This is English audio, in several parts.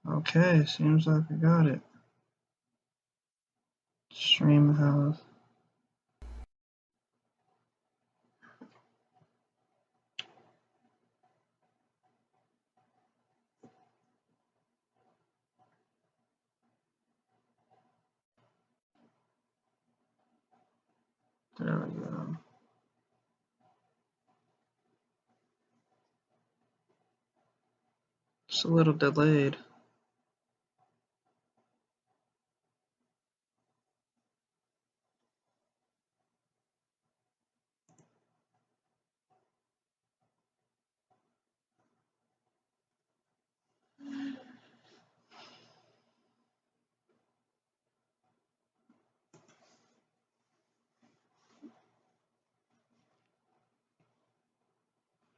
Okay, seems like I got it. Stream house. There we go. It's a little delayed.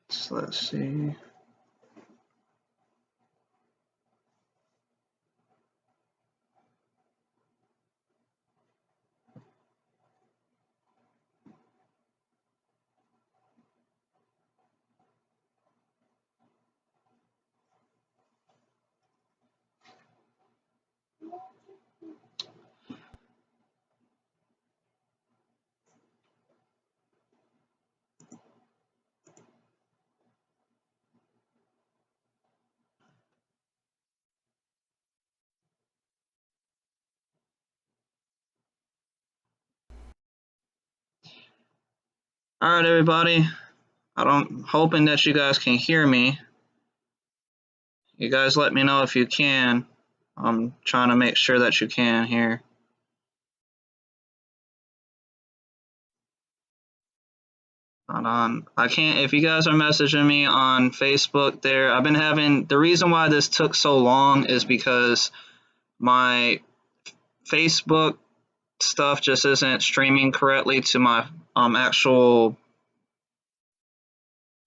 So let's see. All right, everybody. I'm hoping that you guys can hear me. You guys let me know if you can. I'm trying to make sure that you can hear. Hold on. I can't, if you guys are messaging me on Facebook there, I've been having, the reason why this took so long is because my Facebook stuff just isn't streaming correctly to my actual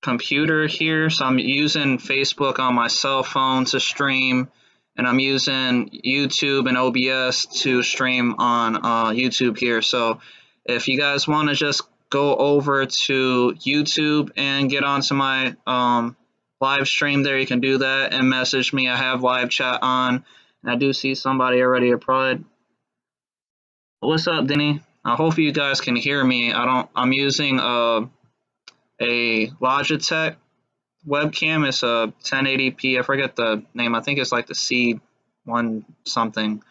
computer here. So I'm using Facebook on my cell phone to stream, and I'm using YouTube and OBS to stream on YouTube here. So if you guys want to just go over to YouTube and get onto my live stream there, you can do that and message me. I have live chat on, and I do see somebody already applied. What's up, Denny? I hope you guys can hear me. I'm using a Logitech webcam. It's a 1080p. I forget the name. I think it's like the C1 something.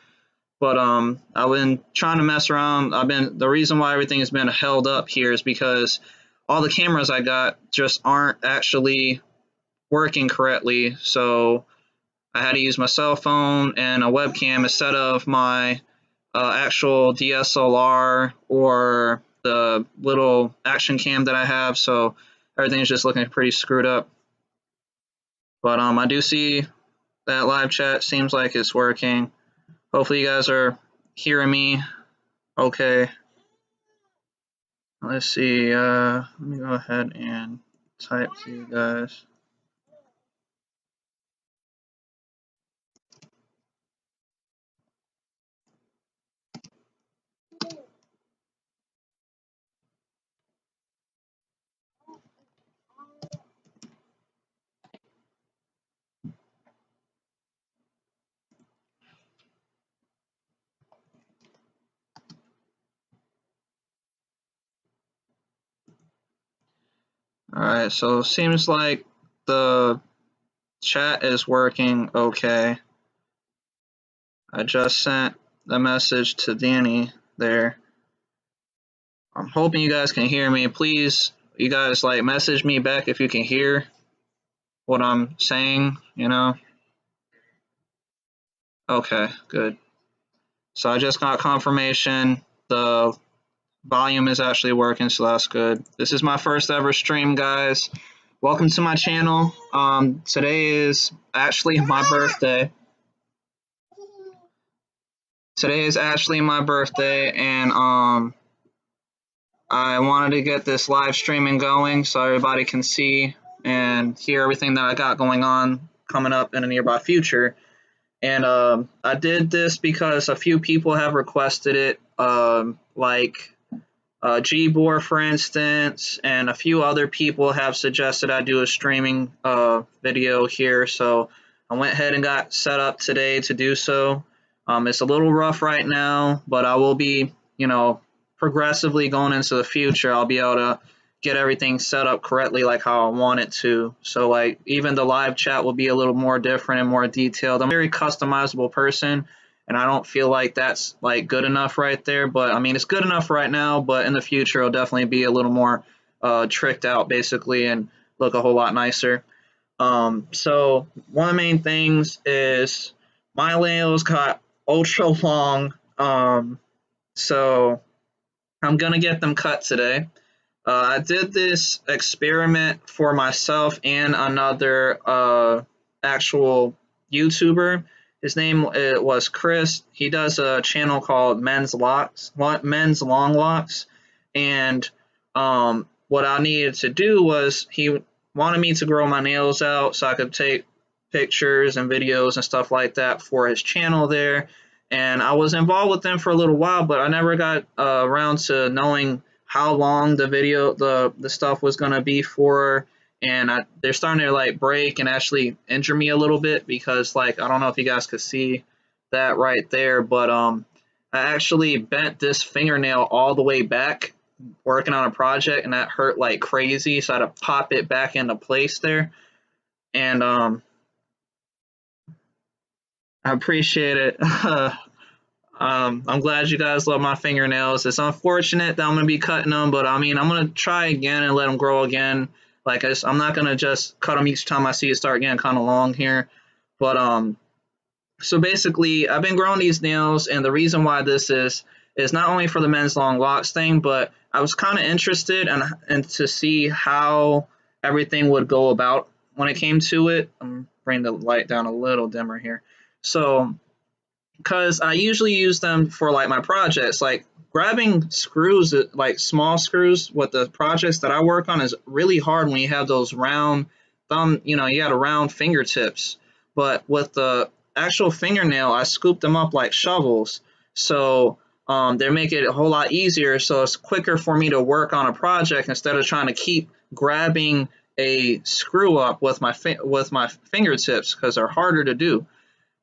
But I've been trying to mess around. The reason why everything has been held up here is because all the cameras I got just aren't actually working correctly. So I had to use my cell phone and a webcam instead of my actual DSLR or the little action cam that I have. So everything's just looking pretty screwed up. But I do see that live chat seems like it's working. Hopefully you guys are hearing me okay. Let's see. Let me go ahead and type to you guys. Alright, so it seems like the chat is working okay. I just sent the message to Danny there. I'm hoping you guys can hear me. Please, you guys message me back if you can hear what I'm saying, you know? Okay, good. So I just got confirmation the volume is actually working, so that's good. This is my first ever stream, guys. Welcome to my channel. Today is actually my birthday. Today is actually my birthday, and I wanted to get this live streaming going so everybody can see and hear everything that I got going on coming up in the nearby future. And I did this because a few people have requested it, like Gbor, for instance, and a few other people have suggested I do a streaming video here. So I went ahead and got set up today to do so. It's a little rough right now, but I will be, progressively going into the future. I'll be able to get everything set up correctly like how I want it to. So like even the live chat will be a little more different and more detailed. I'm a very customizable person, and I don't feel like that's like good enough right there. But I mean, it's good enough right now, but in the future it'll definitely be a little more tricked out basically and look a whole lot nicer. So one of the main things is my nails got ultra long. So I'm gonna get them cut today. I did this experiment for myself and another actual YouTuber. His name was Chris. He does a channel called Men's Long Locks, and what I needed to do was he wanted me to grow my nails out so I could take pictures and videos and stuff like that for his channel there. And I was involved with them for a little while, but I never got around to knowing how long the stuff was gonna be for, and they're starting to like break and actually injure me a little bit because like I don't know if you guys could see that right there, but I actually bent this fingernail all the way back working on a project, and that hurt like crazy, so I had to pop it back into place there. And I appreciate it. I'm glad you guys love my fingernails. It's unfortunate that I'm gonna be cutting them, but I mean, I'm gonna try again and let them grow again. Like I'm not gonna just cut them each time I see it start getting kind of long here. But so basically, I've been growing these nails, and the reason why this is not only for the men's long locks thing, but I was kind of interested and to see how everything would go about when it came to it. I'm bringing the light down a little dimmer here. So because I usually use them for like my projects, like grabbing screws, like small screws with the projects that I work on is really hard when you have those round you got a round fingertips. But with the actual fingernail, I scoop them up like shovels. So they make it a whole lot easier. So it's quicker for me to work on a project instead of trying to keep grabbing a screw up with my fingertips because they're harder to do.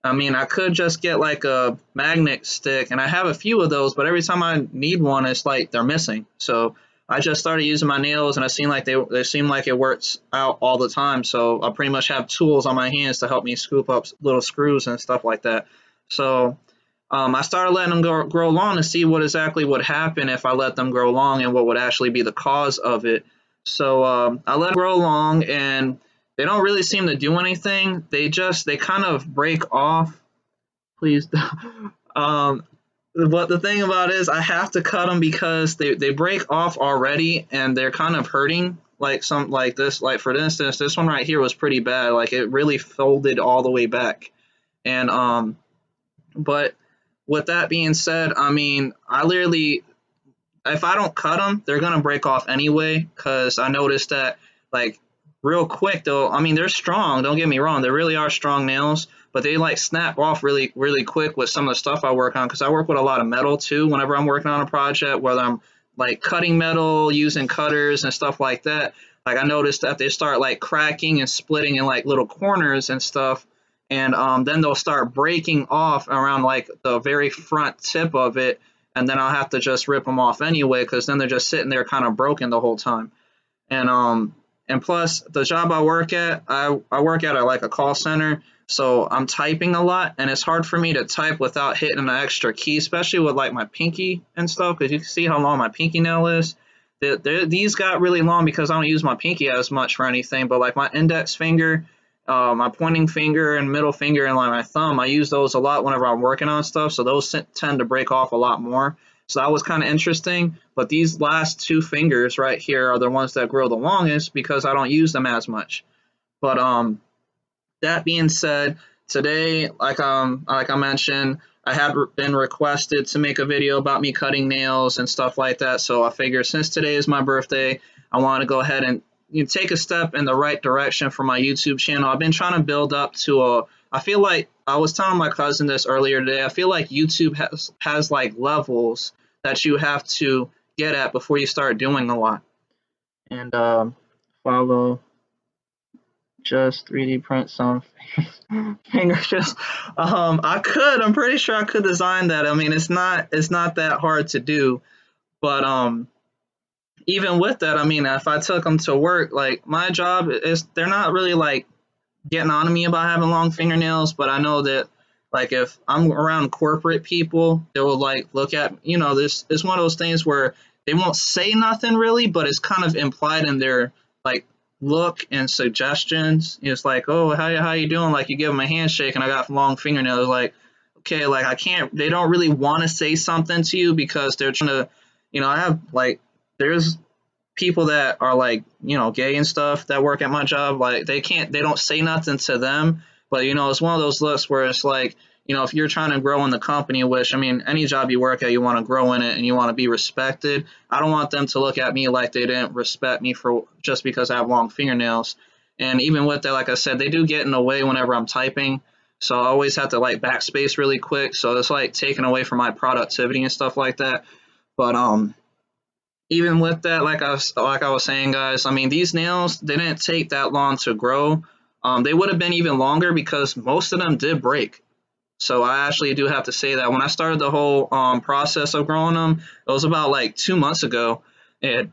I mean, I could just get like a magnet stick, and I have a few of those, but every time I need one, it's like they're missing. So I just started using my nails, and it seemed like they seem like it works out all the time. So I pretty much have tools on my hands to help me scoop up little screws and stuff like that. So I started letting them grow long to see what exactly would happen if I let them grow long and what would actually be the cause of it. So I let them grow long, and they don't really seem to do anything. They kind of break off. Please. But the thing about it is I have to cut them because they break off already and they're kind of hurting. Like this, like for instance, this one right here was pretty bad. Like it really folded all the way back. And but with that being said, I mean, I literally, if I don't cut them, they're gonna break off anyway. Because I noticed that like real quick though. I mean, they're strong. Don't get me wrong. They really are strong nails, but they like snap off really really quick with some of the stuff I work on. Because I work with a lot of metal too. Whenever I'm working on a project, whether I'm like cutting metal using cutters and stuff like that, like I noticed that they start like cracking and splitting in like little corners and stuff. And then they'll start breaking off around like the very front tip of it, and then I'll have to just rip them off anyway because then they're just sitting there kind of broken the whole time. And plus the job I work at, I work at like a call center, so I'm typing a lot, and it's hard for me to type without hitting an extra key, especially with like my pinky and stuff, because you can see how long my pinky nail is. These got really long because I don't use my pinky as much for anything, but like my index finger, my pointing finger and middle finger and like my thumb, I use those a lot whenever I'm working on stuff, so those tend to break off a lot more. So that was kind of interesting. But these last two fingers right here are the ones that grow the longest because I don't use them as much. But that being said, today, like I mentioned, I had been requested to make a video about me cutting nails and stuff like that. So I figured since today is my birthday, I want to go ahead and take a step in the right direction for my YouTube channel. I've been trying to build up to a. I feel like I was telling my cousin this earlier today. I feel like YouTube has like levels that you have to get at before you start doing a lot. And follow. just 3D print some fingertips. I'm pretty sure I could design that. I mean, it's not that hard to do. But even with that, I mean, if I took them to work, like my job is, they're not really like getting on to me about having long fingernails, but I know that like if I'm around corporate people, they will like look at, this is one of those things where they won't say nothing really, but it's kind of implied in their like look and suggestions. It's like, oh, how you doing? Like you give them a handshake, and I got long fingernails. Like, okay, like I can't. They don't really want to say something to you because they're trying to, I have like there's people that are like gay and stuff that work at my job, like they don't say nothing to them, but it's one of those looks where it's like, if you're trying to grow in the company, which I mean any job you work at, you want to grow in it and you want to be respected. I don't want them to look at me like they didn't respect me for just because I have long fingernails. And even with that, like I said, they do get in the way whenever I'm typing, so I always have to like backspace really quick, so it's like taken away from my productivity and stuff like that. But even with that, like I was saying, guys, I mean these nails, they didn't take that long to grow. They would have been even longer because most of them did break. So I actually do have to say that when I started the whole process of growing them, it was about like 2 months ago. And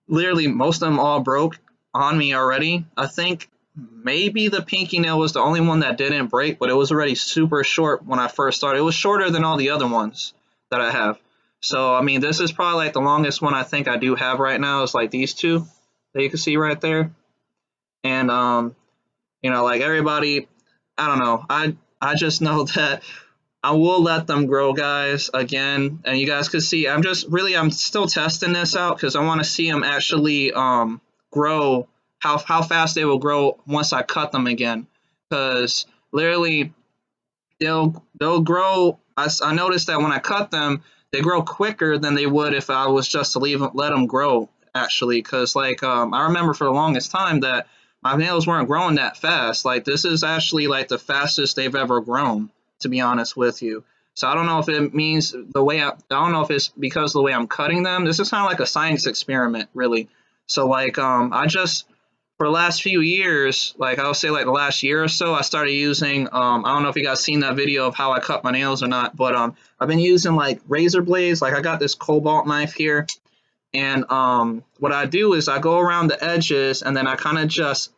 literally most of them all broke on me already. I think maybe the pinky nail was the only one that didn't break, but it was already super short when I first started. It was shorter than all the other ones that I have. So I mean, this is probably like the longest one I think I do have right now is like these two that you can see right there. And like everybody, I don't know. I just know that I will let them grow, guys, again, and you guys can see I'm still testing this out because I want to see them actually grow, how fast they will grow once I cut them again, because literally they'll grow. I noticed that when I cut them, they grow quicker than they would if I was just to let them grow, actually, because like I remember for the longest time that my nails weren't growing that fast. Like this is actually like the fastest they've ever grown, to be honest with you. So I don't know if it means I don't know if it's because of the way I'm cutting them. This is kind of like a science experiment, really. So like I just for the last few years, like I would say like the last year or so, I started using I don't know if you guys seen that video of how I cut my nails or not, but I've been using like razor blades. Like I got this cobalt knife here, and what I do is I go around the edges and then I kind of just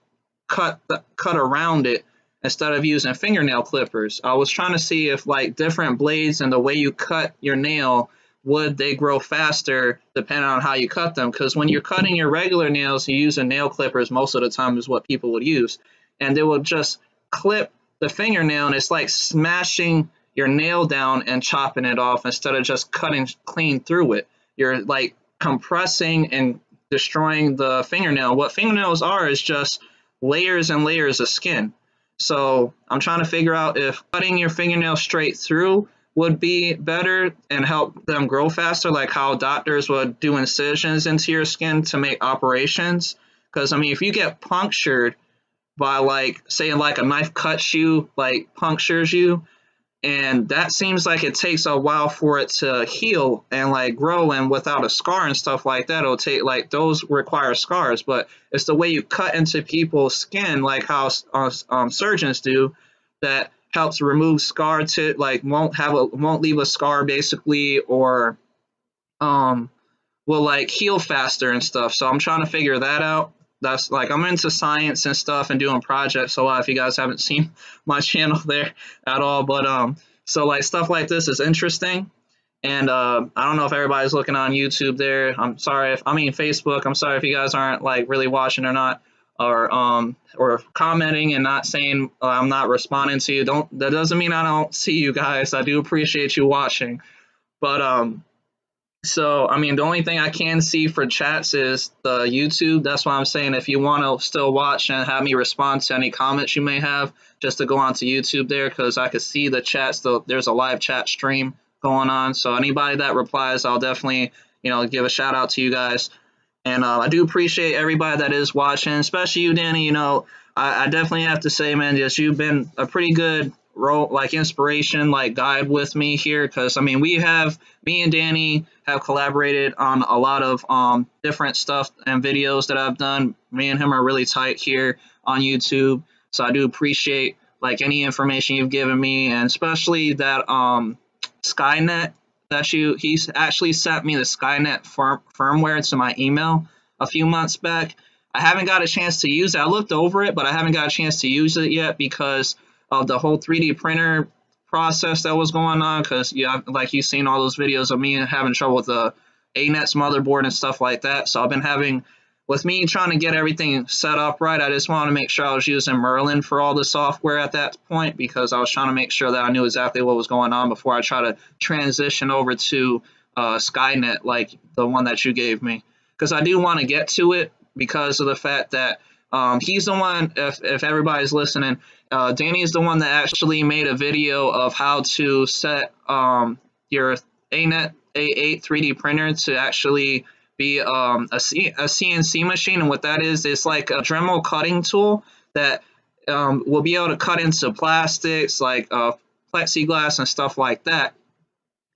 cut around it instead of using fingernail clippers. I was trying to see if like different blades and the way you cut your nail, would they grow faster depending on how you cut them, because when you're cutting your regular nails, you use nail clippers most of the time is what people would use, and they will just clip the fingernail, and it's like smashing your nail down and chopping it off instead of just cutting clean through it. You're like compressing and destroying the fingernail. What fingernails are is just layers and layers of skin. So I'm trying to figure out if cutting your fingernail straight through would be better and help them grow faster, like how doctors would do incisions into your skin to make operations. Because I mean, if you get punctured by like, say, like a knife cuts you, like punctures you, and that seems like it takes a while for it to heal and like grow, and without a scar and stuff like that, it'll take like those require scars, but it's the way you cut into people's skin, like how surgeons do, that helps remove scar to like won't leave a scar basically, or um will like heal faster and stuff. So I'm trying to figure that out. That's like I'm into science and stuff and doing projects a lot. If you guys haven't seen my channel there at all, but so like stuff like this is interesting. And I don't know if everybody's looking on YouTube there. I'm sorry if I mean Facebook. I'm sorry if you guys aren't like really watching or not, or commenting and not saying I'm not responding to you. Don't That doesn't mean I don't see you guys. I do appreciate you watching, but so, I mean, the only thing I can see for chats is the YouTube. That's why I'm saying if you want to still watch and have me respond to any comments you may have, just to go onto YouTube there, because I could see the chats. There's a live chat stream going on. So anybody that replies, I'll definitely, give a shout out to you guys. And I do appreciate everybody that is watching, especially you, Danny. I definitely have to say, man, just you've been a pretty good like inspiration, like guide with me here, because I mean me and Danny have collaborated on a lot of different stuff and videos that I've done. Me and him are really tight here on YouTube, so I do appreciate like any information you've given me, and especially that Skynet that he's actually sent me the Skynet firmware to my email a few months back. I haven't got a chance to use it. I looked over it, but I haven't got a chance to use it yet because of the whole 3D printer process that was going on. Because yeah, like you've seen all those videos of me having trouble with the ANET's motherboard and stuff like that. So I've been having, with me trying to get everything set up right, I just wanted to make sure I was using Merlin for all the software at that point, because I was trying to make sure that I knew exactly what was going on before I try to transition over to Skynet, like the one that you gave me. Because I do want to get to it, because of the fact that he's the one, if everybody's listening, Danny is the one that actually made a video of how to set your ANET A8 3D printer to actually be a CNC machine. And what that is, it's like a Dremel cutting tool that will be able to cut into plastics, like plexiglass and stuff like that.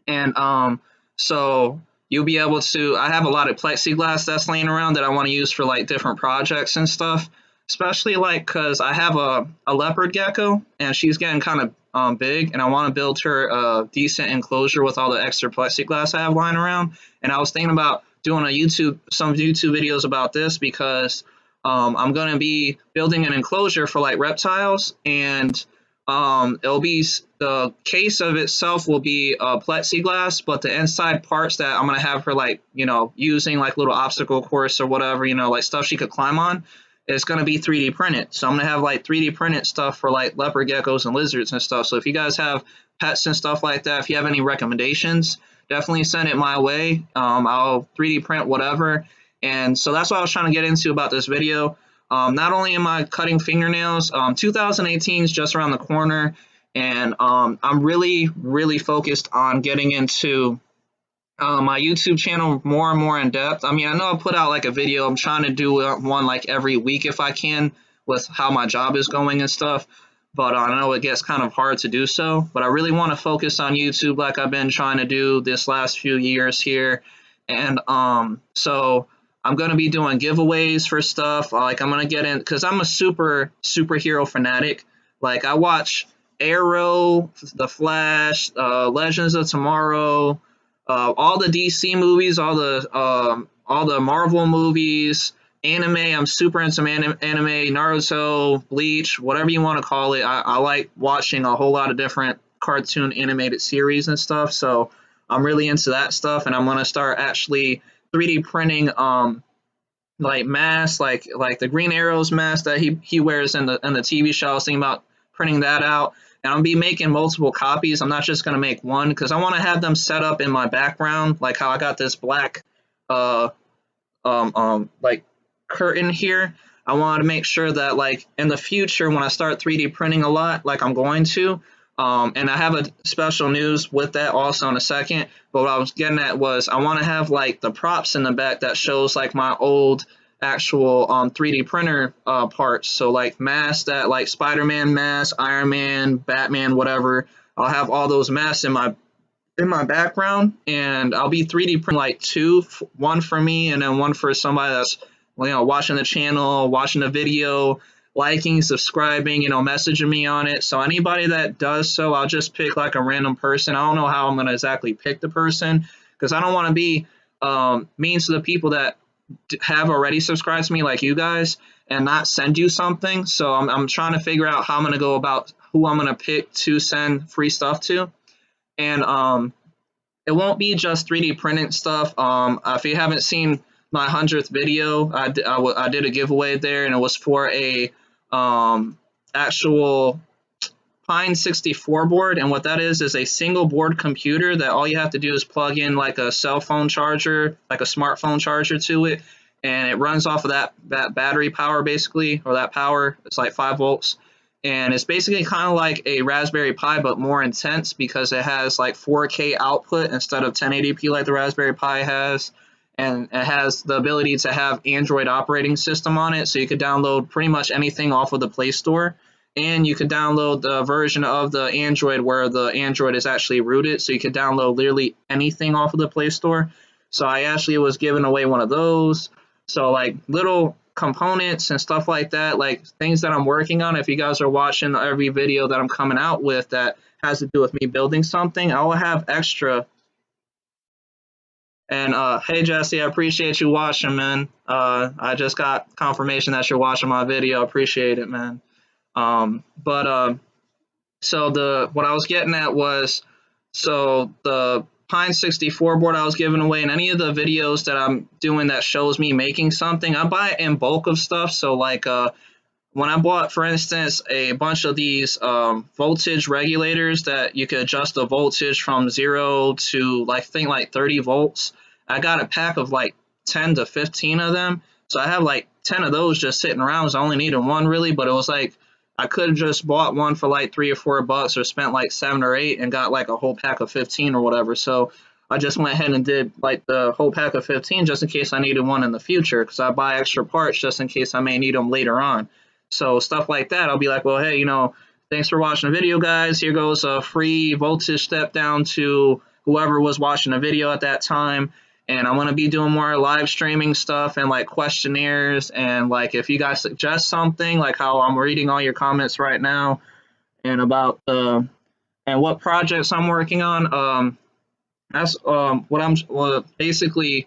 And so you'll be able to, I have a lot of plexiglass that's laying around that I want to use for like different projects and stuff, especially like because I have a leopard gecko and she's getting kind of big, and I want to build her a decent enclosure with all the extra plexiglass I have lying around. And I was thinking about doing some YouTube videos about this, because I'm going to be building an enclosure for like reptiles, and it'll be, the case of itself will be plexiglass, but the inside parts that I'm going to have her, like, you know, using like little obstacle course or whatever, you know, like stuff she could climb on, is going to be 3D printed. So I'm going to have like 3D printed stuff for like leopard geckos and lizards and stuff. So if you guys have pets and stuff like that, if you have any recommendations, definitely send it my way. I'll 3D print whatever. And so that's what I was trying to get into about this video. Not only am I cutting fingernails, 2018 is just around the corner, and I'm really, really focused on getting into my YouTube channel more and more in depth. I mean, I know I put out like a video. I'm trying to do one like every week if I can, with how my job is going and stuff. But I know it gets kind of hard to do so. But I really want to focus on YouTube like I've been trying to do this last few years here. And so I'm going to be doing giveaways for stuff. Like I'm going to get in, because I'm a superhero fanatic. Like I watch Arrow, The Flash, Legends of Tomorrow, all the DC movies, all the Marvel movies, anime. I'm super into anime, Naruto, Bleach, whatever you want to call it. I like watching a whole lot of different cartoon animated series and stuff. So I'm really into that stuff, and I'm going to start actually 3D printing like masks, like the Green Arrow's mask that he wears in the TV show. I was thinking about printing that out, and I'm gonna be making multiple copies. I'm not just gonna make one, because I want to have them set up in my background, like how I got this black like curtain here. I wanted to make sure that like in the future when I start 3D printing a lot, like I'm going to, and I have a special news with that also in a second. But what I was getting at was I want to have like the props in the back that shows like my old actual 3D printer parts. So like masks, that like Spider-Man mask, Iron Man, Batman, whatever. I'll have all those masks in my background, and I'll be 3D printing like two, one for me and then one for somebody that's, you know, watching the channel, watching the video, liking, subscribing, you know, messaging me on it. So anybody that does so, I'll just pick like a random person. I don't know how I'm going to exactly pick the person, because I don't want to be mean to the people that have already subscribed to me, like you guys, and not send you something. So I'm trying to figure out how I'm going to go about who I'm going to pick to send free stuff to. And it won't be just 3D printing stuff. If you haven't seen my 100th video, I did a giveaway there, and it was for a actual Pine 64 board. And what that is a single board computer that all you have to do is plug in like a cell phone charger, like a smartphone charger to it, and it runs off of that battery power basically, or that power. It's like 5 volts. And it's basically kind of like a Raspberry Pi, but more intense, because it has like 4K output instead of 1080p like the Raspberry Pi has. And it has the ability to have Android operating system on it, so you could download pretty much anything off of the Play Store. and you can download the version of the Android where the Android is actually rooted, so you can download literally anything off of the Play Store. So I actually was giving away one of those. So like little components and stuff like that, like things that I'm working on. If you guys are watching every video that I'm coming out with that has to do with me building something, I will have extra. And hey Jesse, I appreciate you watching, man. I just got confirmation that you're watching my video. Appreciate it, man. But so the what I was getting at was, so the Pine 64 board I was giving away, and any of the videos that I'm doing that shows me making something, I buy it in bulk of stuff. So like when I bought, for instance, a bunch of these voltage regulators that you could adjust the voltage from 0 to like, I think like 30 volts, I got a pack of like 10 to 15 of them. So I have like 10 of those just sitting around. So I only needed one really, but it was like I could have just bought one for like $3 or $4 or spent like 7 or 8 and got like a whole pack of 15 or whatever. So I just went ahead and did like the whole pack of 15 just in case I needed one in the future, because I buy extra parts just in case I may need them later on. So stuff like that, I'll be like, well, hey, thanks for watching the video, guys. Here goes a free voltage step down to whoever was watching the video at that time. And I'm going to be doing more live streaming stuff and like questionnaires. And like if you guys suggest something, like how I'm reading all your comments right now and about and what projects I'm working on, that's what I'm basically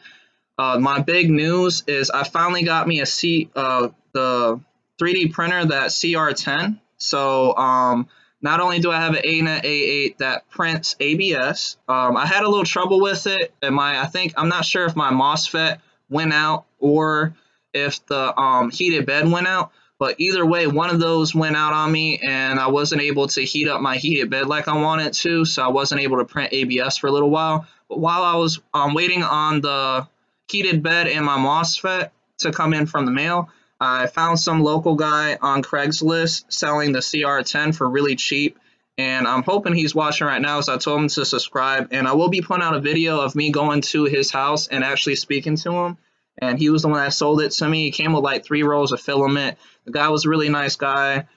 my big news is I finally got me the 3D printer, that CR10. So not only do I have an ANET A8 that prints ABS, I had a little trouble with it. And I'm not sure if my MOSFET went out or if the heated bed went out. But either way, one of those went out on me, and I wasn't able to heat up my heated bed like I wanted to, so I wasn't able to print ABS for a little while. But while I was waiting on the heated bed and my MOSFET to come in from the mail, I found some local guy on Craigslist selling the CR10 for really cheap, and I'm hoping he's watching right now, so I told him to subscribe, and I will be putting out a video of me going to his house and actually speaking to him. And he was the one that sold it to me. He came with like 3 rolls of filament. The guy was a really nice guy,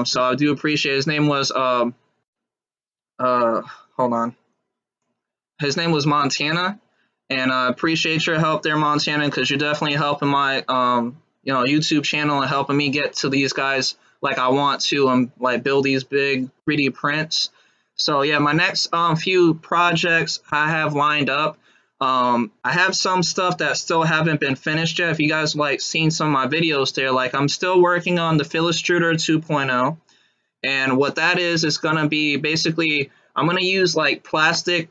so I do appreciate it. His name was hold on. His name was Montana, and I appreciate your help there, Montana, because you're definitely helping my YouTube channel and helping me get to these guys like I want to, like build these big 3D prints. So yeah, my next few projects I have lined up. I have some stuff that still haven't been finished yet. If you guys like seen some of my videos there, like I'm still working on the Philistruder 2.0. And what that is gonna be basically, I'm gonna use like plastic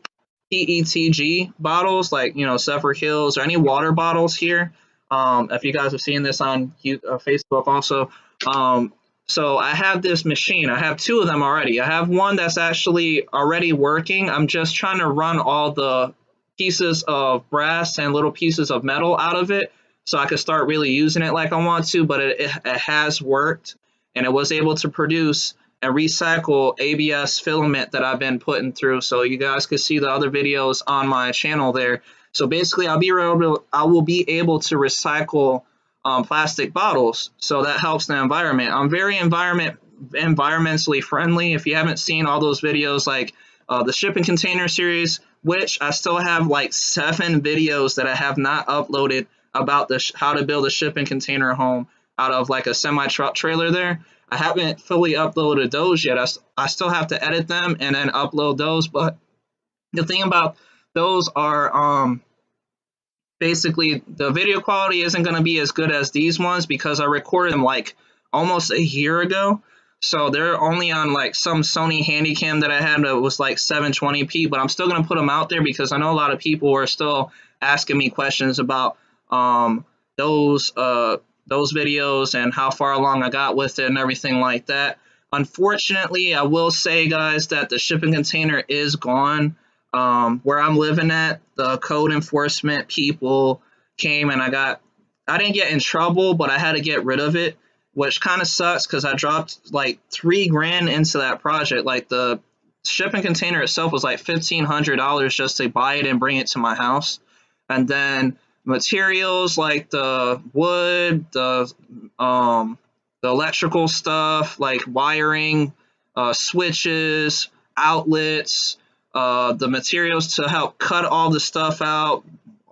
PETG bottles, like Zephyr Hills or any water bottles here. If you guys have seen this on Facebook also. So I have this machine. I have 2 of them already. I have one that's actually already working. I'm just trying to run all the pieces of brass and little pieces of metal out of it so I could start really using it like I want to, but it has worked, and it was able to produce and recycle ABS filament that I've been putting through, so you guys can see the other videos on my channel there. So basically I will be able to recycle plastic bottles, so that helps the environment. I'm very environmentally friendly. If you haven't seen all those videos, like the shipping container series, which I still have like 7 videos that I have not uploaded about how to build a shipping container home out of like a semi-truck trailer there. I haven't fully uploaded those yet. I still have to edit them and then upload those. But the thing about those are basically the video quality isn't going to be as good as these ones because I recorded them like almost a year ago. So they're only on like some Sony Handycam that I had that was like 720p, but I'm still going to put them out there because I know a lot of people are still asking me questions about those videos and how far along I got with it and everything like that. Unfortunately, I will say, guys, that the shipping container is gone. Where I'm living at, the code enforcement people came and I didn't get in trouble, but I had to get rid of it, which kind of sucks because I dropped like $3,000 into that project. Like the shipping container itself was like $1,500 just to buy it and bring it to my house. And then materials like the wood, the the electrical stuff like wiring, switches, outlets, the materials to help cut all the stuff out,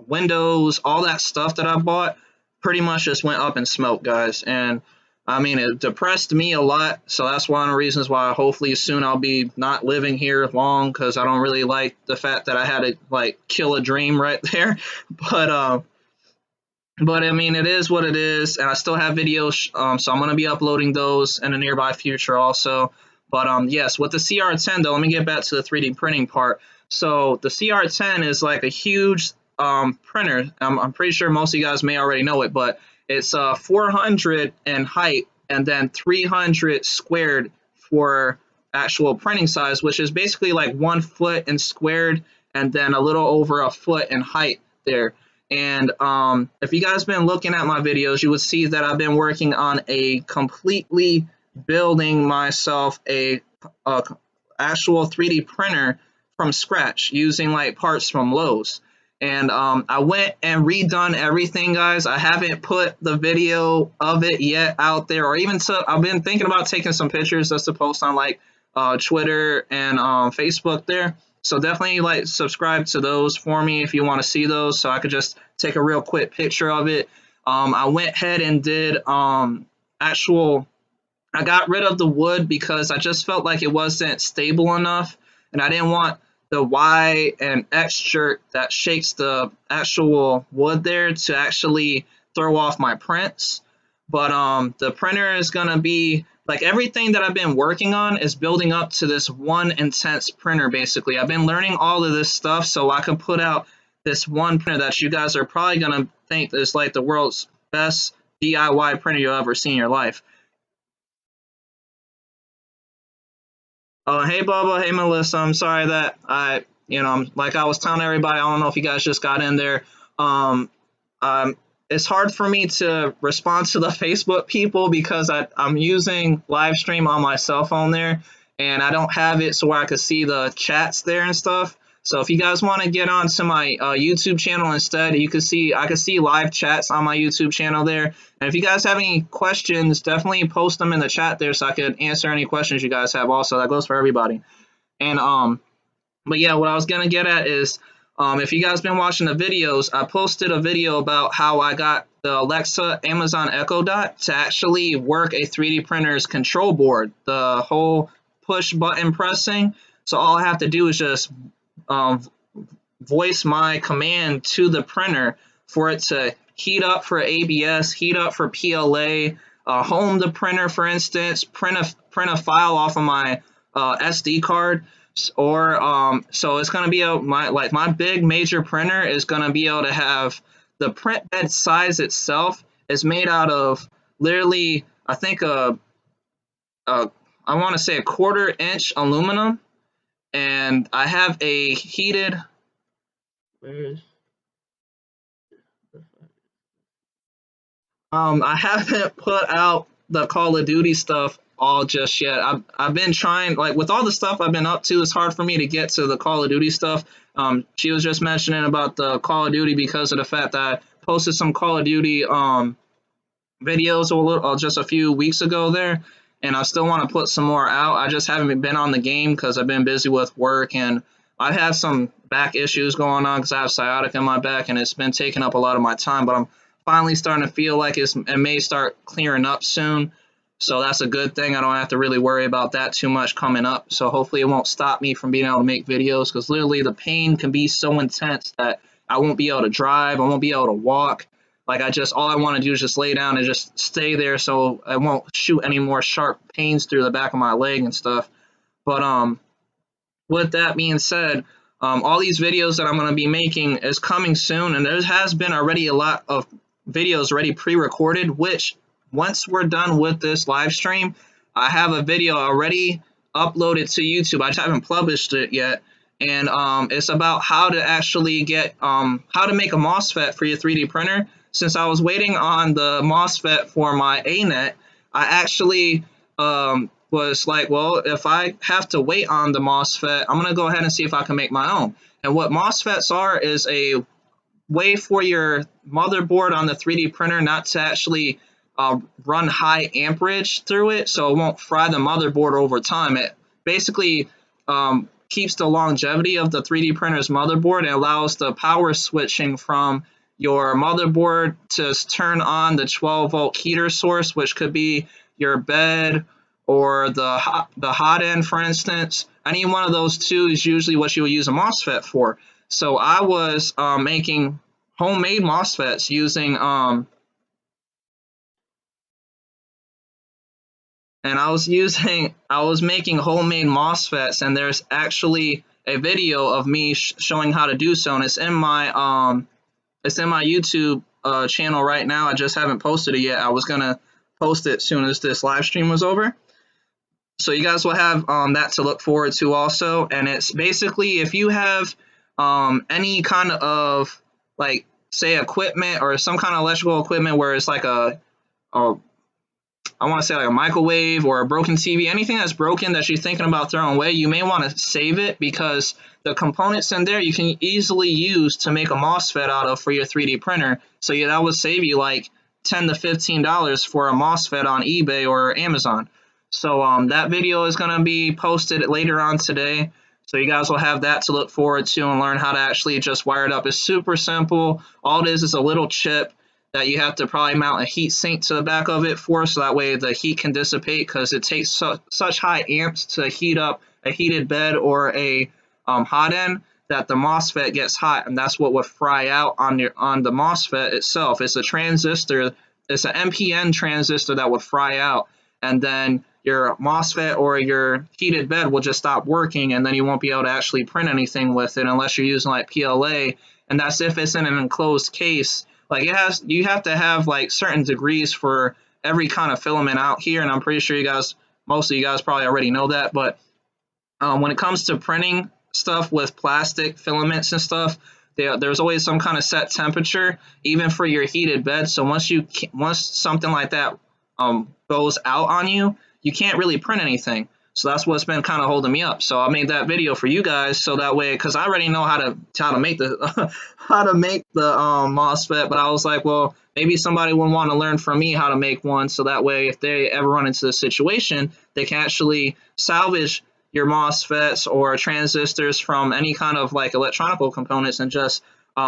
windows, all that stuff that I bought pretty much just went up in smoke, guys. And I mean, it depressed me a lot. So that's one of the reasons why hopefully soon I'll be not living here long, because I don't really like the fact that I had to like kill a dream right there. But but I mean, it is what it is, and I still have videos, so I'm gonna be uploading those in the nearby future also. But yes, with the CR10 though, let me get back to the 3D printing part. So the CR10 is like a huge printer. I'm pretty sure most of you guys may already know it, but it's 400 in height and then 300 squared for actual printing size, which is basically like 1 foot in squared and then a little over a foot in height there. And if you guys been looking at my videos, you would see that I've been working on a completely building myself a actual 3D printer from scratch using like parts from Lowe's. And I went and redone everything, guys. I haven't put the video of it yet out there, or even I've been thinking about taking some pictures just to post on like Twitter and Facebook there. So definitely like subscribe to those for me if you want to see those, so I could just take a real quick picture of it. I went ahead and did I got rid of the wood because I just felt like it wasn't stable enough, and I didn't want the Y and X shirt that shakes the actual wood there to actually throw off my prints. But the printer is gonna be like everything that I've been working on is building up to this one intense printer. Basically, I've been learning all of this stuff so I can put out this one printer that you guys are probably gonna think is like the world's best DIY printer you'll ever see in your life. Oh, hey Bubba, hey Melissa. I'm sorry that like I was telling everybody, I don't know if you guys just got in there. Um, it's hard for me to respond to the Facebook people because I'm using live stream on my cell phone there, and I don't have it so where I could see the chats there and stuff. So if you guys want to get onto my YouTube channel instead, I can see live chats on my YouTube channel there. And if you guys have any questions, definitely post them in the chat there so I could answer any questions you guys have. Also, that goes for everybody. And but yeah, what I was gonna get at is if you guys been watching the videos, I posted a video about how I got the Alexa Amazon Echo Dot to actually work a 3D printer's control board, the whole push button pressing. So all I have to do is just voice my command to the printer for it to heat up for ABS, heat up for PLA, home the printer, for instance, print a file off of my SD card, or so it's gonna be my big major printer is gonna be able to have the print bed size itself is made out of literally I think I want to say a 1/4 inch aluminum, and I have a heated. Where's I haven't put out the Call of Duty stuff all just yet. I've been trying, like with all the stuff I've been up to, it's hard for me to get to the Call of Duty stuff. She was just mentioning about the Call of Duty because of the fact that I posted some Call of Duty videos just a few weeks ago there, and I still want to put some more out. I just haven't been on the game because I've been busy with work, and I have some back issues going on because I have sciatica in my back, and it's been taking up a lot of my time. But I'm finally starting to feel like it may start clearing up soon, so that's a good thing. I don't have to really worry about that too much coming up. So hopefully it won't stop me from being able to make videos, because literally the pain can be so intense that I won't be able to drive, I won't be able to walk. Like all I want to do is just lay down and just stay there so I won't shoot any more sharp pains through the back of my leg and stuff. But with that being said, all these videos that I'm going to be making is coming soon, and there has been already a lot of videos already pre-recorded, which once we're done with this live stream, I have a video already uploaded to YouTube. I just haven't published it yet, and it's about how to actually get how to make a MOSFET for your 3D printer. Since I was waiting on the MOSFET for my ANET, I actually was like, well, if I have to wait on the MOSFET, I'm going to go ahead and see if I can make my own. And what MOSFETs are is a way for your motherboard on the 3D printer not to actually run high amperage through it, so it won't fry the motherboard over time. It basically keeps the longevity of the 3D printer's motherboard and allows the power switching from your motherboard to turn on the 12-volt heater source, which could be your bed or the hot end, for instance. Any one of those two is usually what you would use a MOSFET for. So I was making homemade MOSFETs using and I was making homemade MOSFETs, and there's actually a video of me showing how to do so, and it's in my YouTube channel right now. I just haven't posted it yet. I was gonna post it as soon as this live stream was over, so you guys will have that to look forward to also. And it's basically, if you have any kind of, like, say, equipment or some kind of electrical equipment where it's like I want to say like a microwave or a broken TV, anything that's broken that you're thinking about throwing away, you may want to save it, because the components in there you can easily use to make a MOSFET out of for your 3D printer. So yeah, that would save you like $10 to $15 for a MOSFET on eBay or Amazon. So that video is going to be posted later on today. So you guys will have that to look forward to and learn how to actually just wire it up. It's super simple. All it is a little chip that you have to probably mount a heat sink to the back of it for, so that way the heat can dissipate, because it takes such high amps to heat up a heated bed or a hot end that the MOSFET gets hot, and that's what would fry out on the MOSFET itself. It's a transistor, it's an NPN transistor that would fry out, and then your MOSFET or your heated bed will just stop working, and then you won't be able to actually print anything with it unless you're using like PLA, and that's if it's in an enclosed case. Like, you have to have like certain degrees for every kind of filament out here, and I'm pretty sure most of you guys probably already know that. But when it comes to printing stuff with plastic filaments and stuff, there's always some kind of set temperature, even for your heated bed. So once something like that goes out on you, you can't really print anything. So that's what's been kind of holding me up. So I made that video for you guys, so that way, because I already know how to make the MOSFET, but I was like, well, maybe somebody would want to learn from me how to make one, so that way, if they ever run into this situation, they can actually salvage your MOSFETs or transistors from any kind of like electronic components and just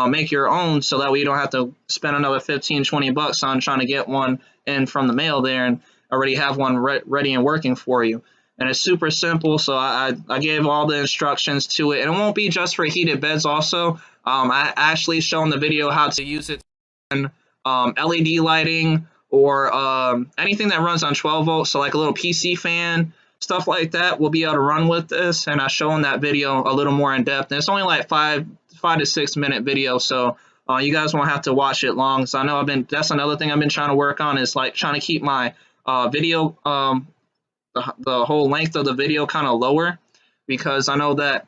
make your own, so that way you don't have to spend another 15-20 bucks on trying to get one in from the mail there, and already have one ready and working for you. And it's super simple, so I gave all the instructions to it. And it won't be just for heated beds also. I actually shown the video how to use it in LED lighting or anything that runs on 12 volts, so like a little PC fan, stuff like that will be able to run with this. And I show in that video a little more in depth. And it's only like 5 to 6 minute video, so you guys won't have to watch it long. So I know that's another thing I've been trying to work on, is like trying to keep my video the whole length of the video kind of lower, because I know that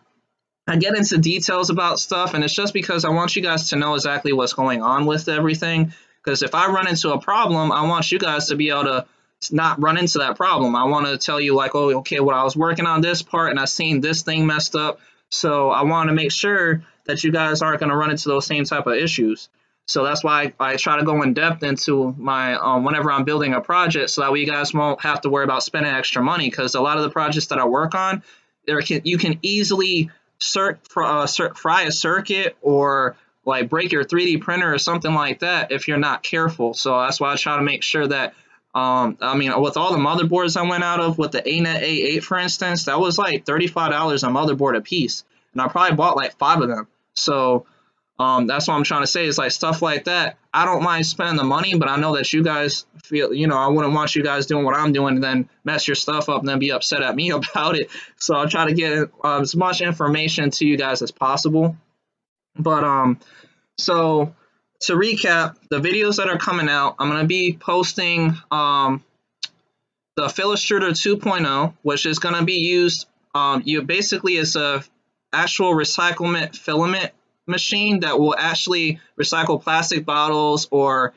I get into details about stuff, and it's just because I want you guys to know exactly what's going on with everything. Because if I run into a problem, I want you guys to be able to not run into that problem. I want to tell you like, oh, okay, well, I was working on this part and I seen this thing messed up, so I want to make sure that you guys aren't going to run into those same type of issues. So that's why I try to go in depth into my whenever I'm building a project, so that way you guys won't have to worry about spending extra money, because a lot of the projects that I work on, you can easily fry a circuit or like break your 3D printer or something like that if you're not careful. So that's why I try to make sure that I mean, with all the motherboards I went out of, with the ANET A8 for instance, that was like $35 a motherboard a piece, and I probably bought like 5 of them. So that's what I'm trying to say, is like stuff like that, I don't mind spending the money, but I know that you guys feel, I wouldn't want you guys doing what I'm doing and then mess your stuff up and then be upset at me about it. So I'll try to get as much information to you guys as possible. But so to recap, the videos that are coming out, I'm going to be posting the Filastrutor 2.0, which is going to be used, basically it's a actual recyclement filament machine that will actually recycle plastic bottles or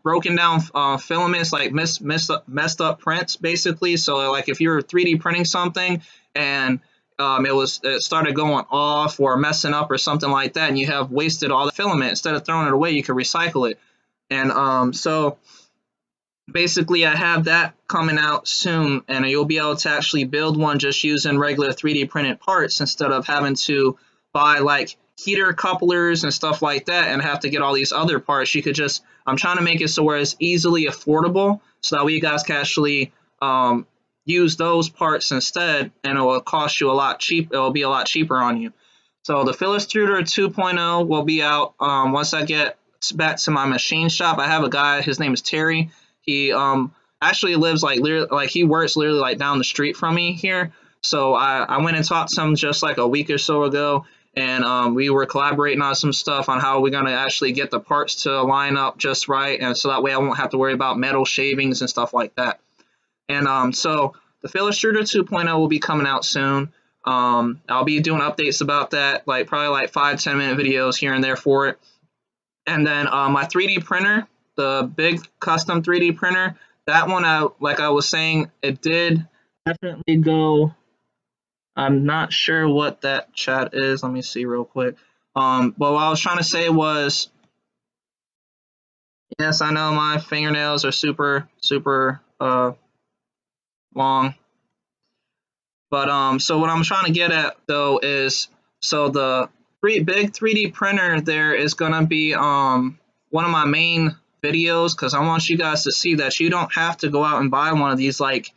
broken down filaments, like messed up prints, basically. So like if you're 3D printing something and it started going off or messing up or something like that, and you have wasted all the filament, instead of throwing it away, you can recycle it. And so basically I have that coming out soon, and you'll be able to actually build one just using regular 3D printed parts instead of having to buy like heater couplers and stuff like that and have to get all these other parts. You could just, I'm trying to make it so where it's easily affordable so that way you guys can actually use those parts instead, and it will cost you a lot cheap. It will be a lot cheaper on you. So the Filastruder 2.0 will be out once I get back to my machine shop. I have a guy, his name is Terry. He actually lives like he works literally like down the street from me here. So I went and talked to him just like a week or so ago, and we were collaborating on some stuff on how we're gonna actually get the parts to line up just right, and so that way I won't have to worry about metal shavings and stuff like that. And so the Filastruder 2.0 will be coming out soon. I'll be doing updates about that, like probably like 5-10 minute videos here and there for it. And then my 3D printer, the big custom 3D printer, that one, like I was saying, it did definitely go. I'm not sure what that chat is. Let me see real quick. But what I was trying to say was, yes, I know my fingernails are super, super long. But so what I'm trying to get at though is, so the big 3D printer there is gonna be one of my main videos, because I want you guys to see that you don't have to go out and buy one of these like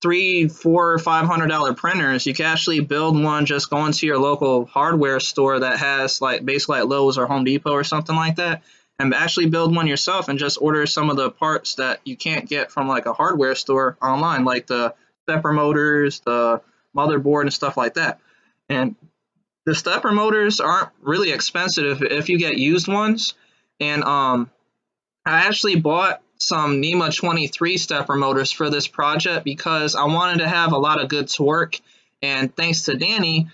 $300, $400, $500 printers. You can actually build one just going to your local hardware store that has like basically like Lowe's or Home Depot or something like that, and actually build one yourself and just order some of the parts that you can't get from like a hardware store online, like the stepper motors, the motherboard, and stuff like that. And the stepper motors aren't really expensive if you get used ones. And I actually bought some NEMA 23 stepper motors for this project because I wanted to have a lot of good torque. And thanks to Danny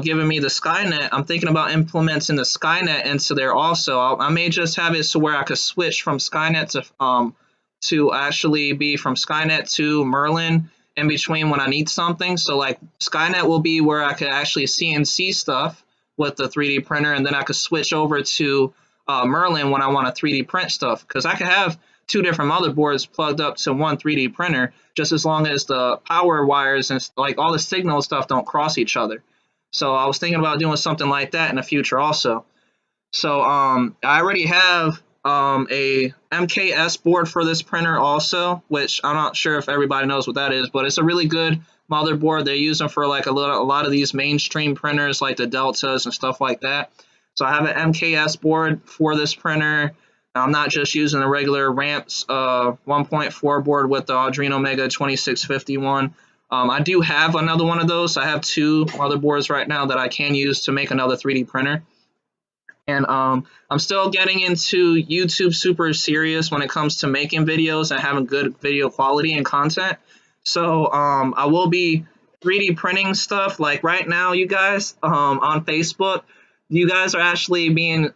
giving me the Skynet, I'm thinking about implementing the Skynet into there also. I may just have it so where I could switch from Skynet to actually be from Skynet to Merlin in between when I need something. So like Skynet will be where I could actually CNC stuff with the 3D printer, and then I could switch over to Merlin when I want to 3D print stuff, because I could have two different motherboards plugged up to one 3D printer just as long as the power wires and like all the signal stuff don't cross each other. So I was thinking about doing something like that in the future also. So I already have a MKS board for this printer also, which I'm not sure if everybody knows what that is, but it's a really good motherboard. They use them for like a lot of these mainstream printers like the Deltas and stuff like that. So I have an MKS board for this printer. I'm not just using a regular Ramps 1.4 board with the Adreno Mega 2651. I do have another one of those. I have two motherboards right now that I can use to make another 3D printer. And I'm still getting into YouTube super serious when it comes to making videos and having good video quality and content. So I will be 3D printing stuff. Like right now, you guys, on Facebook, you guys are actually being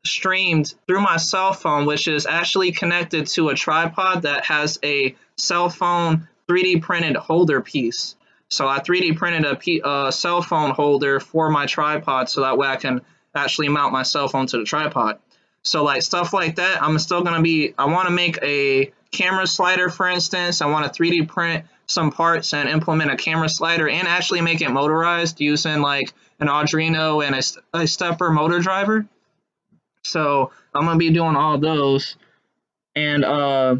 streamed through my cell phone, which is actually connected to a tripod that has a cell phone 3D printed holder piece. So I 3D printed a cell phone holder for my tripod so that way I can actually mount my cell phone to the tripod. So like stuff like that, I'm still going to be, I want to make a camera slider, for instance. I want to 3D print some parts and implement a camera slider and actually make it motorized using like an Adreno and a stepper motor driver. So I'm going to be doing all those. And I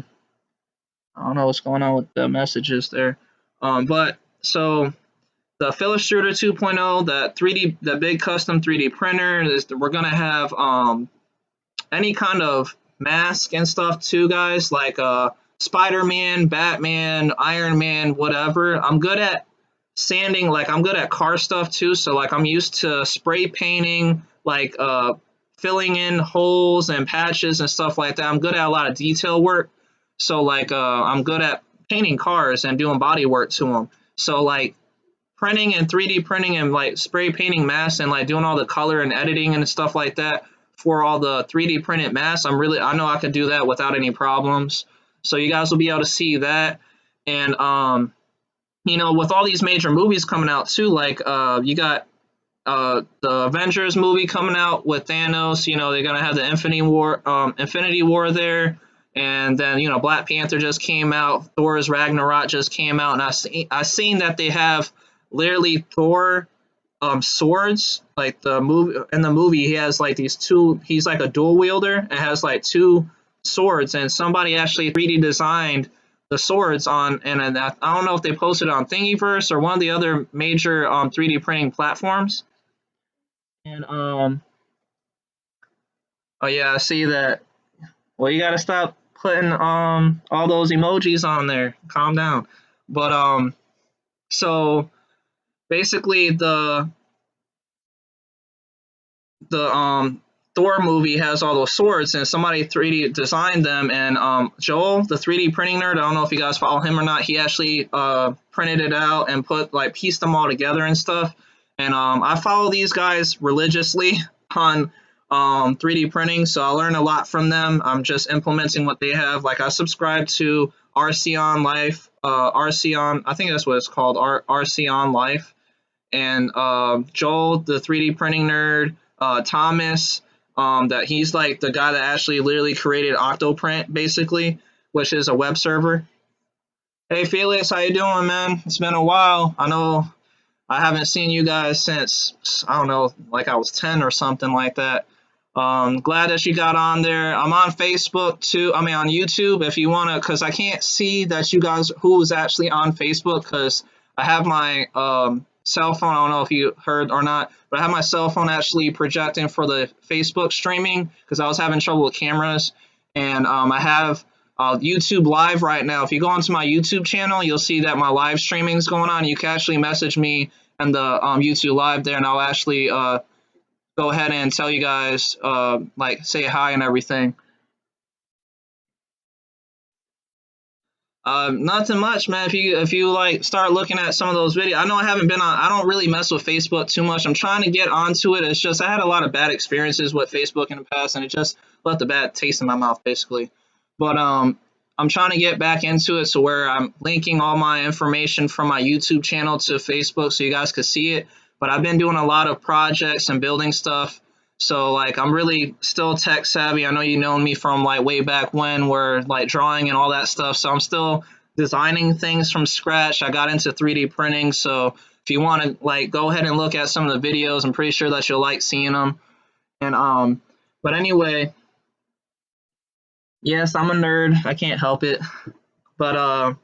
don't know what's going on with the messages there. But so the Filastruder 2.0, the big custom 3D printer, we're gonna have any kind of mask and stuff too, guys, like Spider-Man, Batman, Iron Man, whatever. I'm good at sanding, like I'm good at car stuff too, so like I'm used to spray painting, like filling in holes and patches and stuff like that. I'm good at a lot of detail work, so like I'm good at painting cars and doing body work to them. So like printing and 3D printing and like spray painting masks and like doing all the color and editing and stuff like that for all the 3D printed masks, I know I can do that without any problems. So you guys will be able to see that. And you know, with all these major movies coming out too, like you got the Avengers movie coming out with Thanos. You know, they're gonna have the Infinity War there. And then, you know, Black Panther just came out, Thor's Ragnarok just came out, and I seen that they have literally Thor swords. Like the movie, in the movie, he has like these two. He's like a dual wielder and has like two swords, and somebody actually 3D designed the swords on. And I don't know if they posted it on Thingiverse or one of the other major 3D printing platforms. And oh yeah, I see that. Well, you gotta stop putting all those emojis on there. Calm down. But so basically the Thor movie has all those swords, and somebody 3D designed them. And Joel, the 3D printing nerd, I don't know if you guys follow him or not. He actually printed it out and pieced them all together and stuff. And I follow these guys religiously on 3D printing, so I learn a lot from them. I'm just implementing what they have. Like I subscribe to RC on Life, RC on, I think that's what it's called, RC on Life, and Joel, the 3D printing nerd, Thomas, that he's like the guy that actually literally created Octoprint, basically, which is a web server. Hey Felix, how you doing, man? It's been a while. I know I haven't seen you guys since, I don't know, like I was 10 or something like that. Glad that you got on there. I'm on Facebook too. I mean, on YouTube if you want to, because I can't see that you guys who is actually on Facebook because I have my cell phone. I don't know if you heard or not, but I have my cell phone actually projecting for the Facebook streaming because I was having trouble with cameras. And I have YouTube Live right now. If you go onto my YouTube channel, you'll see that my live streaming is going on. You can actually message me and the YouTube Live there, and I'll actually go ahead and tell you guys, like, say hi and everything. Nothing much, man. If you like start looking at some of those videos, I know I haven't been on. I don't really mess with Facebook too much. I'm trying to get onto it. It's just I had a lot of bad experiences with Facebook in the past, and it just left a bad taste in my mouth, basically. But I'm trying to get back into it, so where I'm linking all my information from my YouTube channel to Facebook, so you guys could see it. But I've been doing a lot of projects and building stuff. So like I'm really still tech savvy. I know you know me from like way back when, where like drawing and all that stuff. So I'm still designing things from scratch. I got into 3D printing. So if you want to like go ahead and look at some of the videos, I'm pretty sure that you'll like seeing them. And but anyway, yes, I'm a nerd. I can't help it. But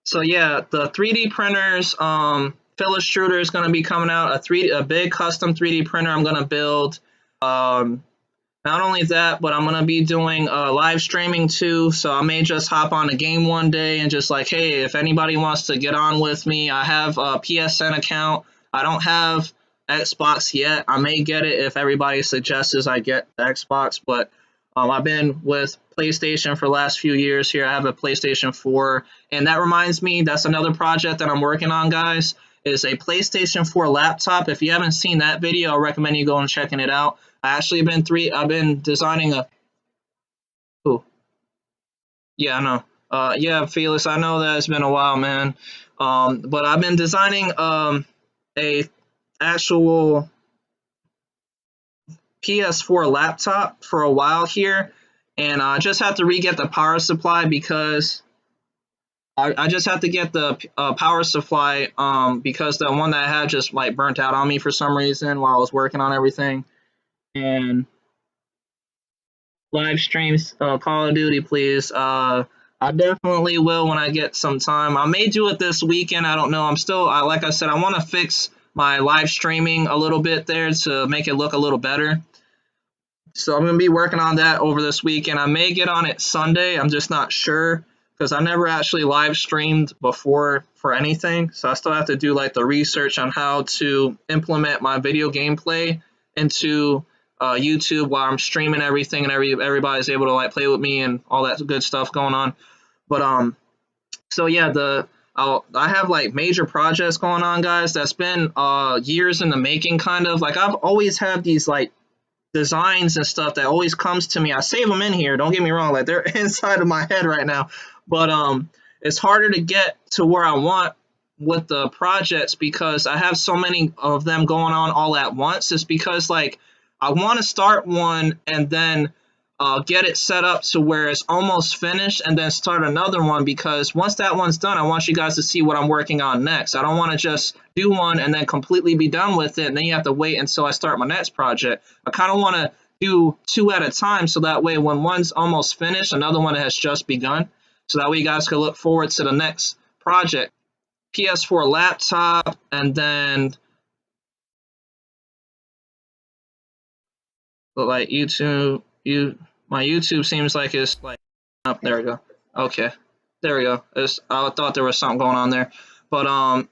so yeah, the 3D printers. Phyllis Schroeder is going to be coming out, a big custom 3D printer I'm going to build. Not only that, but I'm going to be doing live streaming too, so I may just hop on a game one day and just like, hey, if anybody wants to get on with me, I have a PSN account. I don't have Xbox yet. I may get it if everybody suggests I get the Xbox, but I've been with PlayStation for the last few years here. I have a PlayStation 4, and that reminds me, that's another project that I'm working on, guys, is a PlayStation 4 laptop. If you haven't seen that video, I recommend you go and checking it out. I've been designing a. Oh, yeah, I know. Yeah, Felix, I know that it's been a while, man. But I've been designing a actual PS4 laptop for a while here, and I just have to re-get the power supply because I just have to get the power supply because the one that I had just like burnt out on me for some reason while I was working on everything. And live streams, Call of Duty, please. I definitely will when I get some time. I may do it this weekend. I don't know. I'm still, like I said, I want to fix my live streaming a little bit there to make it look a little better. So I'm going to be working on that over this weekend. I may get on it Sunday. I'm just not sure because I never actually live streamed before for anything. So I still have to do like the research on how to implement my video gameplay into YouTube while I'm streaming everything, and everybody's able to like play with me and all that good stuff going on. But so yeah, I have like major projects going on, guys. That's been years in the making, kind of. Like I've always had these like designs and stuff that always comes to me. I save them in here. Don't get me wrong, like they're inside of my head right now. But it's harder to get to where I want with the projects because I have so many of them going on all at once. It's because like I want to start one and then get it set up to where it's almost finished and then start another one, because once that one's done, I want you guys to see what I'm working on next. I don't want to just do one and then completely be done with it and then you have to wait until I start my next project. I kind of want to do two at a time, so that way when one's almost finished, another one has just begun, so that way you guys can look forward to the next project. PS4 laptop, and then like my YouTube seems like it's like up. There we go. Okay, there we go. I thought there was something going on there, but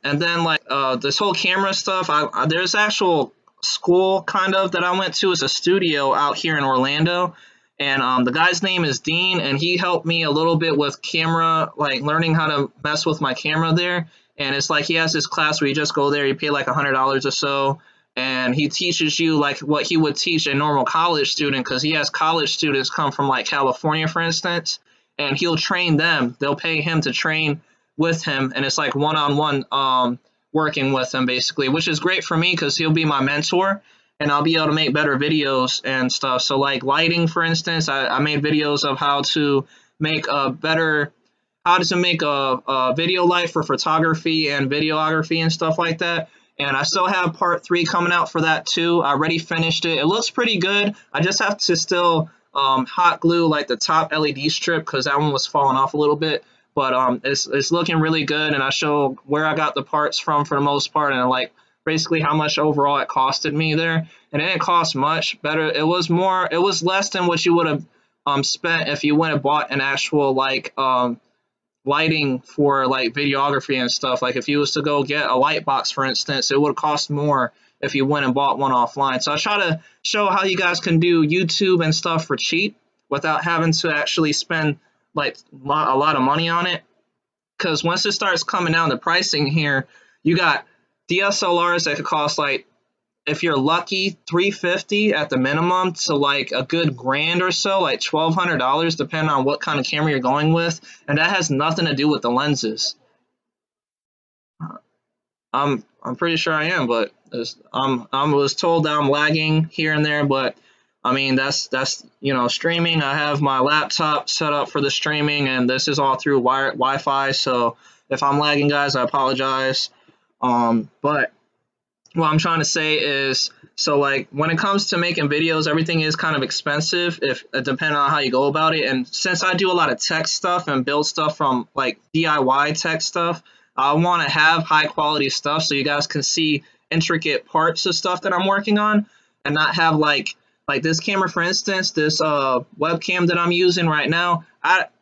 and then like this whole camera stuff. There's actual school kind of that I went to. It's a studio out here in Orlando, and the guy's name is Dean, and he helped me a little bit with camera, like learning how to mess with my camera there. And it's like he has this class where you just go there, you pay like $100 or so, and he teaches you like what he would teach a normal college student, because he has college students come from like California, for instance, and he'll train them. They'll pay him to train with him, and it's like one-on-one working with him basically, which is great for me because he'll be my mentor and I'll be able to make better videos and stuff. So like lighting, for instance, I made videos of how to make a video light for photography and videography and stuff like that. And I still have part 3 coming out for that too. I already finished it. It looks pretty good. I just have to still hot glue like the top LED strip because that one was falling off a little bit. But it's looking really good, and I show where I got the parts from for the most part, and like basically how much overall it costed me there. And it didn't cost much. Better, it was less than what you would have spent if you went and bought an actual like lighting for like videography and stuff. Like if you was to go get a light box, for instance, it would cost more if you went and bought one offline. So I try to show how you guys can do YouTube and stuff for cheap without having to actually spend like a lot of money on it. Because once it starts coming down to pricing here, you got DSLRs that could cost like, if you're lucky, $350 at the minimum to like a good $1,000 or so, like $1,200, depending on what kind of camera you're going with, and that has nothing to do with the lenses. I'm pretty sure I am, but I was told that I'm lagging here and there, but I mean that's streaming. I have my laptop set up for the streaming, and this is all through Wi-Fi. So if I'm lagging, guys, I apologize. But what I'm trying to say is, so like when it comes to making videos, everything is kind of expensive if depending on how you go about it. And since I do a lot of tech stuff and build stuff from like DIY tech stuff, I want to have high quality stuff so you guys can see intricate parts of stuff that I'm working on, and not have like this camera, for instance, this webcam that I'm using right now.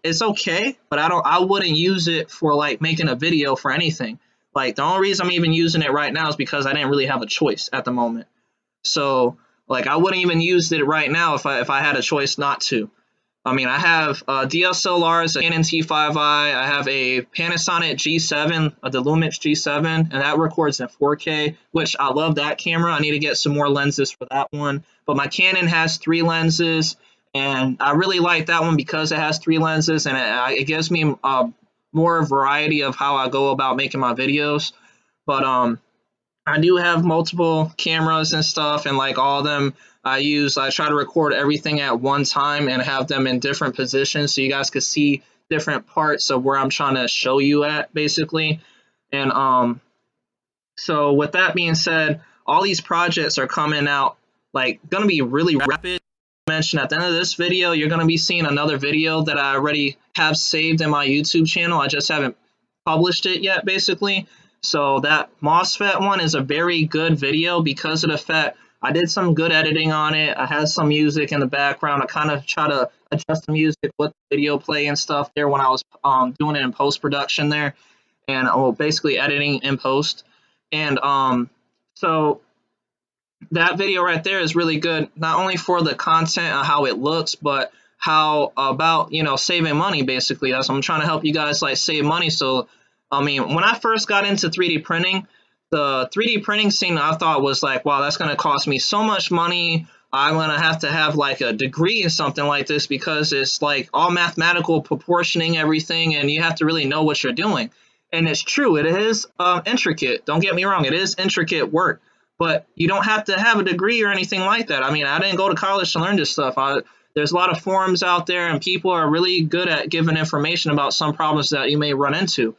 It's okay, but I wouldn't use it for like making a video for anything. Like the only reason I'm even using it right now is because I didn't really have a choice at the moment. So like I wouldn't even use it right now if I had a choice not to. I mean, I have DSLRs, a Canon T5i, I have a Panasonic G7, the Lumix G7, and that records in 4K, which I love that camera. I need to get some more lenses for that one. But my Canon has 3 lenses, and I really like that one because it has 3 lenses, and it gives me more variety of how I go about making my videos. But I do have multiple cameras and stuff, and like all of them I try to record everything at one time and have them in different positions so you guys could see different parts of where I'm trying to show you at basically. And so with that being said, all these projects are coming out like gonna be really rapid. I mentioned at the end of this video, you're gonna be seeing another video that I already have saved in my YouTube channel. I just haven't published it yet basically. So that MOSFET one is a very good video because of the fact I did some good editing on it. I had some music in the background. I kind of try to adjust the music with the video play and stuff there when I was doing it in post-production there, and basically editing in post. And so that video right there is really good, not only for the content and how it looks, but how about saving money basically. That's I'm trying to help you guys like save money. So I mean, when I first got into 3D printing, the 3D printing scene I thought was like, wow, that's going to cost me so much money. I'm going to have like a degree in something like this because it's like all mathematical proportioning everything, and you have to really know what you're doing. And it's true, it is intricate. Don't get me wrong, it is intricate work, but you don't have to have a degree or anything like that. I mean, I didn't go to college to learn this stuff. there's a lot of forums out there, and people are really good at giving information about some problems that you may run into.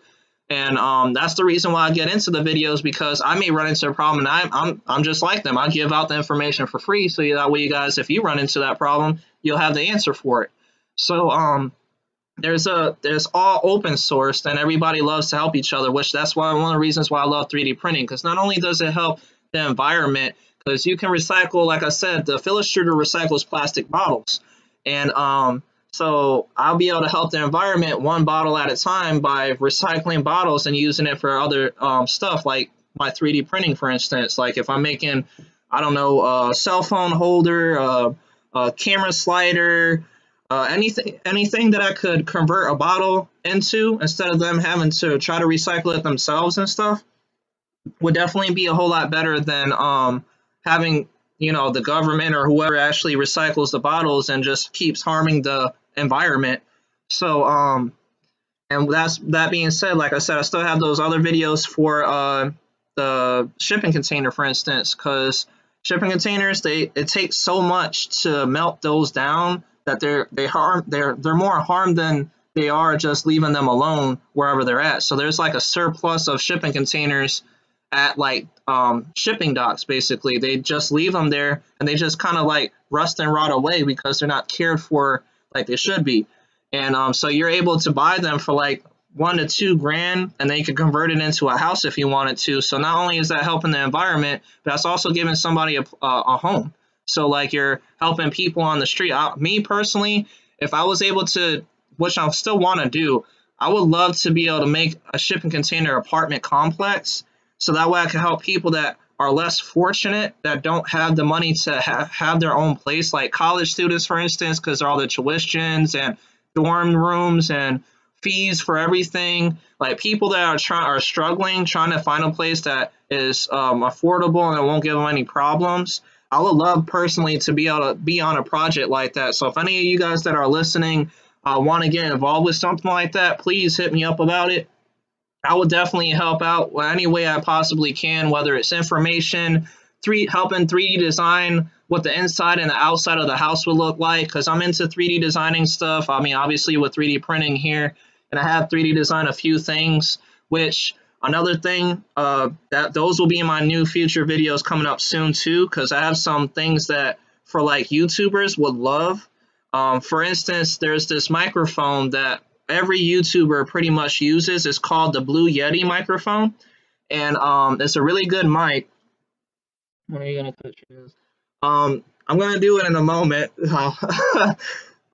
And that's the reason why I get into the videos, because I may run into a problem, and I'm just like them. I give out the information for free, so that way you guys, if you run into that problem, you'll have the answer for it. So there's all open source, and everybody loves to help each other, which that's why one of the reasons why I love 3D printing, because not only does it help the environment, because you can recycle, like I said, the fill extruder recycles plastic bottles, and so I'll be able to help the environment one bottle at a time by recycling bottles and using it for other stuff, like my 3D printing, for instance. Like if I'm making, I don't know, a cell phone holder, a camera slider, anything that I could convert a bottle into instead of them having to try to recycle it themselves and stuff, would definitely be a whole lot better than having, the government or whoever actually recycles the bottles and just keeps harming the environment. So and that being said, like I said, I still have those other videos for the shipping container, for instance, because shipping containers, it takes so much to melt those down that they're more harm than they are just leaving them alone wherever they're at. So there's like a surplus of shipping containers at like shipping docks. Basically, they just leave them there, and they just kind of like rust and rot away because they're not cared for like they should be. And so you're able to buy them for like $1 to $2 grand, and then you can convert it into a house if you wanted to. So not only is that helping the environment, but that's also giving somebody a home. So like you're helping people on the street. Me personally, if I was able to, which I still want to do, I would love to be able to make a shipping container apartment complex, so that way I can help people that are less fortunate, that don't have the money to have their own place, like college students, for instance, because all the tuitions and dorm rooms and fees for everything. Like people that are struggling, trying to find a place that is affordable and it won't give them any problems. I would love personally to be able to be on a project like that. So if any of you guys that are listening want to get involved with something like that, please hit me up about it. I will definitely help out any way I possibly can, whether it's information, helping 3D design what the inside and the outside of the house would look like, because I'm into 3D designing stuff. I mean, obviously with 3D printing here, and I have 3D designed a few things, which another thing, that those will be in my new future videos coming up soon too, because I have some things that for like YouTubers would love. For instance, there's this microphone that every YouTuber pretty much uses. It's called the Blue Yeti microphone, and it's a really good mic. When are you gonna cut yours? I'm gonna do it in a moment. I'm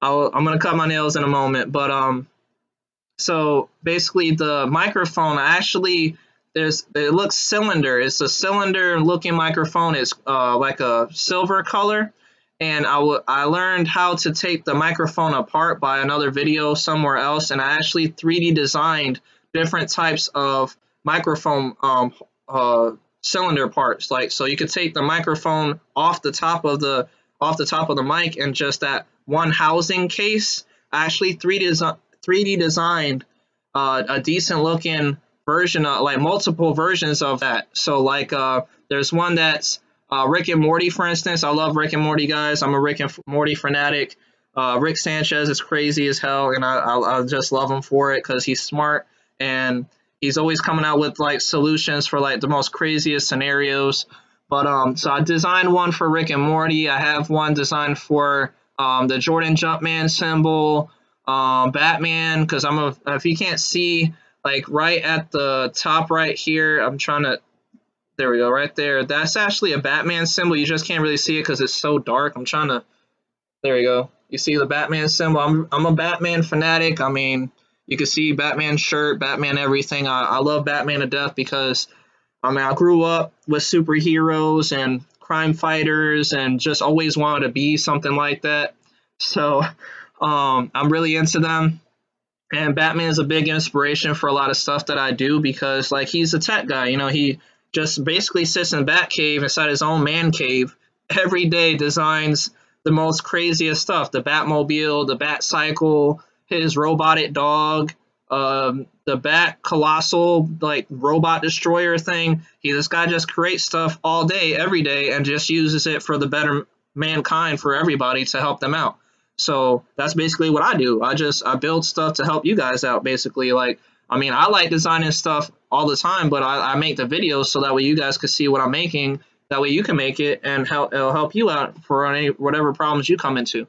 gonna cut my nails in a moment, but so basically the microphone actually it looks cylinder. It's a cylinder looking microphone. It's like a silver color. And I learned how to take the microphone apart by another video somewhere else, and I actually 3D designed different types of microphone cylinder parts. Like, so you could take the microphone off the top of the mic, and just that one housing case. I actually 3D designed a decent looking version of, like, multiple versions of that. So like there's one that's Rick and Morty, for instance. I love Rick and Morty, guys. I'm a Rick and Morty fanatic. Rick Sanchez is crazy as hell, and I just love him for it because he's smart, and he's always coming out with like solutions for like the most craziest scenarios. But so I designed one for Rick and Morty. I have one designed for the Jordan Jumpman symbol, Batman, because if you can't see, like right at the top right here, I'm trying to. There we go, right there. That's actually a Batman symbol. You just can't really see it because it's so dark. There we go. You see the Batman symbol? I'm a Batman fanatic. I mean, you can see Batman shirt, Batman everything. I love Batman to death because, I mean, I grew up with superheroes and crime fighters and just always wanted to be something like that. So I'm really into them. And Batman is a big inspiration for a lot of stuff that I do because, like, he's a tech guy. He just basically sits in the Batcave inside his own man cave every day, designs the most craziest stuff: the Batmobile, the Batcycle, his robotic dog, the Bat Colossal, like, robot destroyer thing. This guy just creates stuff all day, every day, and just uses it for the better mankind, for everybody, to help them out. So that's basically what I do. I build stuff to help you guys out basically. Like, I mean, I like designing stuff all the time, but I make the videos so that way you guys can see what I'm making. That way you can make it and it'll help you out for any whatever problems you come into.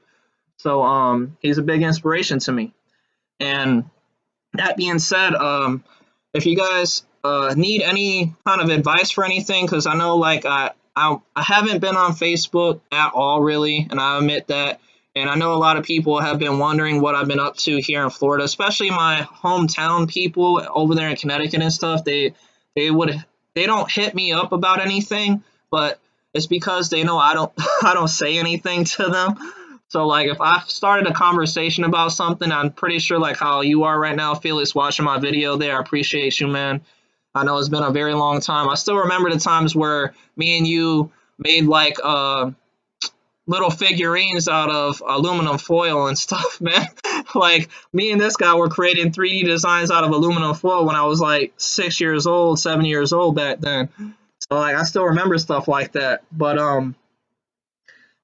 So he's a big inspiration to me. And that being said, if you guys need any kind of advice for anything, because I know like I haven't been on Facebook at all really, and I admit that. And I know a lot of people have been wondering what I've been up to here in Florida, especially my hometown people over there in Connecticut and stuff. They would they don't hit me up about anything, but it's because they know I don't I don't say anything to them. So like if I started a conversation about something, I'm pretty sure like how you are right now, Felix, watching my video there. I appreciate you, man. I know it's been a very long time. I still remember the times where me and you made like little figurines out of aluminum foil and stuff, man. Like me and this guy were creating 3D designs out of aluminum foil when I was like 6 years old, 7 years old back then. So like I still remember stuff like that. But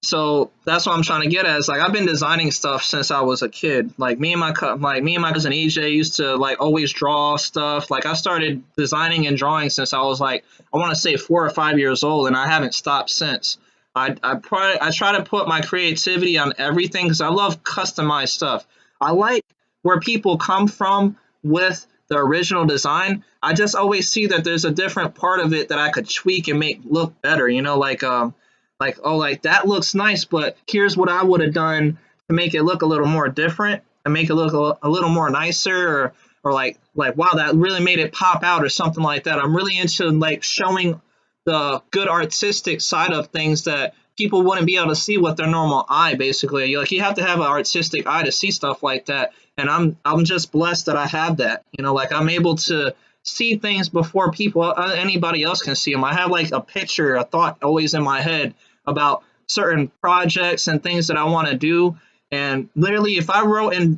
so that's what I'm trying to get at. Is like I've been designing stuff since I was a kid. Like me and my cousin EJ used to like always draw stuff. Like I started designing and drawing since I was like I want to say 4 or 5 years old, and I haven't stopped since. I try to put my creativity on everything because I love customized stuff. I like where people come from with the original design. I just always see that there's a different part of it that I could tweak and make look better. You know, like oh like that looks nice, but here's what I would have done to make it look a little more different and make it look a little more nicer, or like wow, that really made it pop out or something like that. I'm really into like showing the good artistic side of things that people wouldn't be able to see with their normal eye basically. Like you have to have an artistic eye to see stuff like that, and I'm just blessed that I have that. You know, like I'm able to see things before people anybody else can see them. I have like a picture, a thought always in my head about certain projects and things that I want to do. And literally, if I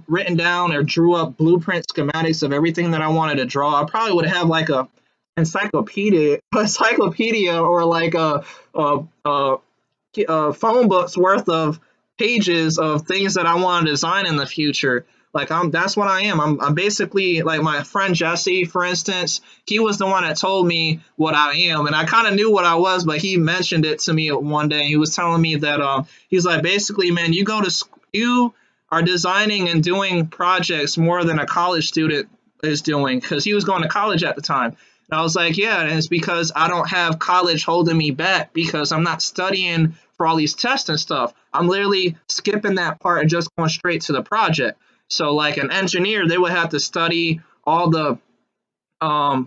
written down or drew up blueprint schematics of everything that I wanted to draw, I probably would have like a encyclopedia or like a phone book's worth of pages of things that I want to design in the future. Like that's what I am. I'm basically like my friend Jesse, for instance. He was the one that told me what I am, and I kind of knew what I was, but he mentioned it to me one day. He was telling me that he's like, basically, man, you are designing and doing projects more than a college student is doing, because he was going to college at the time. And I was like, yeah, and it's because I don't have college holding me back because I'm not studying for all these tests and stuff. I'm literally skipping that part and just going straight to the project. So like an engineer, they would have to study all the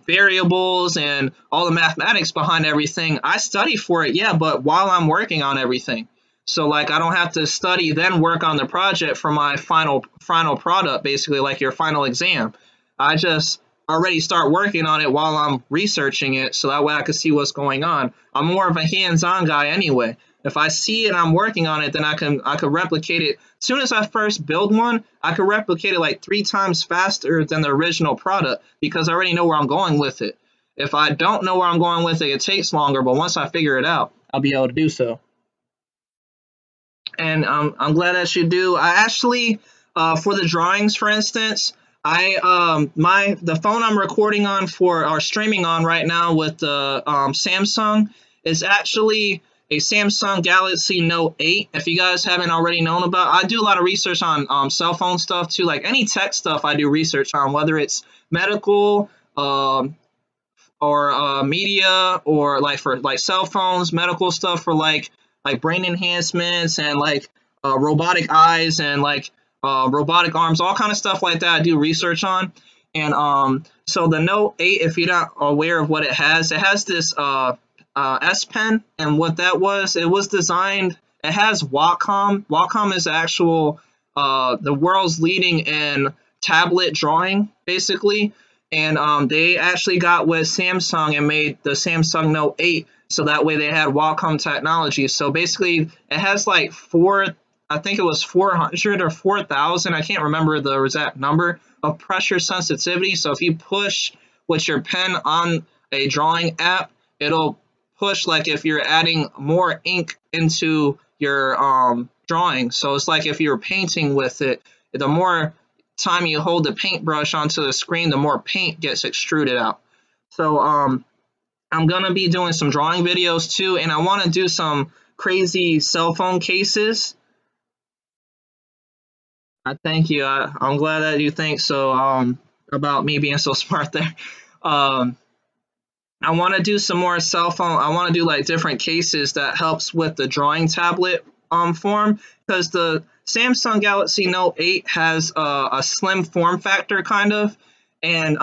variables and all the mathematics behind everything. I study for it, yeah, but while I'm working on everything. So like I don't have to study then work on the project for my final product, basically like your final exam. I just already start working on it while I'm researching it, so that way I can see what's going on. I'm more of a hands-on guy anyway. If I see it and I'm working on it, then I could replicate it. As soon as I first build one, I could replicate it like 3 times faster than the original product because I already know where I'm going with it. If I don't know where I'm going with it, it takes longer, but once I figure it out, I'll be able to do so. And I'm glad that you do. I actually, for the drawings, for instance, the phone I'm recording on for or streaming on right now with the Samsung is actually a Samsung Galaxy Note 8. If you guys haven't already known about, I do a lot of research on cell phone stuff too. Like any tech stuff, I do research on, whether it's medical, or media, or like for like cell phones, medical stuff for like brain enhancements and like robotic eyes and like robotic arms, all kind of stuff like that. I do research on. And so the Note 8, if you're not aware of what it has this S Pen, and what that was, it was designed. It has Wacom. Wacom is actual the world's leading in tablet drawing, basically. And they actually got with Samsung and made the Samsung Note 8, so that way they had Wacom technology. So basically, it has like I think it was 400 or 4,000, I can't remember the exact number, of pressure sensitivity. So if you push with your pen on a drawing app, it'll push like if you're adding more ink into drawing. So it's like if you're painting with it, the more time you hold the paintbrush onto the screen, the more paint gets extruded out. So I'm gonna be doing some drawing videos too, and I want to do some crazy cell phone cases. I thank you. I'm glad that you think so. About me being so smart there. Um, I want to do some more cell phone. I want to do like different cases that helps with the drawing tablet form, because the Samsung Galaxy Note 8 has a slim form factor kind of, and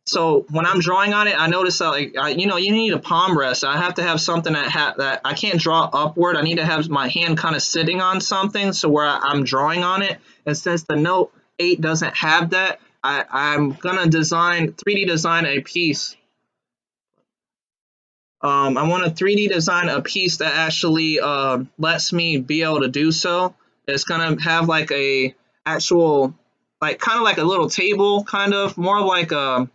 so when I'm drawing on it, I notice that you need a palm rest. I have to have something that I can't draw upward. I need to have my hand kind of sitting on something so where I'm drawing on it. And since the Note 8 doesn't have that, I'm gonna 3D design a piece. I want to 3D design a piece that actually lets me be able to do so. It's gonna have like a actual, like kind of like a little table, kind of more like a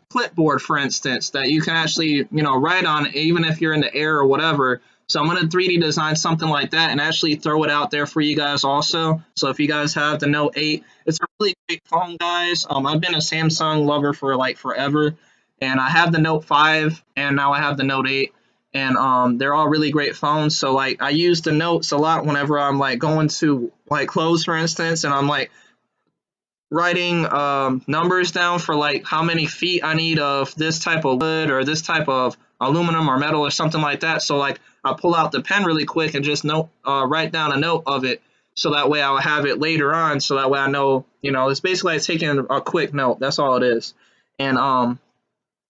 clipboard, for instance, that you can actually write on even if you're in the air or whatever. So I'm gonna 3D design something like that and actually throw it out there for you guys also. So if you guys have the Note 8, it's a really great phone, guys. I've been a Samsung lover for like forever, and I have the Note 5 and now I have the Note 8, and they're all really great phones. So like I use the notes a lot whenever I'm like going to like clothes, for instance, and I'm like writing numbers down for like how many feet I need of this type of wood or this type of aluminum or metal or something like that. So like I pull out the pen really quick and just write down a note of it. So that way I'll have it later on. So that way I know, it's basically like taking a quick note. That's all it is. And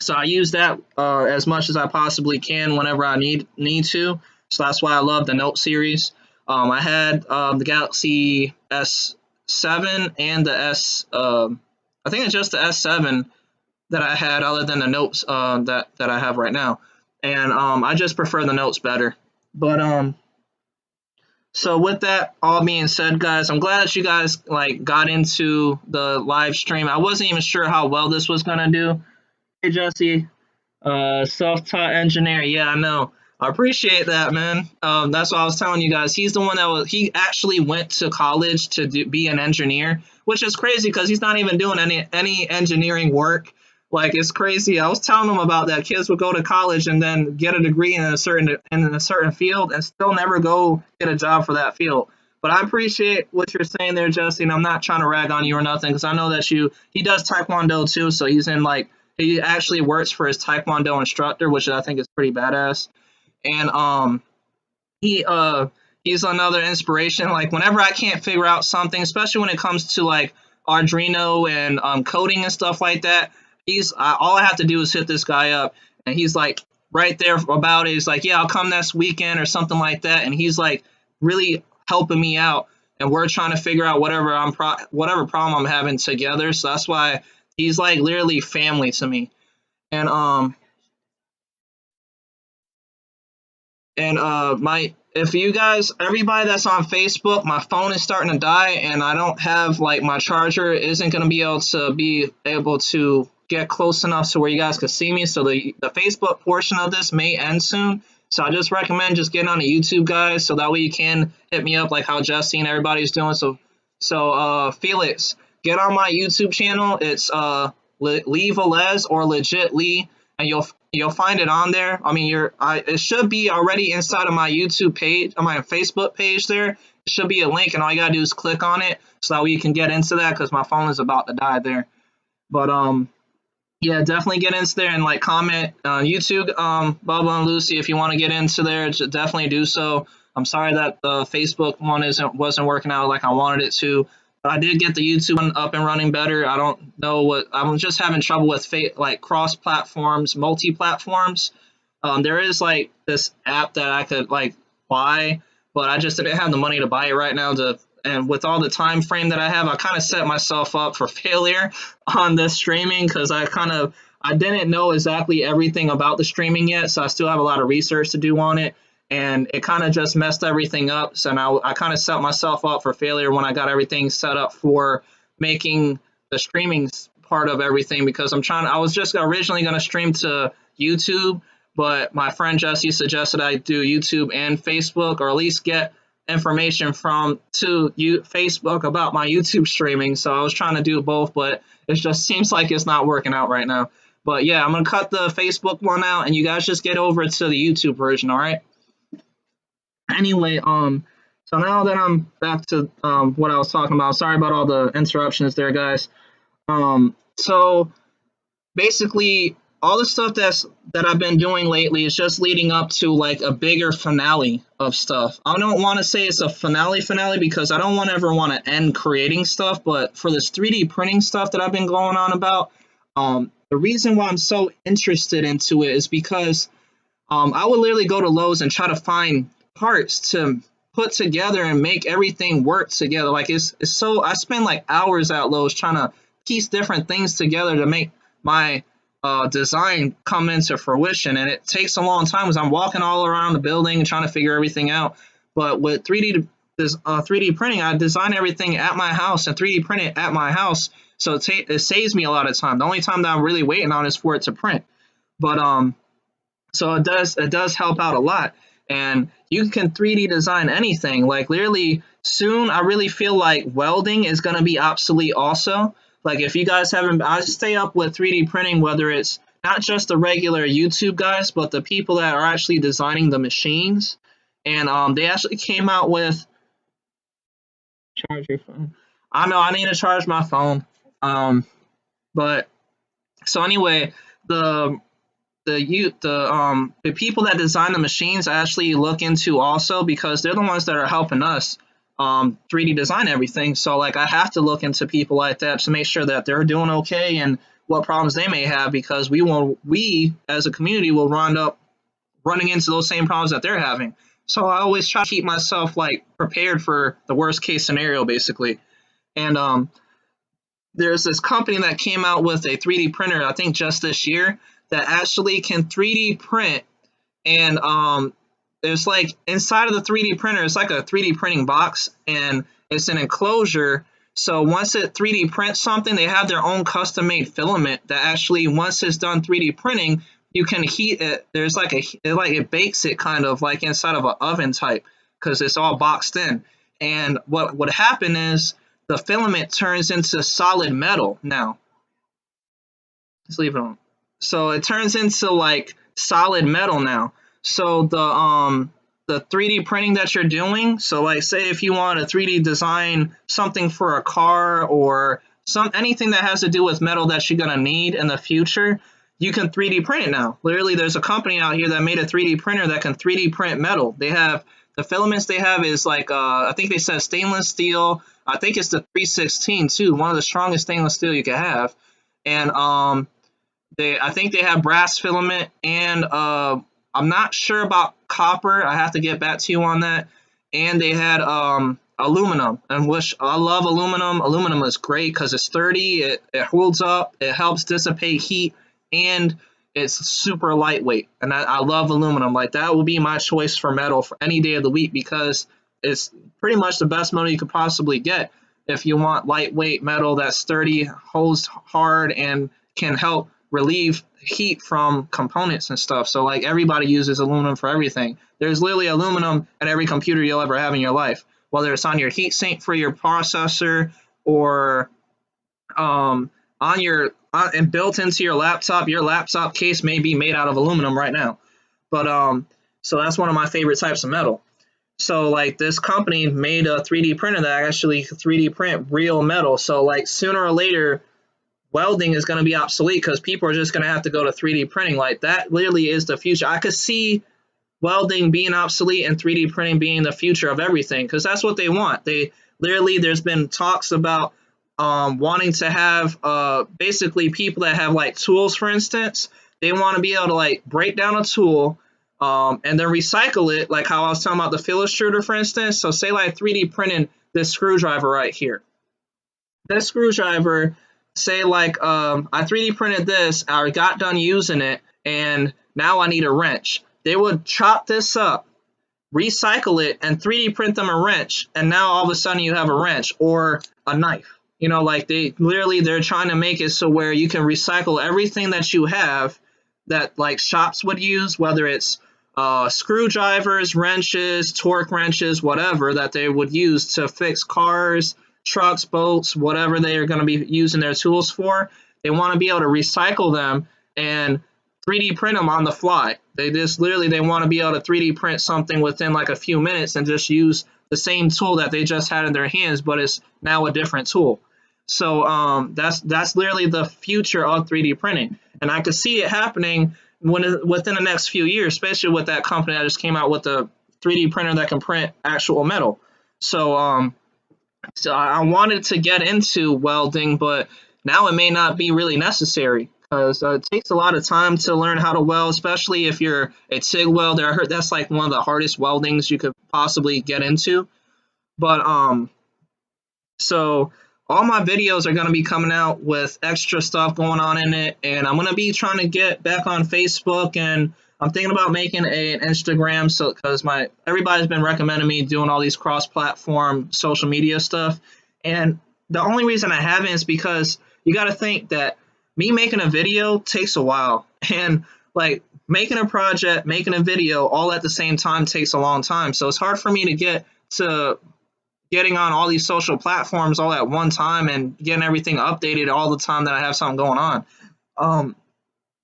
so I use that as much as I possibly can whenever I need to. So that's why I love the Note series. I had the Galaxy S7 and the I think it's just the S7 that I had, other than the Notes that I have right now, and I just prefer the Notes better. But so with that all being said, guys, I'm glad that you guys like got into the live stream. I wasn't even sure how well this was gonna do. Hey Jesse, self-taught engineer. Yeah, I know. I appreciate that, man. That's what I was telling you guys. He's the one he actually went to college to be an engineer, which is crazy because he's not even doing any engineering work. Like, it's crazy. I was telling him about that. Kids would go to college and then get a degree in a certain field and still never go get a job for that field. But I appreciate what you're saying there, Jesse. And I'm not trying to rag on you or nothing, because I know that he does Taekwondo too. So he actually works for his Taekwondo instructor, which I think is pretty badass. And he's another inspiration. Like, whenever I can't figure out something, especially when it comes to like Arduino and coding and stuff like that, all I have to do is hit this guy up, and he's like right there about it. He's like, yeah, I'll come next weekend or something like that, and he's like really helping me out, and we're trying to figure out whatever problem I'm having together. So that's why he's like literally family to me. And if you guys, everybody that's on Facebook, my phone is starting to die, and I don't have like my charger isn't going to be able to get close enough to where you guys can see me. So the Facebook portion of this may end soon. So I just recommend just getting on the YouTube, guys, so that way you can hit me up like how Jesse and everybody's doing. So Felix, get on my YouTube channel. It's Lee Velez or Legit Lee, and you'll find it on there. I mean, it should be already inside of my YouTube page, on my Facebook page there. It should be a link, and all you gotta do is click on it so that way you can get into that, because my phone is about to die there. But yeah, definitely get into there and like comment YouTube, Bubba and Lucy, if you want to get into there, definitely do so. I'm sorry that the Facebook one wasn't working out like I wanted it to. But I did get the YouTube one up and running better. I don't know I'm just having trouble with like cross platforms, multi platforms. There is like this app that I could like buy, but I just didn't have the money to buy it right now. And with all the time frame that I have, I kind of set myself up for failure on this streaming, because I didn't know exactly everything about the streaming yet, so I still have a lot of research to do on it, and it kind of just messed everything up. So now I kind of set myself up for failure when I got everything set up for making the streaming part of everything, because I was just originally going to stream to YouTube, but my friend Jesse suggested I do YouTube and Facebook, or at least get information from to Facebook about my YouTube streaming. So I was trying to do both, but it just seems like it's not working out right now. But yeah, I'm gonna cut the Facebook one out, and you guys just get over to the YouTube version. All right. Anyway, so now that I'm back to what I was talking about, sorry about all the interruptions there, guys. So basically, all the stuff that I've been doing lately is just leading up to like a bigger finale of stuff. I don't want to say it's a finale because I don't want to ever want to end creating stuff, but for this 3D printing stuff that I've been going on about, the reason why I'm so interested into it is because I would literally go to Lowe's and try to find parts to put together and make everything work together. Like it's so I spend like hours at Lowe's trying to piece different things together to make my design come into fruition, and it takes a long time because I'm walking all around the building and trying to figure everything out. But with 3D printing, I design everything at my house and 3D print it at my house, so it saves me a lot of time. The only time that I'm really waiting on is for it to print. But so it does help out a lot, and you can 3D design anything. Like literally soon, I really feel like welding is going to be obsolete also. Like if you guys haven't, I stay up with 3D printing, whether it's not just the regular YouTube guys, but the people that are actually designing the machines. And they actually came out with charge your phone. I know I need to charge my phone. But so anyway, the the people that design the machines I actually look into also because they're the ones that are helping us 3D design everything. So like I have to look into people like that to make sure that they're doing okay and what problems they may have, because we as a community will run up running into those same problems that they're having. So I always try to keep myself like prepared for the worst case scenario basically. And there's this company that came out with a 3D printer, I think just this year, that actually can 3D print. And there's like inside of the 3D printer, it's like a 3D printing box, and it's an enclosure. So once it 3D prints something, they have their own custom made filament that actually, once it's done 3D printing, you can heat it. There's like it bakes it kind of like inside of an oven type because it's all boxed in. And what would happen is the filament turns into solid metal now. Let's leave it on. So it turns into like solid metal now. So the 3D printing that you're doing, so like say if you want to 3D design something for a car or anything that has to do with metal that you're gonna need in the future, you can 3D print it now. Literally, there's a company out here that made a 3D printer that can 3D print metal. They have the filaments they have is like I think they said stainless steel. I think it's the 316 too, one of the strongest stainless steel you can have. And I think they have brass filament, and I'm not sure about copper. I have to get back to you on that. And they had aluminum, and which I love aluminum. Aluminum is great because it's sturdy, it holds up, it helps dissipate heat, and it's super lightweight. And I love aluminum. Like that will be my choice for metal for any day of the week because it's pretty much the best metal you could possibly get if you want lightweight metal that's sturdy, holds hard, and can help relieve heat from components and stuff. So like everybody uses aluminum for everything. There's literally aluminum in every computer you'll ever have in your life, whether it's on your heat sink for your processor or and built into your laptop. Your laptop case may be made out of aluminum right now. But so that's one of my favorite types of metal. So like this company made a 3D printer that actually 3D print real metal. So like sooner or later, welding is going to be obsolete because people are just going to have to go to 3D printing. Like that literally is the future. I could see welding being obsolete and 3D printing being the future of everything because that's what they want. They literally, there's been talks about wanting to have basically people that have like tools, for instance. They want to be able to like break down a tool and then recycle it, like how I was talking about the fill extruder, for instance. So say like 3D printing this screwdriver right here. This screwdriver, say like I 3D printed this, I got done using it, and now I need a wrench. They would chop this up, recycle it, and 3D print them a wrench, and now all of a sudden you have a wrench or a knife. You know, like they're trying to make it so where you can recycle everything that you have that like shops would use, whether it's screwdrivers, wrenches, torque wrenches, whatever that they would use to fix cars, trucks, boats, whatever they are going to be using their tools for. They want to be able to recycle them and 3D print them on the fly. They just literally they want to be able to 3D print something within like a few minutes and just use the same tool that they just had in their hands, but it's now a different tool. So that's literally the future of 3D printing, and I could see it happening within the next few years, especially with that company that just came out with the 3D printer that can print actual metal. So so I wanted to get into welding, but now it may not be really necessary because it takes a lot of time to learn how to weld, especially if you're a TIG welder. I heard that's like one of the hardest weldings you could possibly get into. But so all my videos are going to be coming out with extra stuff going on in it, and I'm going to be trying to get back on Facebook, and I'm thinking about making an Instagram, so because my everybody's been recommending me doing all these cross-platform social media stuff, and the only reason I haven't is because you got to think that me making a video takes a while, and like making a project, making a video all at the same time takes a long time, so it's hard for me to get to getting on all these social platforms all at one time and getting everything updated all the time that I have something going on. Um,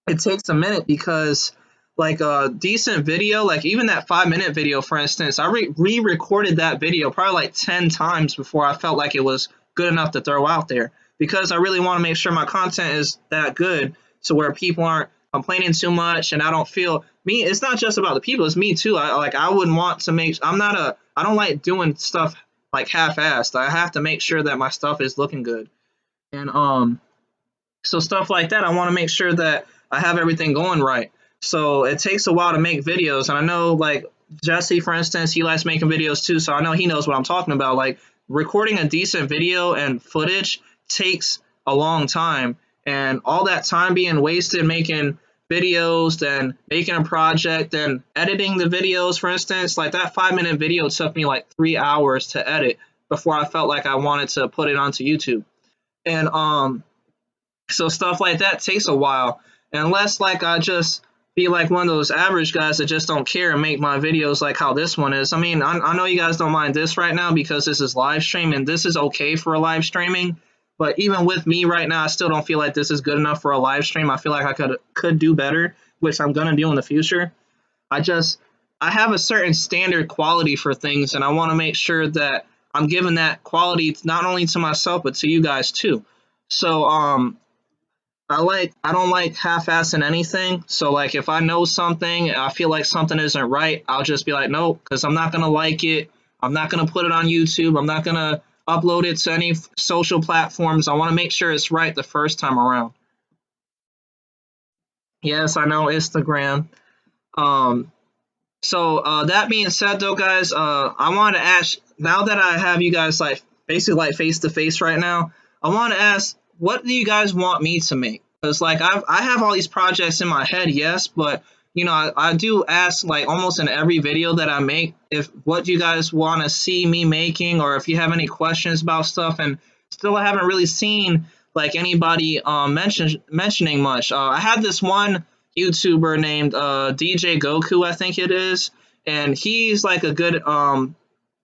it takes a minute because like a decent video, like even that 5 minute video, for instance, I re-recorded that video probably like 10 times before I felt like it was good enough to throw out there because I really want to make sure my content is that good so where people aren't complaining too much and I don't feel me. It's not just about the people, it's me too. I wouldn't want to make, I don't like doing stuff like half-assed. I have to make sure that my stuff is looking good. And so stuff like that, I want to make sure that I have everything going right. So it takes a while to make videos, and I know like Jesse, for instance, he likes making videos too, so I know he knows what I'm talking about. Like recording a decent video and footage takes a long time, and all that time being wasted making videos, then making a project, then editing the videos, for instance, like that 5 minute video took me like 3 hours to edit before I felt like I wanted to put it onto YouTube. And so stuff like that takes a while. Unless like I just be like one of those average guys that just don't care and make my videos like how this one is. I mean, I know you guys don't mind this right now because this is live stream and this is okay for a live streaming. But even with me right now, I still don't feel like this is good enough for a live stream. I feel like I could do better, which I'm gonna do in the future. I have a certain standard quality for things, and I want to make sure that I'm giving that quality not only to myself but to you guys too. So I don't like half-assing anything. So like if I know something, I feel like something isn't right, I'll just be like, no, because I'm not gonna like it. I'm not gonna put it on YouTube. I'm not gonna upload it to any social platforms. I want to make sure it's right the first time around. Yes, I know Instagram. Um, so that being said, though, guys, I want to ask now that I have you guys like basically like face to face right now. I want to ask, what do you guys want me to make? Because like I have all these projects in my head, yes, but you know I do ask like almost in every video that I make if what you guys want to see me making or if you have any questions about stuff, and still I haven't really seen like anybody mentioning much. I had this one YouTuber named DJ Goku, I think it is, and he's like a good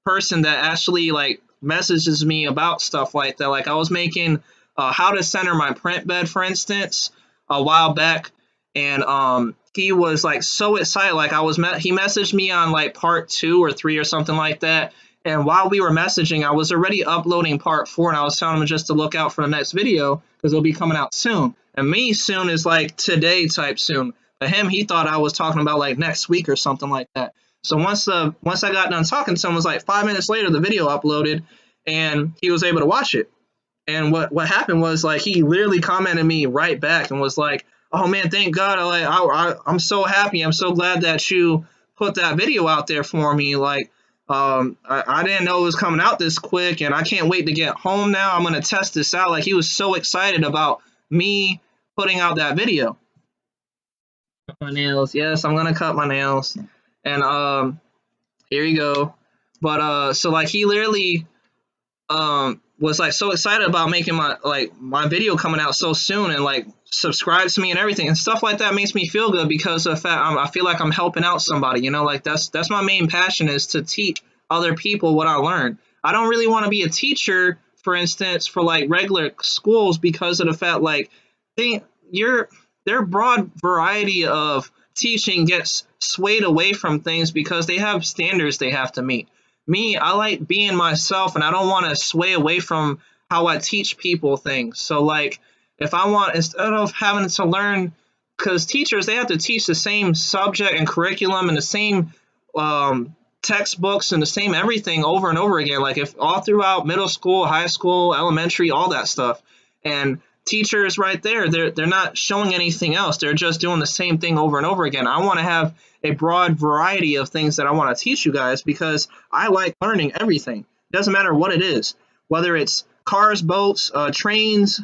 person that actually like messages me about stuff like that. Like I was making how to center my print bed, for instance, a while back, and he was like so excited. Like he messaged me on like part 2 or 3 or something like that. And while we were messaging, I was already uploading part 4, and I was telling him just to look out for the next video because it'll be coming out soon. And me soon is like today type soon. But him, he thought I was talking about like next week or something like that. So once I got done talking to him, it was like 5 minutes later the video uploaded, and he was able to watch it. And what happened was like he literally commented me right back and was like, "Oh man, thank God! I'm so happy. I'm so glad that you put that video out there for me. Like, I didn't know it was coming out this quick, and I can't wait to get home now. I'm gonna test this out." Like he was so excited about me putting out that video. My nails, yes, I'm gonna cut my nails, and here you go. But so like he literally was like so excited about making my video coming out so soon, and like subscribe to me and everything and stuff like that makes me feel good, because of the fact I feel like I'm helping out somebody, you know, like that's my main passion, is to teach other people what I learned. I don't really want to be a teacher, for instance, for like regular schools, because of the fact like they your their broad variety of teaching gets swayed away from things because they have standards they have to meet. Me, I like being myself, and I don't want to sway away from how I teach people things. So like if I want, instead of having to learn, because teachers, they have to teach the same subject and curriculum and the same textbooks and the same everything over and over again, like if all throughout middle school, high school, elementary, all that stuff. And teachers right there, they're not showing anything else, they're just doing the same thing over and over again. I want to have a broad variety of things that I want to teach you guys, because I like learning everything. It doesn't matter what it is, whether it's cars, boats, trains,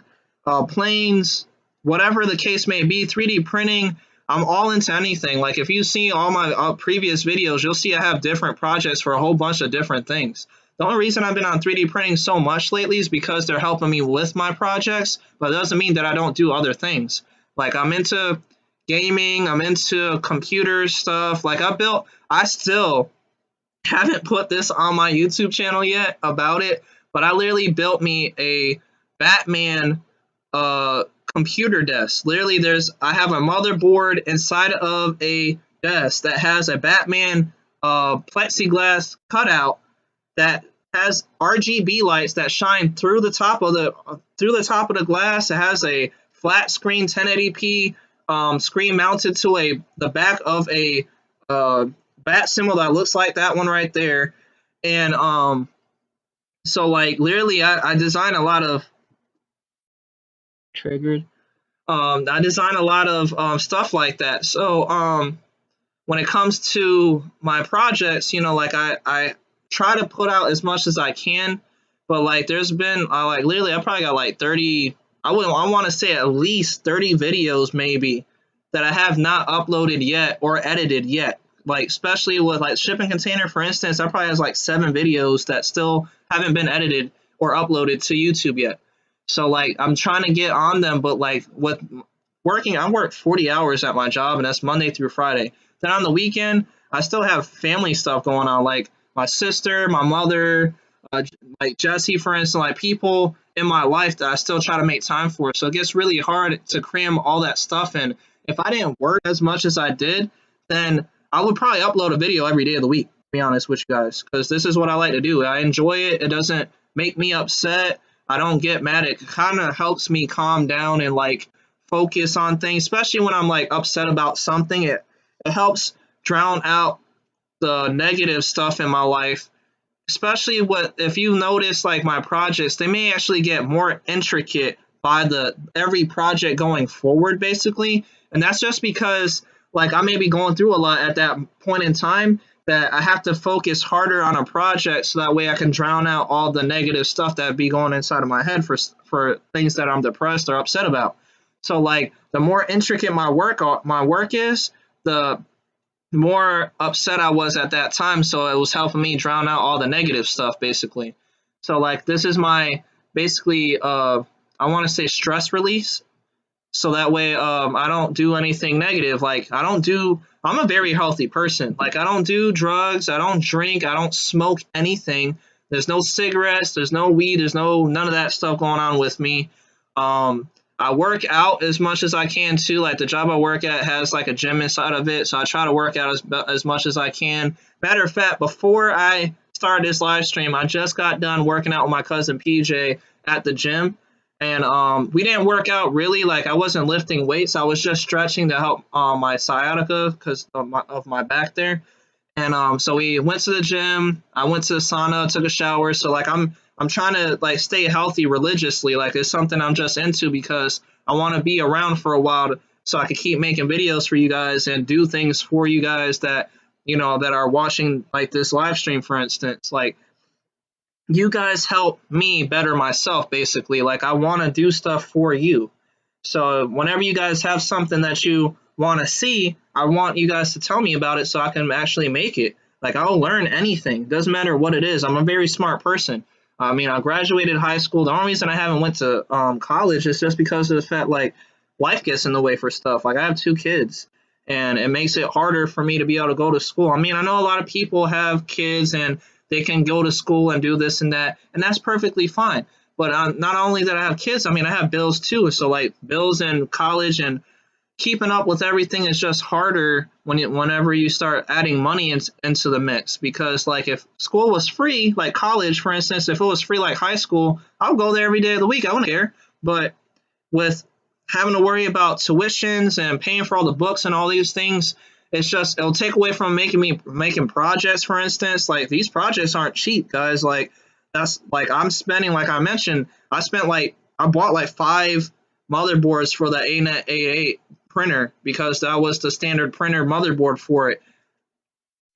planes, whatever the case may be, 3D printing. I'm all into anything. Like if you see all my previous videos, you'll see I have different projects for a whole bunch of different things. The only reason I've been on 3D printing so much lately is because they're helping me with my projects, but it doesn't mean that I don't do other things. Like I'm into gaming, I'm into computer stuff. Like I still haven't put this on my YouTube channel yet about it, but I literally built me a Batman computer desk. Literally, I have a motherboard inside of a desk that has a Batman plexiglass cutout that has RGB lights that shine through the top of the glass. It has a flat screen 1080p screen mounted to the back of a bat symbol that looks like that one right there. And so like literally I design a lot of triggered. I design a lot of stuff like that. So when it comes to my projects, you know, like I try to put out as much as I can, but like there's been like literally I probably got like 30. I want to say at least 30 videos maybe that I have not uploaded yet or edited yet. Like especially with like shipping container, for instance, I probably has like 7 videos that still haven't been edited or uploaded to YouTube yet. So like I'm trying to get on them, but like with working, I work 40 hours at my job, and that's Monday through Friday. Then on the weekend, I still have family stuff going on, like my sister, my mother, like Jesse, for instance, like people in my life that I still try to make time for. So it gets really hard to cram all that stuff in. If I didn't work as much as I did, then I would probably upload a video every day of the week, to be honest with you guys, because this is what I like to do. I enjoy it. It doesn't make me upset. I don't get mad. It kind of helps me calm down and like focus on things, especially when I'm like upset about something. It helps drown out the negative stuff in my life. Especially if you notice like my projects, they may actually get more intricate by every project going forward, basically. And that's just because like I may be going through a lot at that point in time, that I have to focus harder on a project, so that way I can drown out all the negative stuff that be going inside of my head for things that I'm depressed or upset about. So like the more intricate my work is, the more upset I was at that time. So it was helping me drown out all the negative stuff, basically. So like this is my basically I want to say stress release. So that way I don't do anything negative. Like I'm a very healthy person. Like I don't do drugs, I don't drink, I don't smoke anything. There's no cigarettes, there's no weed, there's none of that stuff going on with me. I work out as much as I can too. Like the job I work at has like a gym inside of it, so I try to work out as much as I can. Matter of fact, before I started this live stream, I just got done working out with my cousin PJ at the gym. And we didn't work out really. Like I wasn't lifting weights. I was just stretching to help my sciatica because of my back there. And so we went to the gym. I went to the sauna, took a shower. So like I'm trying to like stay healthy religiously. Like it's something I'm just into because I want to be around for a while so I can keep making videos for you guys and do things for you guys that that are watching like this live stream, for instance. Like you guys help me better myself, basically. Like I want to do stuff for you. So whenever you guys have something that you want to see, I want you guys to tell me about it so I can actually make it. Like I'll learn anything. Doesn't matter what it is. I'm a very smart person. I mean, I graduated high school. The only reason I haven't went to college is just because of the fact like life gets in the way for stuff. Like I have two kids, and it makes it harder for me to be able to go to school. I mean, I know a lot of people have kids and they can go to school and do this and that, and that's perfectly fine. But not only that I have kids, I mean, I have bills too. So like bills and college and keeping up with everything is just harder whenever you start adding money into the mix, because like if school was free, like college for instance, if it was free like high school, I'll go there every day of the week, I wouldn't care. But with having to worry about tuitions and paying for all the books and all these things, it's just it'll take away from making projects. For instance, like these projects aren't cheap, guys. Like that's like I'm spending, like I mentioned, I bought like 5 motherboards for the ANET A8 printer because that was the standard printer motherboard for it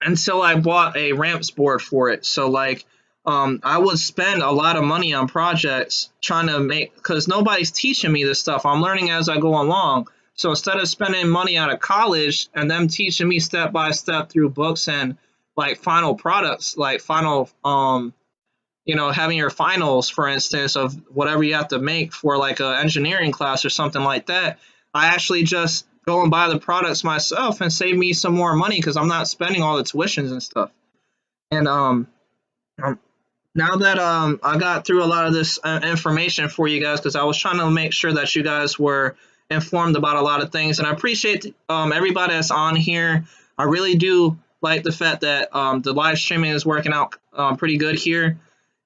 until I bought a ramps board for it. So like I would spend a lot of money on projects trying to make, because nobody's teaching me this stuff. I'm learning as I go along. So instead of spending money out of college and them teaching me step by step through books and like final products, like final having your finals, for instance, of whatever you have to make for like an engineering class or something like that, I actually just go and buy the products myself and save me some more money because I'm not spending all the tuitions and stuff. And um, now that I got through a lot of this information for you guys, because I was trying to make sure that you guys were informed about a lot of things, and I appreciate everybody that's on here. I really do like the fact that the live streaming is working out pretty good here,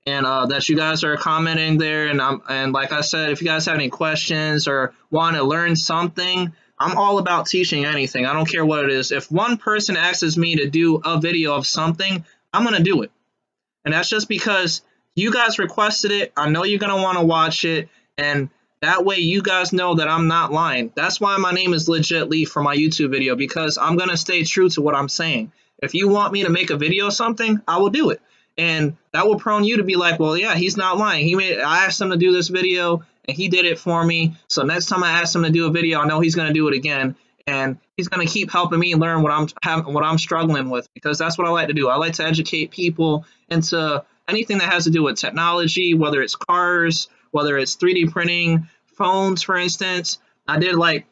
and that you guys are commenting there. And like I said, if you guys have any questions or want to learn something, I'm all about teaching anything. I don't care what it is. If one person asks me to do a video of something, I'm gonna do it. And that's just because you guys requested it. I know you're going to want to watch it. And that way you guys know that I'm not lying. That's why my name is Legit Lee for my YouTube video, because I'm going to stay true to what I'm saying. If you want me to make a video of something, I will do it. And that will prone you to be like, well, yeah, he's not lying. I asked him to do this video and he did it for me. So next time I ask him to do a video, I know he's going to do it again. And he's going to keep helping me learn what I'm struggling with, because that's what I like to do. I like to educate people into anything that has to do with technology, whether it's cars, whether it's 3D printing, phones, for instance. I did like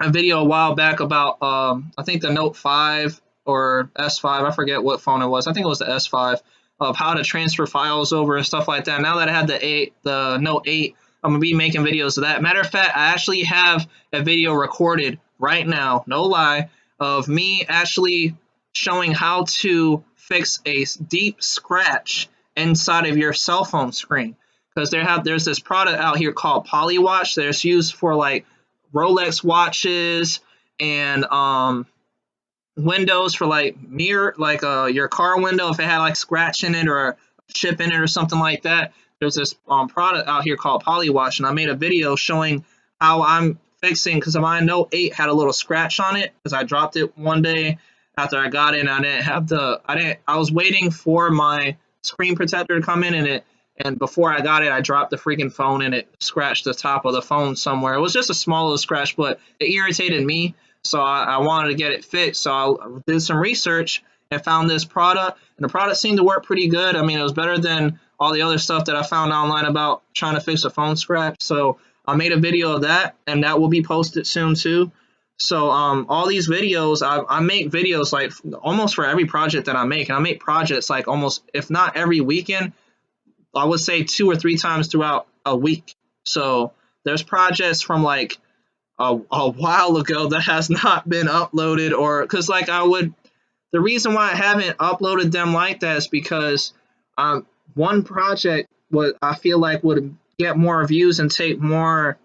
a video a while back about I think the Note 5 or S5, I forget what phone it was. I think it was the S5, of how to transfer files over and stuff like that. Now that I had the Note 8, I'm gonna be making videos of that. Matter of fact, I actually have a video recorded right now, no lie, of me actually showing how to fix a deep scratch inside of your cell phone screen. Because there's this product out here called Polywatch that's used for like Rolex watches and windows for like mirror, like your car window, if it had like scratch in it or a chip in it or something like that. There's this product out here called Polywatch, and I made a video showing how I'm fixing, because my Note 8 had a little scratch on it because I dropped it one day after I got it, and I was waiting for my screen protector to come in, and before I got it, I dropped the freaking phone and it scratched the top of the phone somewhere. It was just a small little scratch, but it irritated me, so I wanted to get it fixed. So I did some research and found this product, and the product seemed to work pretty good. I mean, it was better than all the other stuff that I found online about trying to fix a phone scratch. So I made a video of that, and that will be posted soon too. So all these videos, I make videos like almost for every project that I make, and I make projects like almost, if not every weekend, I would say 2 or 3 times throughout a week. So there's projects from like a while ago that has not been uploaded, or because like the reason why I haven't uploaded them like that is because one project I feel like would get more views and take more,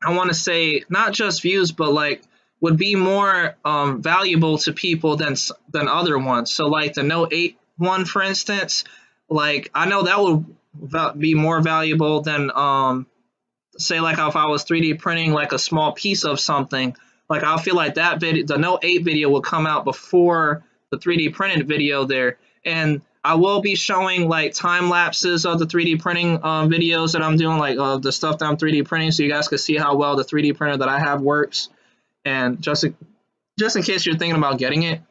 I want to say not just views, but like would be more valuable to people than other ones. So like the Note 8 one, for instance, like I know that would be more valuable than say like if I was 3D printing like a small piece of something. Like I feel like that video, the Note 8 video, will come out before the 3D printed video there, and I will be showing like time lapses of the 3D printing videos that I'm doing, like the stuff that I'm 3D printing, so you guys can see how well the 3D printer that I have works, and just in case you're thinking about getting it.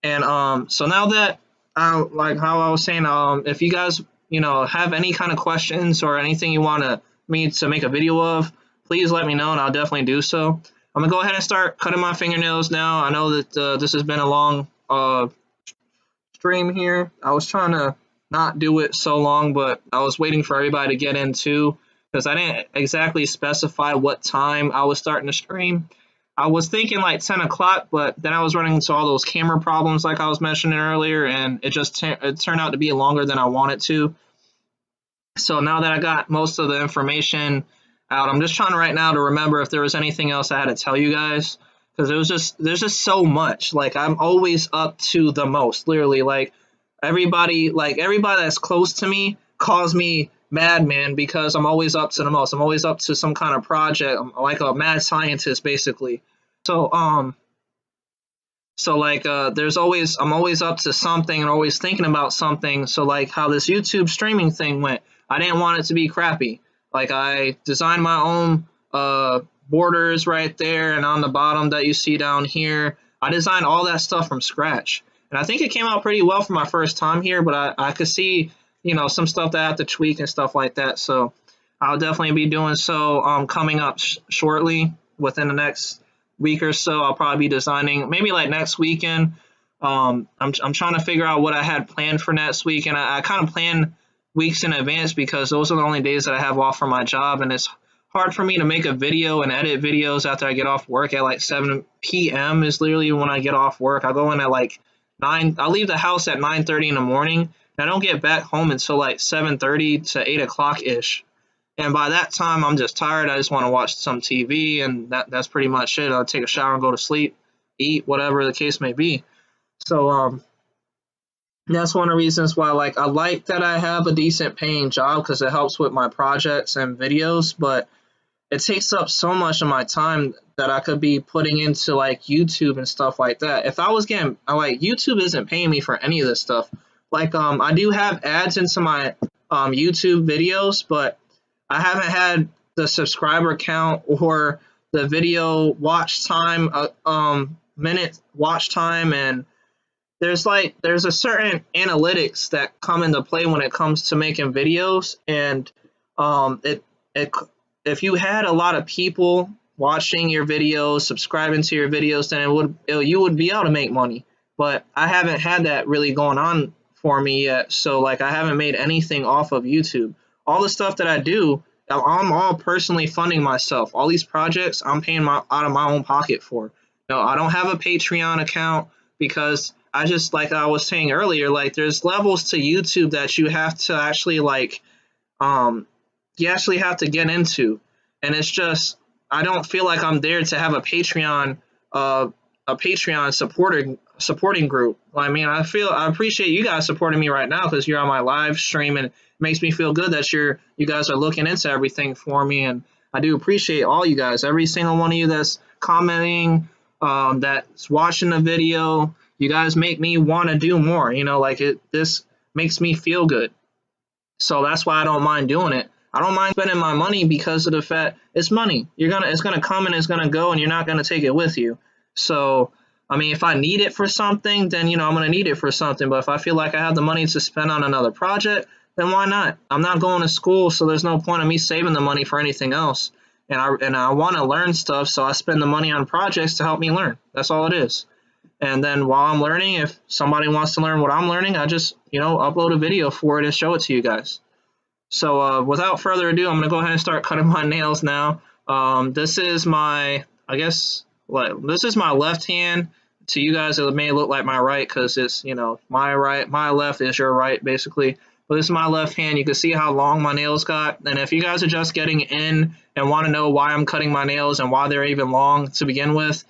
And so now that like how I was saying, if you guys have any kind of questions or anything you want me to make a video of, please let me know and I'll definitely do so. I'm gonna go ahead and start cutting my fingernails now. I know that this has been a long stream here. I was trying to not do it so long, but I was waiting for everybody to get in too, because I didn't exactly specify what time I was starting to stream. I was thinking like 10 o'clock, but then I was running into all those camera problems like I was mentioning earlier, and it turned out to be longer than I wanted to. So now that I got most of the information out, I'm just trying right now to remember if there was anything else I had to tell you guys, because there's just so much. Like, I'm always up to the most, literally. Like everybody that's close to me calls me madman because I'm always up to the most. I'm always up to some kind of project. I'm like a mad scientist basically. So I'm always up to something and always thinking about something. So like how this YouTube streaming thing went, I didn't want it to be crappy. Like, I designed my own borders right there and on the bottom that you see down here. I designed all that stuff from scratch. And I think it came out pretty well for my first time here, but I could see, some stuff that I have to tweak and stuff like that. So I'll definitely be doing so coming up shortly within the next week or so. I'll probably be designing maybe like next weekend. I'm trying to figure out what I had planned for next week, and I kind of plan weeks in advance because those are the only days that I have off from my job, and it's hard for me to make a video and edit videos after I get off work at like 7 p.m. is literally when I get off work. I go in at like 9. I leave the house at 9:30 in the morning, and I don't get back home until like 7:30 to 8 o'clock ish. And by that time, I'm just tired. I just want to watch some TV, and that's pretty much it. I'll take a shower and go to sleep, eat, whatever the case may be. So that's one of the reasons why I like that I have a decent paying job, because it helps with my projects and videos, but it takes up so much of my time that I could be putting into like YouTube and stuff like that. If I was getting YouTube isn't paying me for any of this stuff. I do have ads into my YouTube videos, but I haven't had the subscriber count or the video watch time, minute watch time, and there's a certain analytics that come into play when it comes to making videos, and it if you had a lot of people watching your videos, subscribing to your videos, then you would be able to make money. But I haven't had that really going on for me yet, so I haven't made anything off of YouTube. All the stuff that I do, I'm all personally funding myself. All these projects, I'm paying out of my own pocket for. No, I don't have a Patreon account because I just, like I was saying earlier, there's levels to YouTube that you have to actually you actually have to get into, and it's just I don't feel like I'm there to have a Patreon supporting group. I mean, I appreciate you guys supporting me right now because you're on my live stream, and it makes me feel good that you guys are looking into everything for me, and I do appreciate all you guys, every single one of you that's commenting, that's watching the video. You guys make me want to do more. This makes me feel good, so that's why I don't mind doing it. I don't mind spending my money because of the fact it's money. It's gonna come and it's gonna go, and you're not gonna take it with you. So, I mean, if I need it for something, then I'm gonna need it for something. But if I feel like I have the money to spend on another project, then why not? I'm not going to school, so there's no point in me saving the money for anything else. And I want to learn stuff, so I spend the money on projects to help me learn. That's all it is. And then while I'm learning, if somebody wants to learn what I'm learning, I just upload a video for it and show it to you guys. So without further ado, I'm going to go ahead and start cutting my nails now. This is my left hand. To you guys, it may look like my right because it's, my right, my left is your right, basically. But this is my left hand. You can see how long my nails got. And if you guys are just getting in and want to know why I'm cutting my nails and why they're even long to begin with,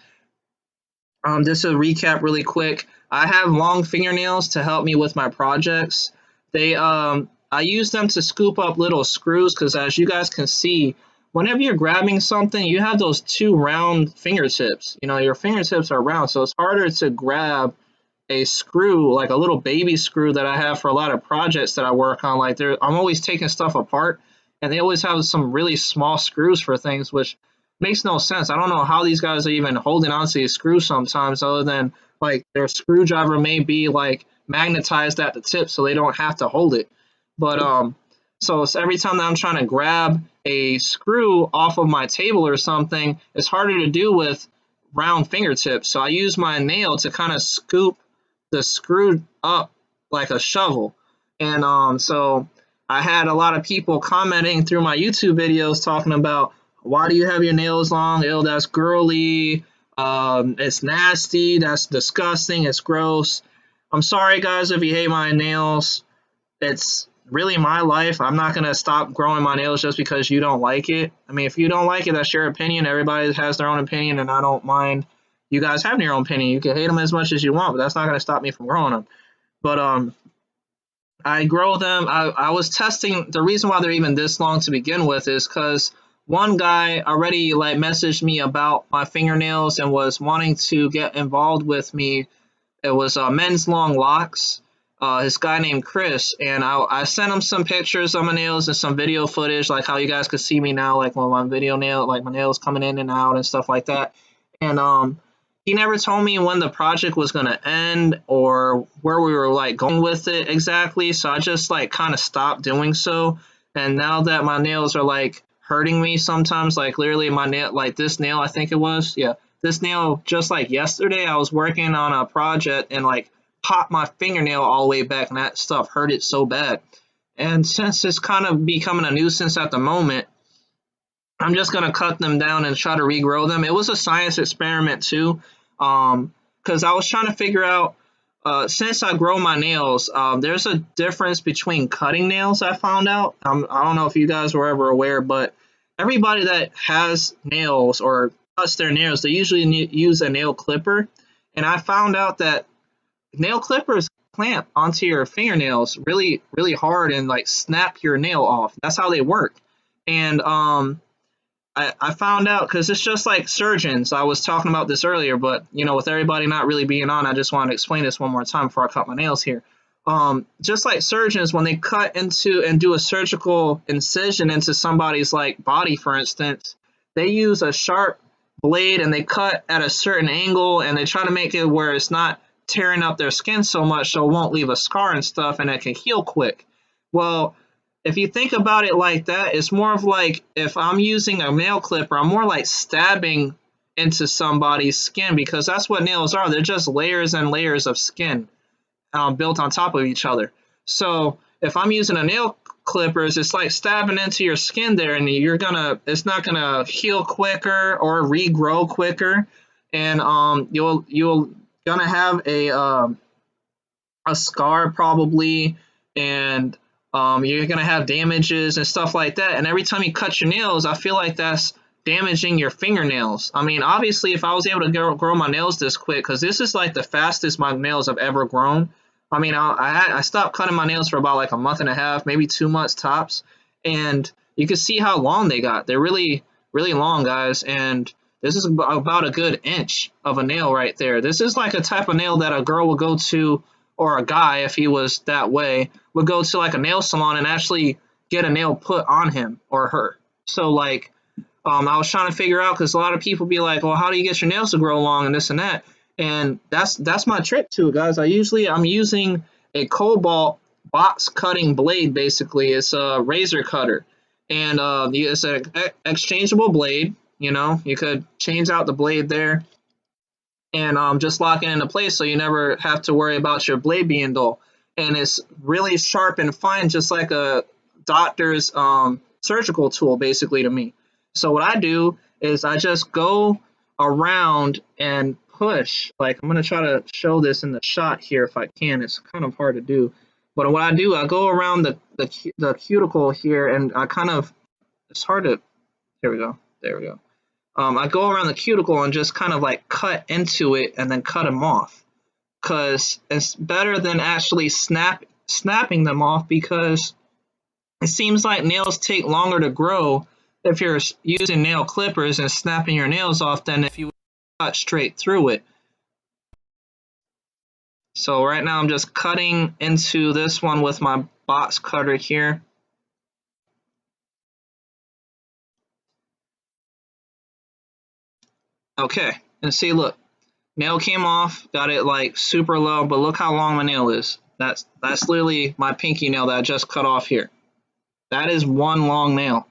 just to recap really quick, I have long fingernails to help me with my projects. I use them to scoop up little screws because, as you guys can see, whenever you're grabbing something, you have those two round fingertips. Your fingertips are round, so it's harder to grab a screw, like a little baby screw that I have for a lot of projects that I work on. I'm always taking stuff apart, and they always have some really small screws for things, which makes no sense. I don't know how these guys are even holding on to these screws sometimes, other than their screwdriver may be magnetized at the tip so they don't have to hold it. But so it's every time that I'm trying to grab a screw off of my table or something, it's harder to do with round fingertips. So I use my nail to kind of scoop the screw up like a shovel. And so I had a lot of people commenting through my YouTube videos talking about, why do you have your nails long? Ew, that's girly. It's nasty. That's disgusting. It's gross. I'm sorry, guys, if you hate my nails. It's really my life. I'm not going to stop growing my nails just because you don't like it. I mean, if you don't like it, that's your opinion. Everybody has their own opinion, and I don't mind you guys having your own opinion. You can hate them as much as you want, but that's not going to stop me from growing them. But I grow them. I was testing. The reason why they're even this long to begin with is because one guy already like messaged me about my fingernails and was wanting to get involved with me. It was Men's Long Locks. This guy named Chris, and I sent him some pictures of my nails and some video footage, like how you guys could see me now, like when my video nail, like my nails coming in and out and stuff like that. And he never told me when the project was gonna end or where we were like going with it exactly. So I just like kind of stopped doing so. And now that my nails are like hurting me sometimes, like literally my nail, like this nail, I think it was, yeah, this nail, just like yesterday, I was working on a project and like popped my fingernail all the way back, and that stuff hurt it so bad. And since it's kind of becoming a nuisance at the moment, I'm just gonna cut them down and try to regrow them. It was a science experiment too, because I was trying to figure out. Since I grow my nails, there's a difference between cutting nails. I found out. I don't know if you guys were ever aware, but everybody that has nails or cuts their nails, they usually use a nail clipper. And I found out that nail clippers clamp onto your fingernails really, really hard and like snap your nail off. That's how they work. And I found out because it's just like surgeons. I was talking about this earlier, but you know, with everybody not really being on, I just wanted to explain this one more time before I cut my nails here. Just like surgeons, when they cut into and do a surgical incision into somebody's like body, for instance, they use a sharp blade and they cut at a certain angle and they try to make it where it's not tearing up their skin so much so it won't leave a scar and stuff and it can heal quick. Well, if you think about it like that, it's more of like if I'm using a nail clipper, I'm more like stabbing into somebody's skin because that's what nails are. They're just layers and layers of skin built on top of each other. So if I'm using a nail clippers, it's like stabbing into your skin there, and it's not gonna heal quicker or regrow quicker, and you'll gonna have a scar probably, and you're gonna have damages and stuff like that. And every time you cut your nails, I feel like that's damaging your fingernails. I mean, obviously, if I was able to grow my nails this quick, because this is like the fastest my nails have ever grown. I mean, I stopped cutting my nails for about like a month and a half, maybe 2 months tops, and you can see how long they got. They're really, really long, guys, and this is about a good inch of a nail right there. This is like a type of nail that a girl would go to, or a guy, if he was that way, would go to like a nail salon and actually get a nail put on him or her. So like, I was trying to figure out because a lot of people be like, well, how do you get your nails to grow long and this and that? And that's my trick to it, guys. I'm using a cobalt box cutting blade. Basically, it's a razor cutter, and it's an exchangeable blade. You know, you could change out the blade there and just lock it into place so you never have to worry about your blade being dull. And it's really sharp and fine, just like a doctor's surgical tool, basically, to me. So what I do is I just go around and push. Like, I'm going to try to show this in the shot here if I can. It's kind of hard to do. But what I do, I go around the cuticle here, and I kind of, it's hard to, here we go, there we go. I go around the cuticle and just kind of like cut into it and then cut them off, because it's better than actually snapping them off, because it seems like nails take longer to grow if you're using nail clippers and snapping your nails off than if you cut straight through it. So right now I'm just cutting into this one with my box cutter here. Okay, and see, look, nail came off, got it like super low, but look how long my nail is. That's literally my pinky nail that I just cut off here. That is one long nail.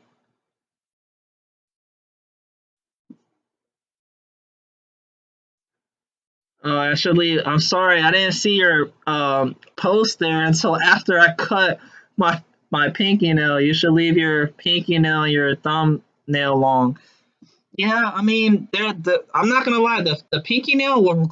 Actually, I'm sorry, I didn't see your post there until after I cut my pinky nail. You should leave your pinky nail and your thumbnail long. Yeah, I mean, I'm not gonna lie, the pinky nail will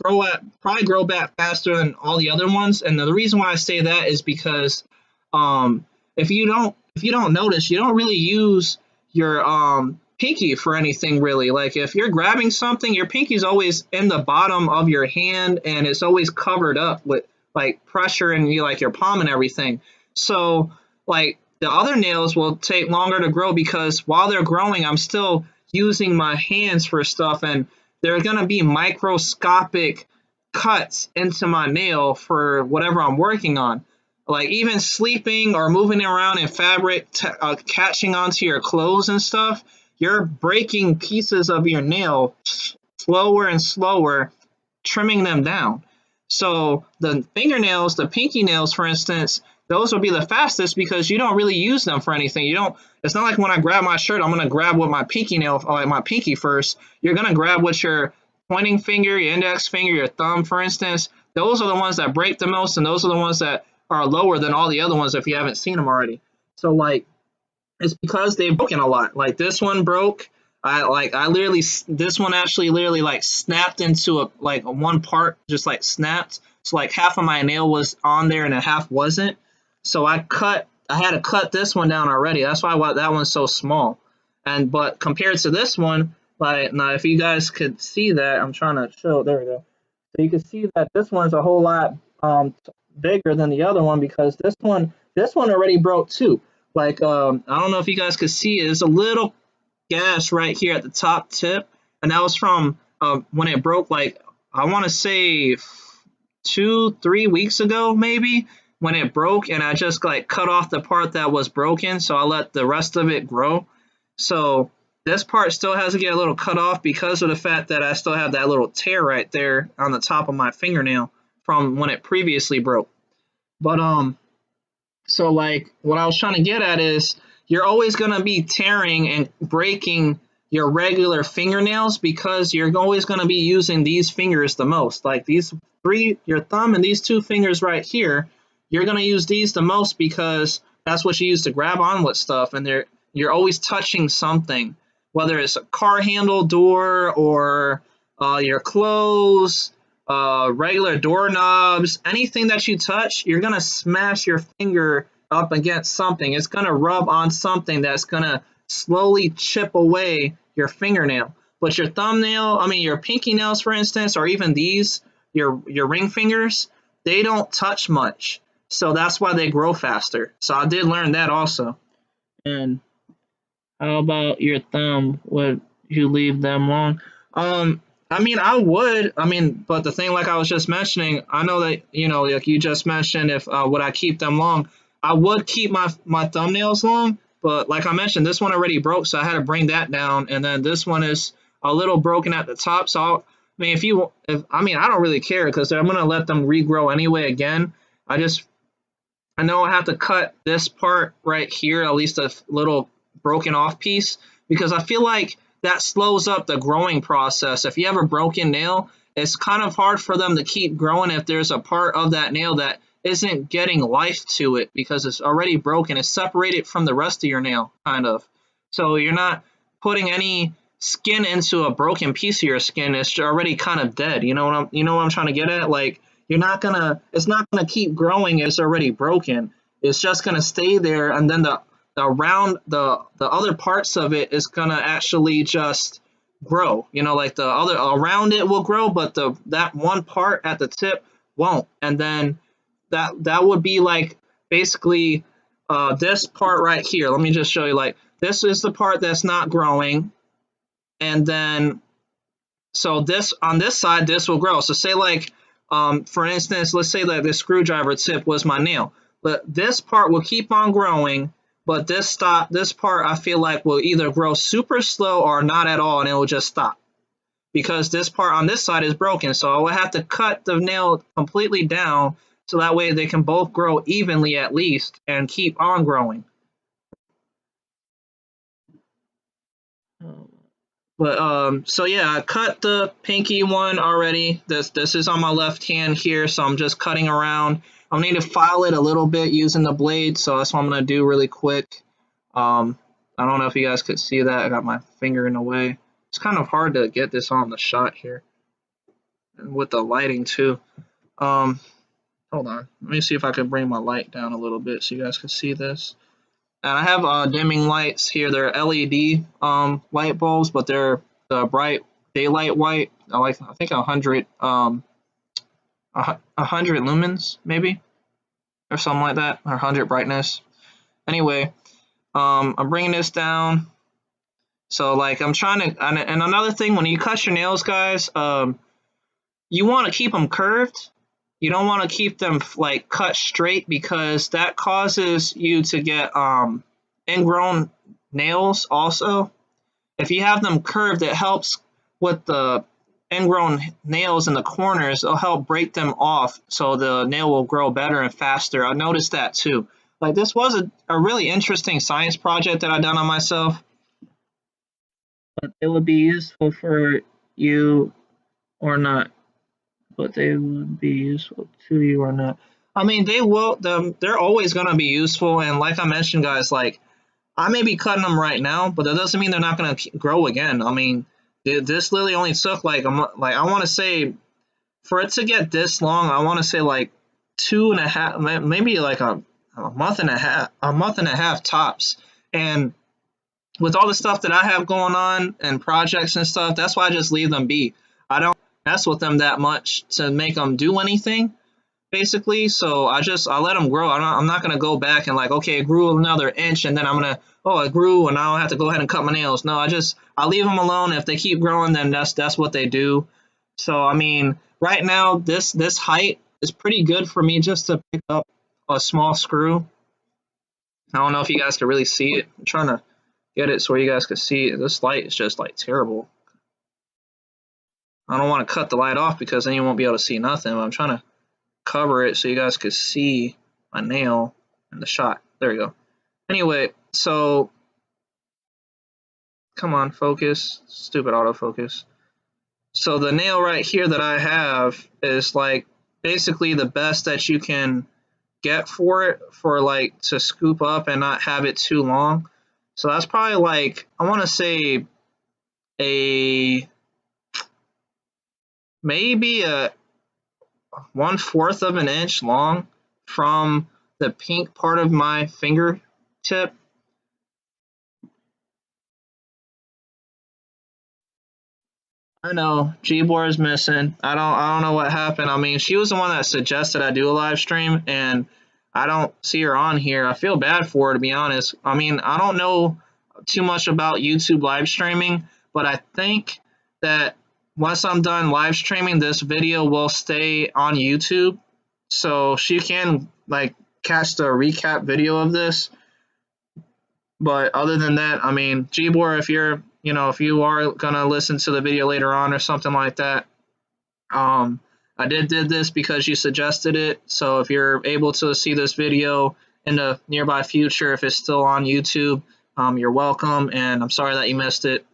probably grow back faster than all the other ones, and the reason why I say that is because, if you don't notice, you don't really use your pinky for anything really. Like if you're grabbing something, your pinky's always in the bottom of your hand, and it's always covered up with like pressure and like your palm and everything. So like the other nails will take longer to grow because while they're growing, I'm still using my hands for stuff, and there are going to be microscopic cuts into my nail for whatever I'm working on. Like even sleeping or moving around in fabric, catching onto your clothes and stuff, you're breaking pieces of your nail slower and slower, trimming them down. So the fingernails, the pinky nails, for instance, those will be the fastest because you don't really use them for anything. You don't. It's not like when I grab my shirt, I'm gonna grab with my pinky nail, like my pinky first. You're gonna grab with your pointing finger, your index finger, your thumb, for instance. Those are the ones that break the most, and those are the ones that are lower than all the other ones if you haven't seen them already. So like it's because they've broken a lot. Like this one broke. I literally this one actually literally like snapped into a one part, just like snapped. So like half of my nail was on there and a half wasn't. So I had to cut this one down already. That's why that one's so small. And but compared to this one, like now if you guys could see that, I'm trying to show. There we go. So you can see that this one's a whole lot bigger than the other one because this one already broke too. Like I don't know if you guys could see it. There's a little gash right here at the top tip, and that was from when it broke. Like I want to say 2-3 weeks ago, maybe when it broke, and I just like cut off the part that was broken, so I let the rest of it grow. So this part still has to get a little cut off because of the fact that I still have that little tear right there on the top of my fingernail from when it previously broke. But so like what I was trying to get at is you're always going to be tearing and breaking your regular fingernails because you're always going to be using these fingers the most. Like these three, your thumb and these two fingers right here, you're going to use these the most because that's what you use to grab on with stuff, and you're always touching something, whether it's a car handle, door, or your clothes, regular doorknobs, anything that you touch, you're going to smash your finger up against something. It's going to rub on something that's going to slowly chip away your fingernail. But your thumbnail, I mean your pinky nails, for instance, or even these, your ring fingers, they don't touch much. So that's why they grow faster. So I did learn that also. And how about your thumb? Would you leave them long? I mean, I would. I mean, but the thing, like I was just mentioning, I know that like you just mentioned, if would I keep them long? I would keep my thumbnails long, but like I mentioned, this one already broke, so I had to bring that down, and then this one is a little broken at the top. So I mean, I mean, I don't really care because I'm gonna let them regrow anyway. Again, I know I have to cut this part right here, at least a little broken off piece, because I feel like that slows up the growing process. If you have a broken nail, it's kind of hard for them to keep growing if there's a part of that nail that isn't getting life to it because it's already broken. It's separated from the rest of your nail, kind of. So you're not putting any skin into a broken piece of your skin. It's already kind of dead. You know what I'm trying to get at? Like it's not gonna keep growing. It's already broken. It's just gonna stay there, and then the other parts of it is gonna actually just grow. Like the other around it will grow, but that one part at the tip won't. And then that would be like basically this part right here. Let me just show you. Like this is the part that's not growing, and then so this on this side this will grow. So say like for instance, let's say that this screwdriver tip was my nail, but this part will keep on growing, but this part I feel like will either grow super slow or not at all, and it will just stop because this part on this side is broken. So I would have to cut the nail completely down so that way they can both grow evenly at least and keep on growing. But so yeah, I cut the pinky one already. This is on my left hand here, so I'm just cutting around. I'll need to file it a little bit using the blade, so that's what I'm gonna do really quick. I don't know if you guys could see that. I got my finger in the way. It's kind of hard to get this on the shot here, and with the lighting too. Hold on, let me see if I can bring my light down a little bit so you guys can see this. And I have dimming lights here. They're LED light bulbs, but they're the bright daylight white. I think 100 100 lumens maybe, or something like that, or 100 brightness. Anyway, I'm bringing this down. So like I'm trying to, and another thing, when you cut your nails, guys, you want to keep them curved. You don't want to keep them like cut straight, because that causes you to get ingrown nails also. If you have them curved, it helps with the ingrown nails in the corners. It'll help break them off, so the nail will grow better and faster. I noticed that too. Like, this was a really interesting science project that I done on myself. But it would be useful for you or not. But they would be useful to you or not. I mean, they will. They're always gonna be useful. And like I mentioned, guys, like I may be cutting them right now, but that doesn't mean they're not gonna grow again. I mean, this literally only took like I want to say, for it to get this long, I want to say like 2.5, maybe like a month and a half tops. And with all the stuff that I have going on and projects and stuff, that's why I just leave them be. I don't mess with them that much to make them do anything, basically. So I let them grow. I'm not gonna go back and like, okay, it grew another inch, and then I'm gonna, oh, it grew, and now I have to go ahead and cut my nails. No, I leave them alone. If they keep growing, then that's what they do. So I mean, right now this height is pretty good for me just to pick up a small screw. I don't know if you guys can really see it. I'm trying to get it so you guys can see it. This light is just like terrible. I don't want to cut the light off because then you won't be able to see nothing. But I'm trying to cover it so you guys could see my nail in the shot. There we go. Anyway, so come on, focus. Stupid autofocus. So the nail right here that I have is like basically the best that you can get for it, for like to scoop up and not have it too long. So that's probably like, I want to say maybe a 1/4 of an inch long from the pink part of my fingertip. I know Gboard is missing. I don't know what happened. I mean, she was the one that suggested I do a live stream, and I don't see her on here. I feel bad for her, to be honest. I mean, I don't know too much about YouTube live streaming, but I think that once I'm done live streaming, this video will stay on YouTube, so she can like catch the recap video of this. But other than that, I mean, Gboard, if you're, if you are gonna listen to the video later on or something like that, I did this because you suggested it. So if you're able to see this video in the nearby future, if it's still on YouTube, you're welcome, and I'm sorry that you missed it.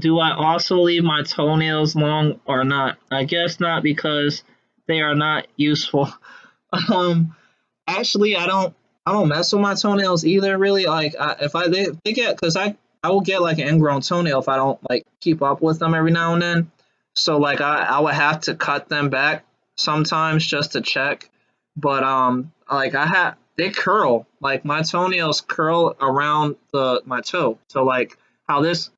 Do I also leave my toenails long or not? I guess not, because they are not useful. Actually, I don't mess with my toenails either. Really, like they get, because I will get like an ingrown toenail if I don't like keep up with them every now and then. So like I would have to cut them back sometimes just to check. But like they curl, like my toenails curl around my toe. So like how this,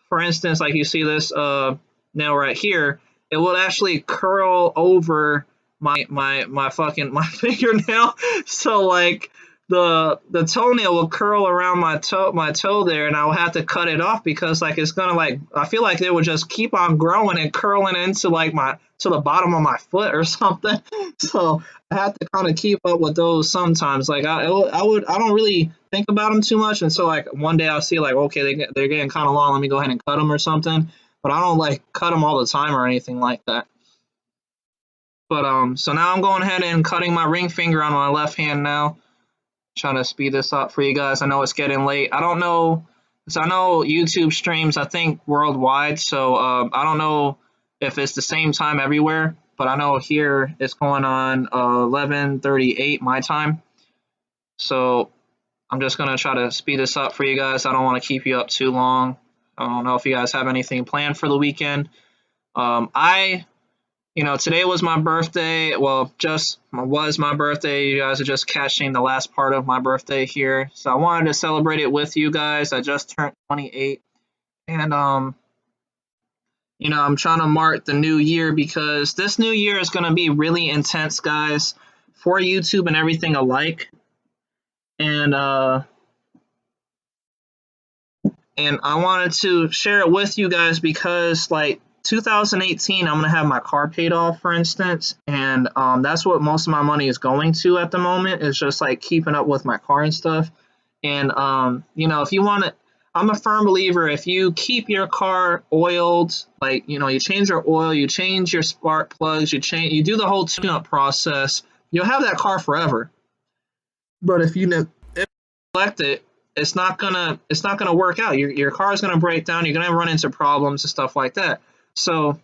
for instance, like you see this nail right here, it will actually curl over my fucking my fingernail. So like the toenail will curl around my toe there, and I will have to cut it off, because like it's gonna, like, I feel like they would just keep on growing and curling into like to the bottom of my foot or something. So I have to kind of keep up with those sometimes. Like I don't really think about them too much. And so like one day I'll see like, okay, they're getting kind of long. Let me go ahead and cut them or something. But I don't like cut them all the time or anything like that. But so now I'm going ahead and cutting my ring finger on my left hand now. Trying to speed this up for you guys. I know it's getting late. I don't know. So I know YouTube streams, I think, worldwide. So I don't know if it's the same time everywhere. But I know here it's going on 11:38 my time. So I'm just going to try to speed this up for you guys. I don't want to keep you up too long. I don't know if you guys have anything planned for the weekend. Today was my birthday. Well, just was my birthday. You guys are just catching the last part of my birthday here. So I wanted to celebrate it with you guys. I just turned 28. And, I'm trying to mark the new year because this new year is going to be really intense, guys, for YouTube and everything alike. And I wanted to share it with you guys because, like, 2018, I'm going to have my car paid off, for instance, and that's what most of my money is going to at the moment, is just, like, keeping up with my car and stuff. And, if you want to, I'm a firm believer, if you keep your car oiled, like, you change your oil, you change your spark plugs, you do the whole tune-up process, you'll have that car forever. But if you neglect it, it's not gonna work out. Your car is gonna break down. You're gonna run into problems and stuff like that. So,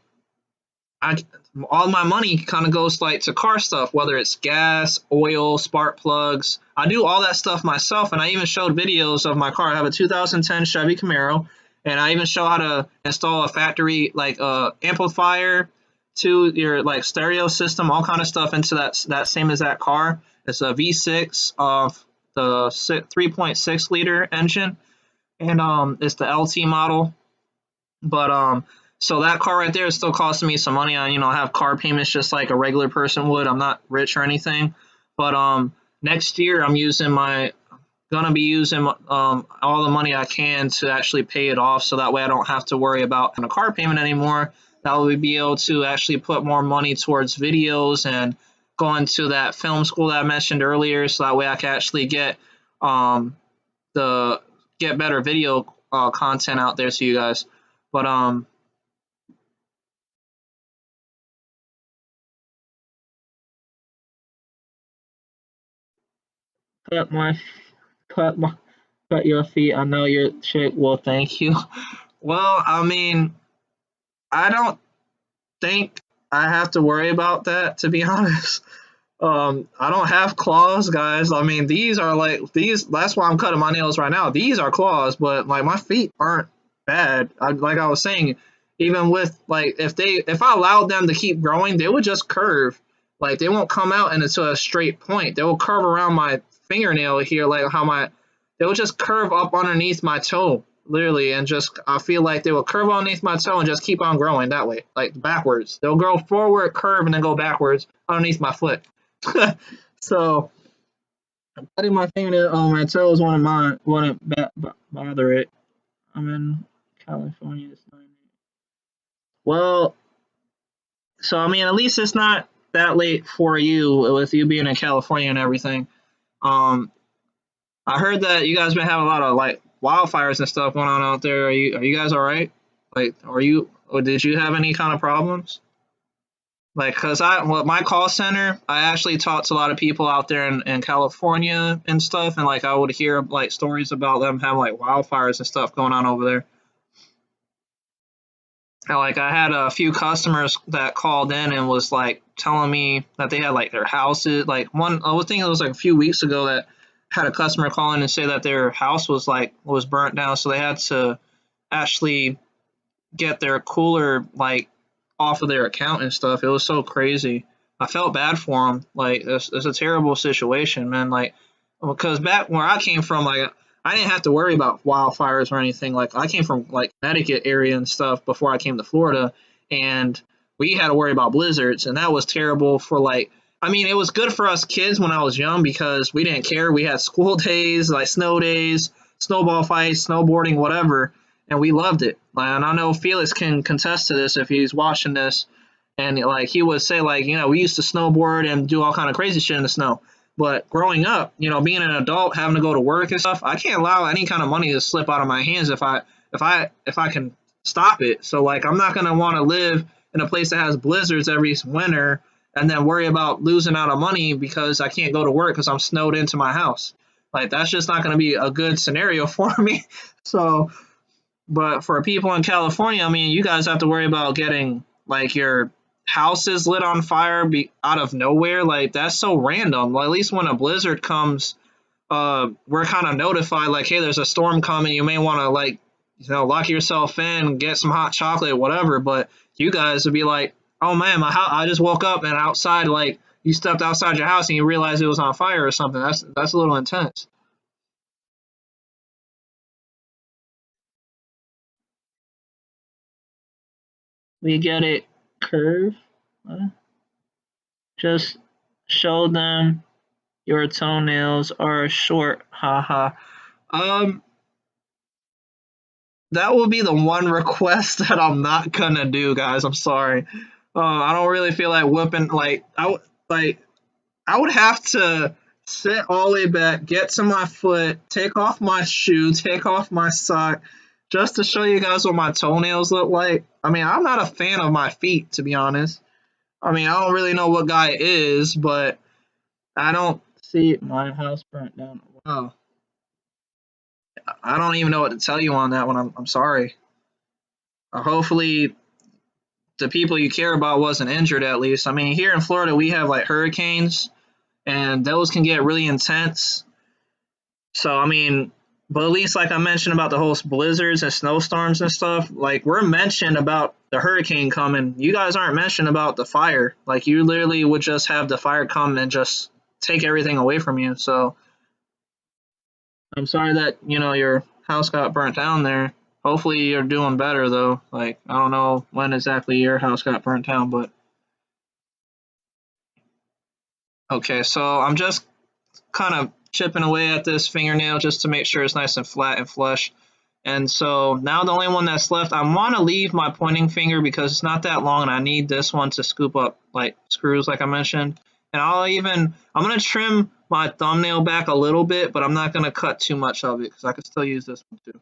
all my money kind of goes like to car stuff, whether it's gas, oil, spark plugs. I do all that stuff myself, and I even showed videos of my car. I have a 2010 Chevy Camaro, and I even show how to install a factory like amplifier to your like stereo system, all kind of stuff into that same as that car. It's a V6 of the 3.6 liter engine, and it's the LT model. But so that car right there is still costing me some money. I have car payments just like a regular person would. I'm not rich or anything, but next year I'm gonna be using all the money I can to actually pay it off, so that way I don't have to worry about a car payment anymore. That way be able to actually put more money towards videos and going to that film school that I mentioned earlier, so that way I can actually get better video content out there to you guys. But cut my cut my cut your feet. I know you're chick. Well, thank you. Well, I mean, I don't think I have to worry about that, to be honest. I don't have claws, guys. I mean, these are like these. That's why I'm cutting my nails right now. These are claws, but like my feet aren't bad. Like I was saying, even with like if I allowed them to keep growing, they would just curve. Like they won't come out into a straight point. They will curve around my fingernail here, like they will just curve up underneath my toe, literally, and just I feel like they will curve underneath my toe and just keep on growing that way, like backwards. They'll go forward, curve, and then go backwards underneath my foot. So cutting my fingernail on my toes wouldn't bother it. I'm in California. Well, so I mean, at least it's not that late for you with you being in California and everything. I heard that you guys been having a lot of like wildfires and stuff going on out there. Are you guys all right? Like, or did you have any kind of problems? Like, cause my call center, I actually talked to a lot of people out there in California and stuff, and like I would hear like stories about them having like wildfires and stuff going on over there. And like I had a few customers that called in and was like telling me that they had like their houses, like I was thinking it was like a few weeks ago that had a customer call in and say that their house was burnt down, so they had to actually get their cooler like off of their account and stuff. It was so crazy. I felt bad for them. Like it's a terrible situation, man. Like because back where I came from, like I didn't have to worry about wildfires or anything. Like I came from like Connecticut area and stuff before I came to Florida, and we had to worry about blizzards, and that was terrible for like. I mean, it was good for us kids when I was young because we didn't care. We had school days, like snow days, snowball fights, snowboarding, whatever, and we loved it. And I know Felix can contest to this if he's watching this, and like he would say, like we used to snowboard and do all kind of crazy shit in the snow. But growing up, being an adult, having to go to work and stuff, I can't allow any kind of money to slip out of my hands if I can stop it. So like I'm not gonna want to live in a place that has blizzards every winter and then worry about losing out on money because I can't go to work because I'm snowed into my house. Like that's just not going to be a good scenario for me. So, but for people in California, I mean, you guys have to worry about getting like your houses lit on fire out of nowhere. Like that's so random. Well, at least when a blizzard comes, we're kind of notified like, hey, there's a storm coming. You may want to like, lock yourself in, get some hot chocolate, whatever. But you guys would be like, oh man, I just woke up and outside, like you stepped outside your house and you realized it was on fire or something. That's a little intense. We get it, curve. Just show them your toenails are short. Haha. Um, that will be the one request that I'm not gonna do, guys. I'm sorry. I don't really feel like whipping. I would have to sit all the way back, get to my foot, take off my shoe, take off my sock, just to show you guys what my toenails look like. I mean, I'm not a fan of my feet, to be honest. I mean, I don't really know what guy is, but I don't see my house burnt down. Wow. I don't even know what to tell you on that one. I'm sorry. Hopefully, the people you care about wasn't injured at least. I mean, here in Florida, we have like hurricanes, and those can get really intense. So, I mean, but at least like I mentioned about the whole blizzards and snowstorms and stuff, like we're mentioned about the hurricane coming. You guys aren't mentioned about the fire. Like you literally would just have the fire come and just take everything away from you. So I'm sorry that, your house got burnt down there. Hopefully you're doing better though. Like I don't know when exactly your house got burnt down, but okay, so I'm just kind of chipping away at this fingernail just to make sure it's nice and flat and flush. And so now the only one that's left, I want to leave my pointing finger because it's not that long and I need this one to scoop up like screws like I mentioned. And I'm going to trim my thumbnail back a little bit, but I'm not going to cut too much of it because I could still use this one too.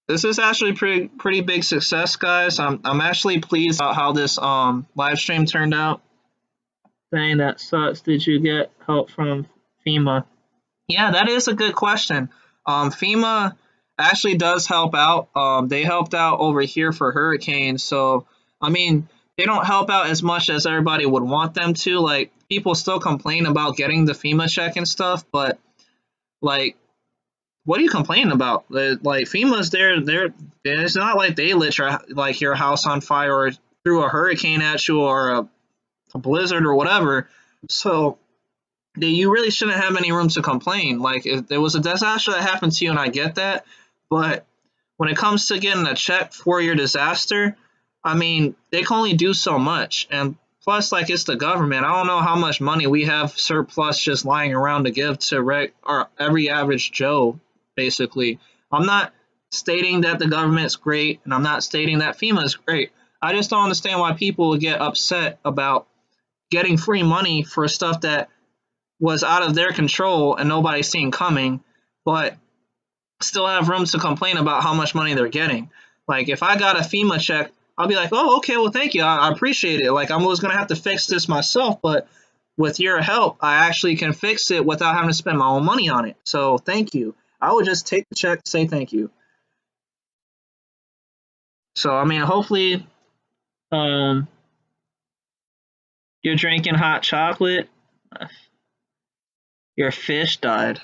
This is actually pretty big success, guys. I'm actually pleased about how this live stream turned out. Saying that sucks. Did you get help from FEMA? Yeah, that is a good question. FEMA actually does help out. They helped out over here for hurricanes. So, I mean, they don't help out as much as everybody would want them to. Like, people still complain about getting the FEMA check and stuff, but like, what are you complaining about? Like, FEMA's there. It's not like they lit your house on fire or threw a hurricane at you or a blizzard or whatever. So you really shouldn't have any room to complain. Like if there was a disaster that happened to you, and I get that, but when it comes to getting a check for your disaster, I mean they can only do so much, and plus, like it's the government. I don't know how much money we have surplus just lying around to give to or every average Joe. Basically, I'm not stating that the government's great, and I'm not stating that FEMA is great. I just don't understand why people would get upset about getting free money for stuff that was out of their control and nobody's seen coming, but still have room to complain about how much money they're getting. Like if I got a FEMA check, I'll be like, oh, okay, well, thank you. I appreciate it. Like I was going to have to fix this myself, but with your help, I actually can fix it without having to spend my own money on it. So thank you. I would just take the check, say thank you. So, I mean, hopefully um, you're drinking hot chocolate. Your fish died.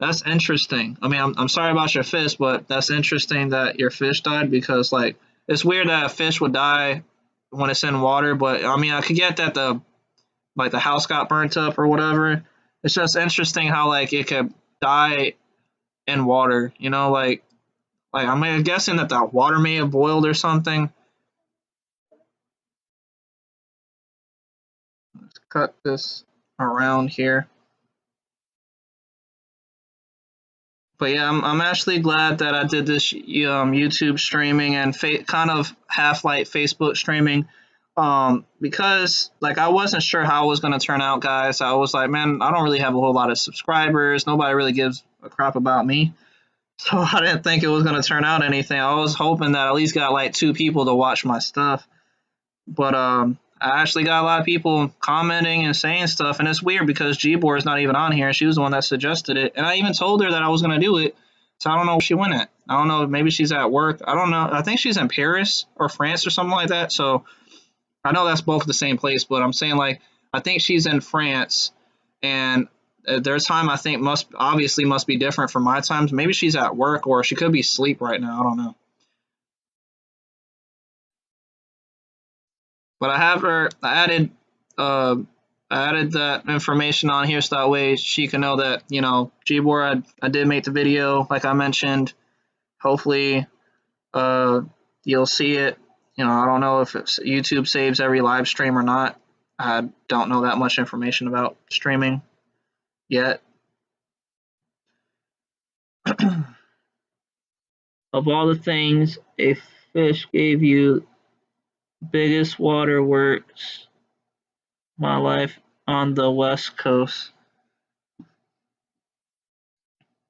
That's interesting. I mean, I'm sorry about your fish, but that's interesting that your fish died because, like, it's weird that a fish would die when it's in water. But I mean, I could get that the house got burnt up or whatever. It's just interesting how like it could die in water. Like I'm guessing that the water may have boiled or something. Let's cut this around here. But yeah, I'm actually glad that I did this YouTube streaming and kind of half like Facebook streaming. Because like I wasn't sure how it was gonna turn out, guys. I was like, man, I don't really have a whole lot of subscribers. Nobody really gives a crap about me. So I didn't think it was gonna turn out anything. I was hoping that I at least got like 2 people to watch my stuff. But I actually got a lot of people commenting and saying stuff, and it's weird because Gboard is not even on here. She was the one that suggested it, and I even told her that I was gonna do it. So I don't know where she went at. I don't know. Maybe she's at work. I don't know. I think she's in Paris or France or something like that. So I know that's both the same place, but I'm saying like I think she's in France, and their time I think must be different from my times. Maybe she's at work or she could be asleep right now. I don't know. But I have her. Uh, I added that information on here so that way she can know that Gboard I did make the video like I mentioned. Hopefully, uh, you'll see it. I don't know if YouTube saves every live stream or not. I don't know that much information about streaming yet. Of all the things a fish gave you, biggest waterworks, my life on the West Coast.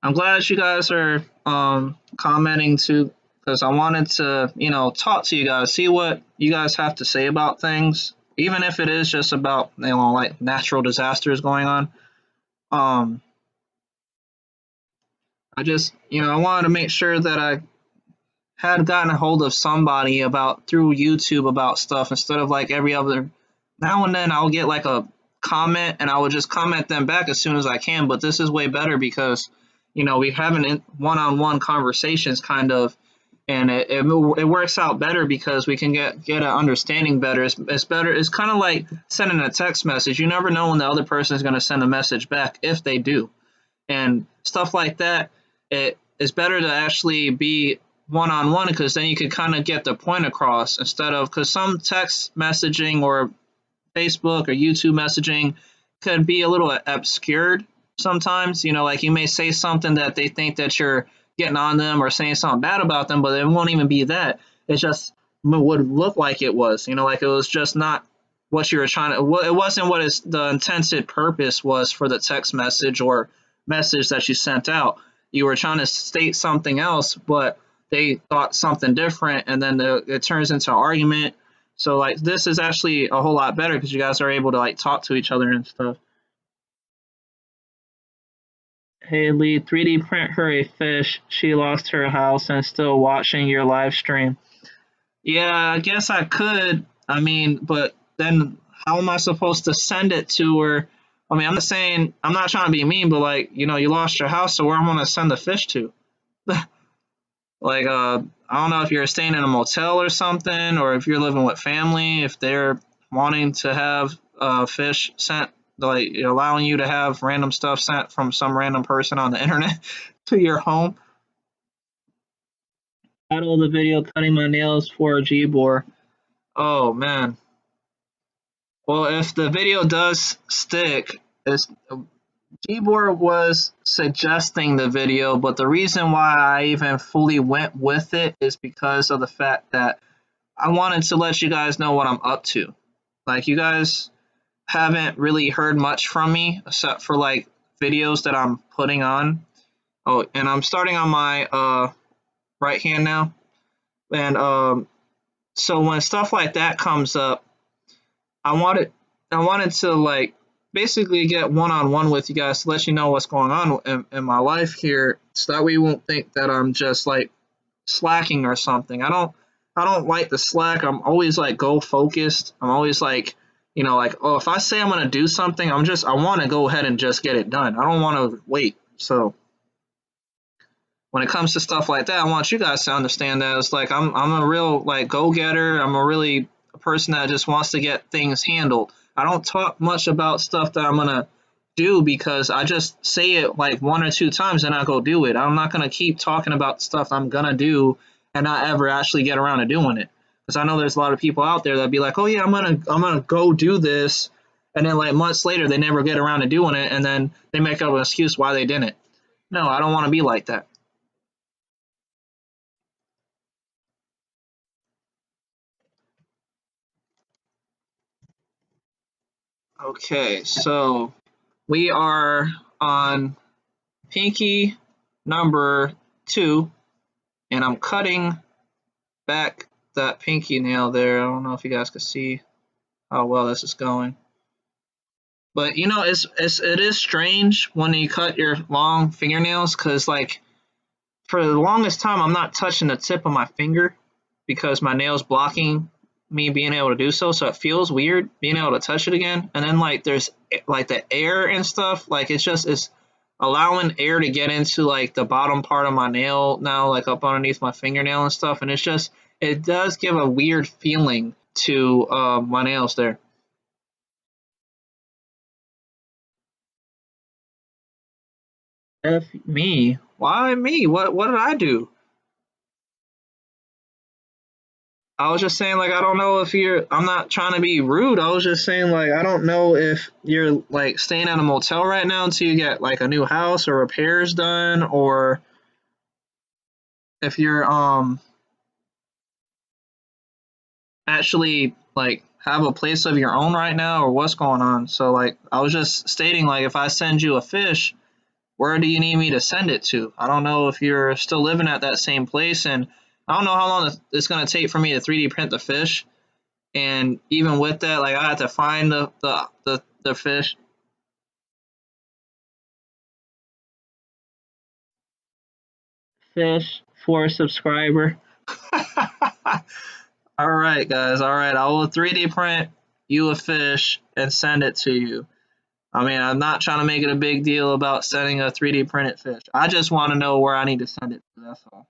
I'm glad you guys are commenting too, because I wanted to, talk to you guys, see what you guys have to say about things, even if it is just about, like natural disasters going on. I just, I wanted to make sure that I had gotten a hold of somebody about through YouTube about stuff instead of like every other now and then I'll get like a comment and I will just comment them back as soon as I can. But this is way better because we having one-on-one conversations kind of, and it works out better because we can get an understanding better. It's better. It's kind of like sending a text message. You never know when the other person is going to send a message back if they do, and stuff like that. It is better to actually be one-on-one because then you could kind of get the point across instead of because some text messaging or Facebook or YouTube messaging could be a little obscured sometimes. Like you may say something that they think that you're getting on them or saying something bad about them, but it won't even be that. It just would look like it was, like it was just not what you were trying to, it wasn't what the intended purpose was for the text message or message that you sent out. You were trying to state something else, but they thought something different, and then it turns into an argument. So like this is actually a whole lot better because you guys are able to like talk to each other and stuff. Hey Lee, 3D print her a fish. She lost her house and still watching your live stream. Yeah, I guess I could. I mean, but then how am I supposed to send it to her? I mean, I'm not saying I'm not trying to be mean, but like you lost your house, so where am I gonna send the fish to? Like, I don't know if you're staying in a motel or something, or if you're living with family, if they're wanting to have fish sent, like allowing you to have random stuff sent from some random person on the internet to your home. Title of the video: Cutting my nails for a Gboard. Oh man. Well, if the video does stick, it's Gboard was suggesting the video, but the reason why I even fully went with it is because of the fact that I wanted to let you guys know what I'm up to. Like, you guys haven't really heard much from me except for like videos that I'm putting on. Oh, and I'm starting on my right hand now. And so when stuff like that comes up, I wanted to like basically get one-on-one with you guys to let you know what's going on in my life here, so that way you won't think that I'm just like slacking or something. I don't like the slack. I'm always like goal focused. I'm always like, like, oh, if I say I'm gonna do something, I want to go ahead and just get it done. I don't want to wait. So when it comes to stuff like that, I want you guys to understand that it's like I'm a real like go getter. I'm a person that just wants to get things handled. I don't talk much about stuff that I'm gonna do because I just say it like 1 or 2 times and I go do it. I'm not gonna keep talking about stuff I'm gonna do and not ever actually get around to doing it. Because I know there's a lot of people out there that be like, oh yeah, I'm gonna go do this, and then like months later they never get around to doing it, and then they make up an excuse why they didn't. No, I don't want to be like that. Okay, so we are on pinky number 2, and I'm cutting back that pinky nail there. I don't know if you guys can see how well this is going. But you know, it is strange when you cut your long fingernails, because like for the longest time I'm not touching the tip of my finger because my nail's blocking me being able to do so. So it feels weird being able to touch it again. And then like there's like the air and stuff. Like it's allowing air to get into like the bottom part of my nail now, like up underneath my fingernail and stuff. And it does give a weird feeling to my nails there. F me? Why me? What did I do? I was just saying, like, I don't know if I'm not trying to be rude. I was just saying, like, I don't know if you're, like, staying at a motel right now until you get, like, a new house or repairs done, or if you're, actually, like, have a place of your own right now, or what's going on. So, like, I was just stating, like, if I send you a fish, where do you need me to send it to? I don't know if you're still living at that same place, and I don't know how long it's going to take for me to 3D print the fish. And even with that, like I had to find the fish. Fish for a subscriber. All right, guys. All right, I will 3D print you a fish and send it to you. I mean, I'm not trying to make it a big deal about sending a 3D printed fish. I just want to know where I need to send it to. That's all.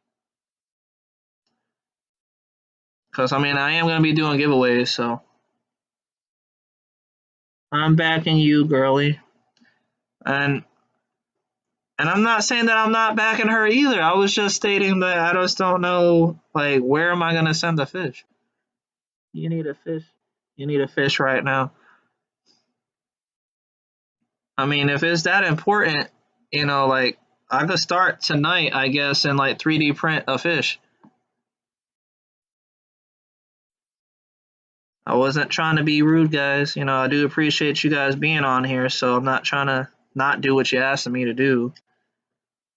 Because I mean, I am gonna be doing giveaways, so I'm backing you, girly. And I'm not saying that I'm not backing her either. I was just stating that I just don't know, like, where am I gonna send the fish? You need a fish. You need a fish right now. I mean, if it's that important, like I could start tonight, I guess, and like 3D print a fish. I wasn't trying to be rude, guys. I do appreciate you guys being on here, so I'm not trying to not do what you asked me to do.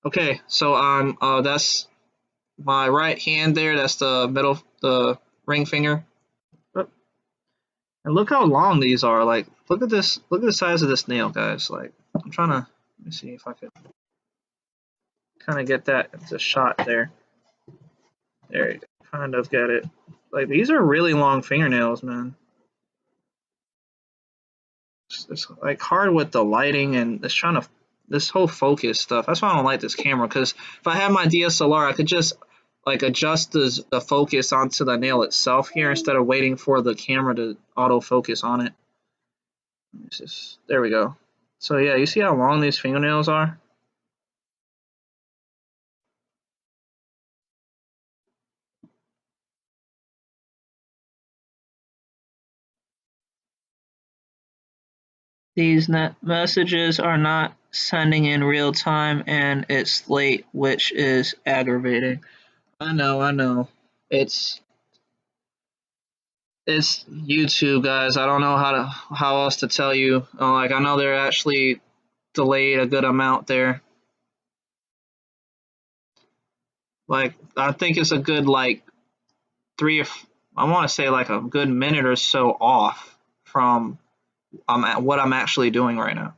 Okay, so that's my right hand there. That's the ring finger. Oh, and look how long these are. Like, look at this. Look at the size of this nail, guys. Like, I'm trying to. Let me see if I could kind of get that into shot there. There you go. Kind of get it. Like, these are really long fingernails, man. It's like hard with the lighting and it's trying to this whole focus stuff. That's why I don't like this camera, because if I had my DSLR, I could just like adjust the focus onto the nail itself here instead of waiting for the camera to autofocus on it. There we go. So yeah, you see how long these fingernails are? These messages are not sending in real time and it's late, which is aggravating. I know. It's it's YouTube, guys. I don't know how else to tell you. Like, I know they're actually delayed a good amount there. Like, I think it's a good like I want to say like a good minute or so off from what I'm actually doing right now.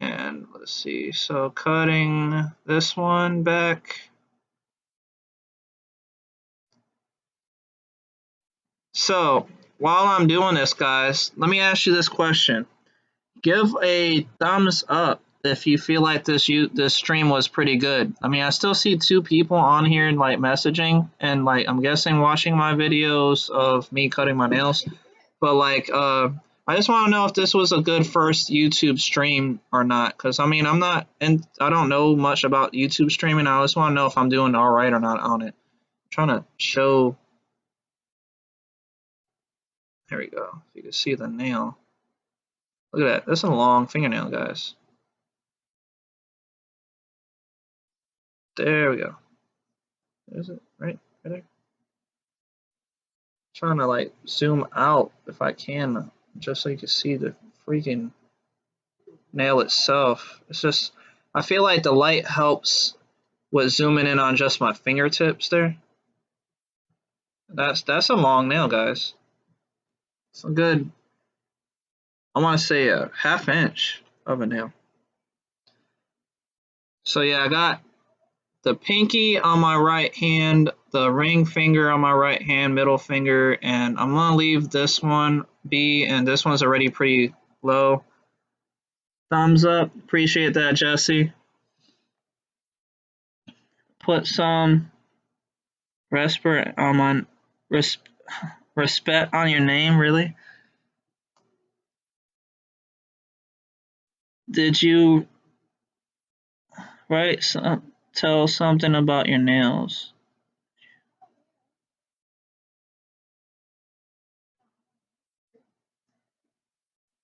And let's see. So cutting this one back. So while I'm doing this, guys, let me ask you this question. Give a thumbs up if you feel like this stream was pretty good. I mean, I still see 2 people on here like messaging and like I'm guessing watching my videos of me cutting my nails. But like I just want to know if this was a good first YouTube stream or not, cuz I mean, I don't know much about YouTube streaming. I just want to know if I'm doing all right or not on it. I'm trying to show. There we go. You can see the nail. Look at that. That's a long fingernail, guys. There we go. Is it right there? Trying to like zoom out if I can. just so you can see the freaking nail itself. It's just, I feel like the light helps with zooming in on just my fingertips there. That's a long nail, guys. It's a good, I want to say a half inch of a nail. So yeah, I got the pinky on my right hand, the ring finger on my right hand, middle finger, and I'm gonna leave this one be, and this one's already pretty low. Thumbs up, appreciate that, Jesse. Put some respect on my respect on your name, really? Did you write tell something about your nails?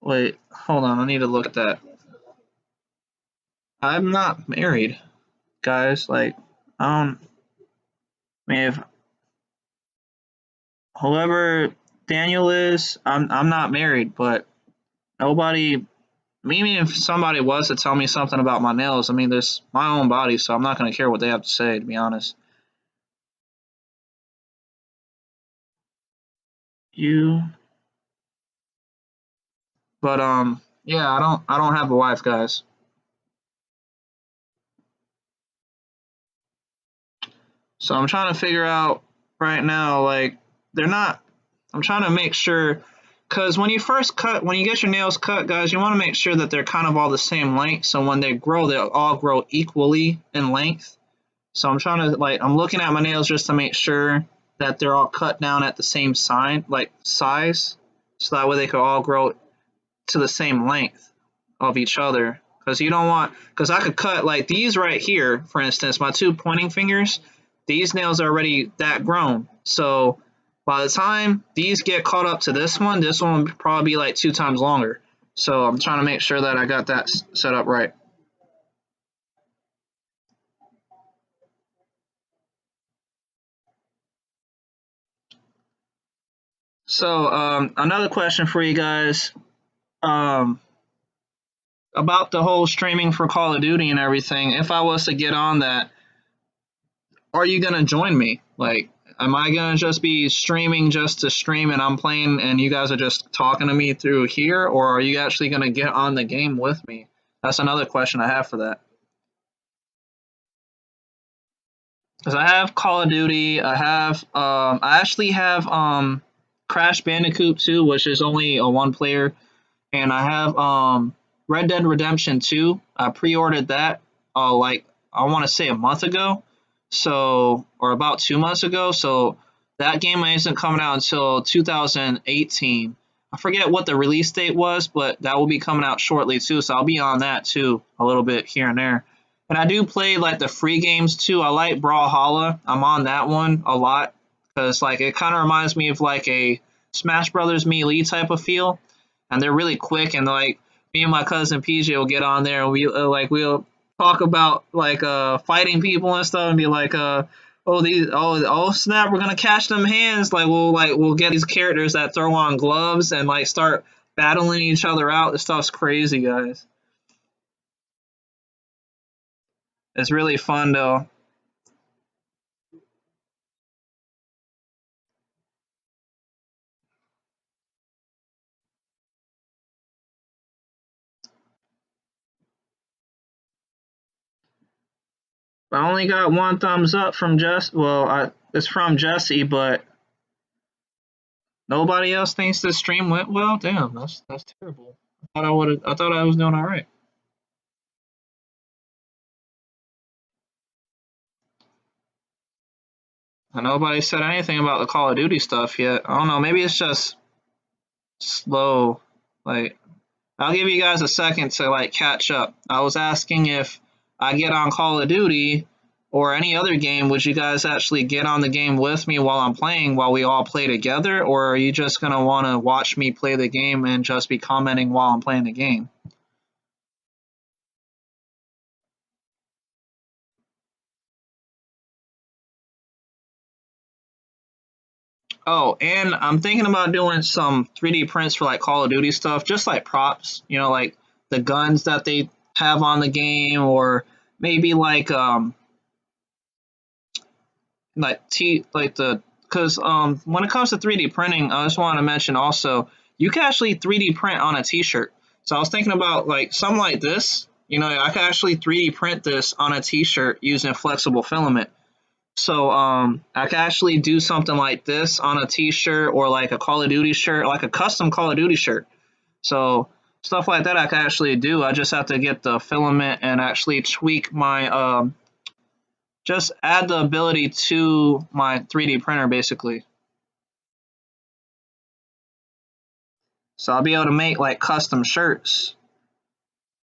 Wait, hold on, I need to look at that. I'm not married, guys. Like, I don't. I mean, if whoever Daniel is, I'm not married, but nobody. Maybe if somebody was to tell me something about my nails, I mean, there's my own body, so I'm not gonna care what they have to say, to be honest. You, but yeah, I don't have a wife, guys. So I'm trying to figure out right now, like, they're not. I'm trying to make sure, because when you first cut, when you get your nails cut, guys, you want to make sure that they're kind of all the same length. So when they grow, they'll all grow equally in length. So I'm trying to, like, I'm looking at my nails just to make sure that they're all cut down at the same size, so that way they could all grow to the same length of each other. Because you don't want, because I could cut like these right here, for instance, my two pointing fingers, these nails are already that grown. So by the time these get caught up to this one will probably be like 2 times longer. So I'm trying to make sure that I got that set up right. So another question for you guys, um, about the whole streaming for Call of Duty and everything. If I was to get on that, are you gonna join me? Like, am I gonna just be streaming just to stream and I'm playing and you guys are just talking to me through here, or are you actually gonna get on the game with me? That's another question I have for that. Because I have Call of Duty, I actually have Crash Bandicoot 2, which is only a one player, and I have Red Dead Redemption 2. I pre-ordered that like I want to say a month ago, so or about 2 months ago. So that game isn't coming out until 2018. I forget what the release date was, but that will be coming out shortly too. So I'll be on that too a little bit here and there. And I do play like the free games too. I like Brawlhalla. I'm on that one a lot because like it kind of reminds me of like a Smash Brothers Melee type of feel, and they're really quick. And like me and my cousin PJ will get on there and we'll talk about like fighting people and stuff and be like oh snap, we're gonna catch them hands. We'll get these characters that throw on gloves and like start battling each other out. This stuff's crazy, guys. It's really fun though. I only got one thumbs up from it's from Jesse, but nobody else thinks the stream went well. Damn, that's terrible. I thought I was doing all right. And nobody said anything about the Call of Duty stuff yet. I don't know. Maybe it's just slow. Like, I'll give you guys a second to like catch up. I was asking if I get on Call of Duty or any other game, would you guys actually get on the game with me while I'm playing, while we all play together, or are you just gonna want to watch me play the game and just be commenting while I'm playing the game? Oh, and I'm thinking about doing some 3D prints for like Call of Duty stuff, just like props, like the guns that they have on the game, or maybe like the because when it comes to 3D printing, I just want to mention also you can actually 3D print on a T-shirt. So I was thinking about like something like this. I could actually 3D print this on a T-shirt using flexible filament. So I could actually do something like this on a T-shirt or like a Call of Duty shirt, like a custom Call of Duty shirt. So stuff like that I can actually do. I just have to get the filament and actually tweak my just add the ability to my 3D printer basically. So I'll be able to make like custom shirts,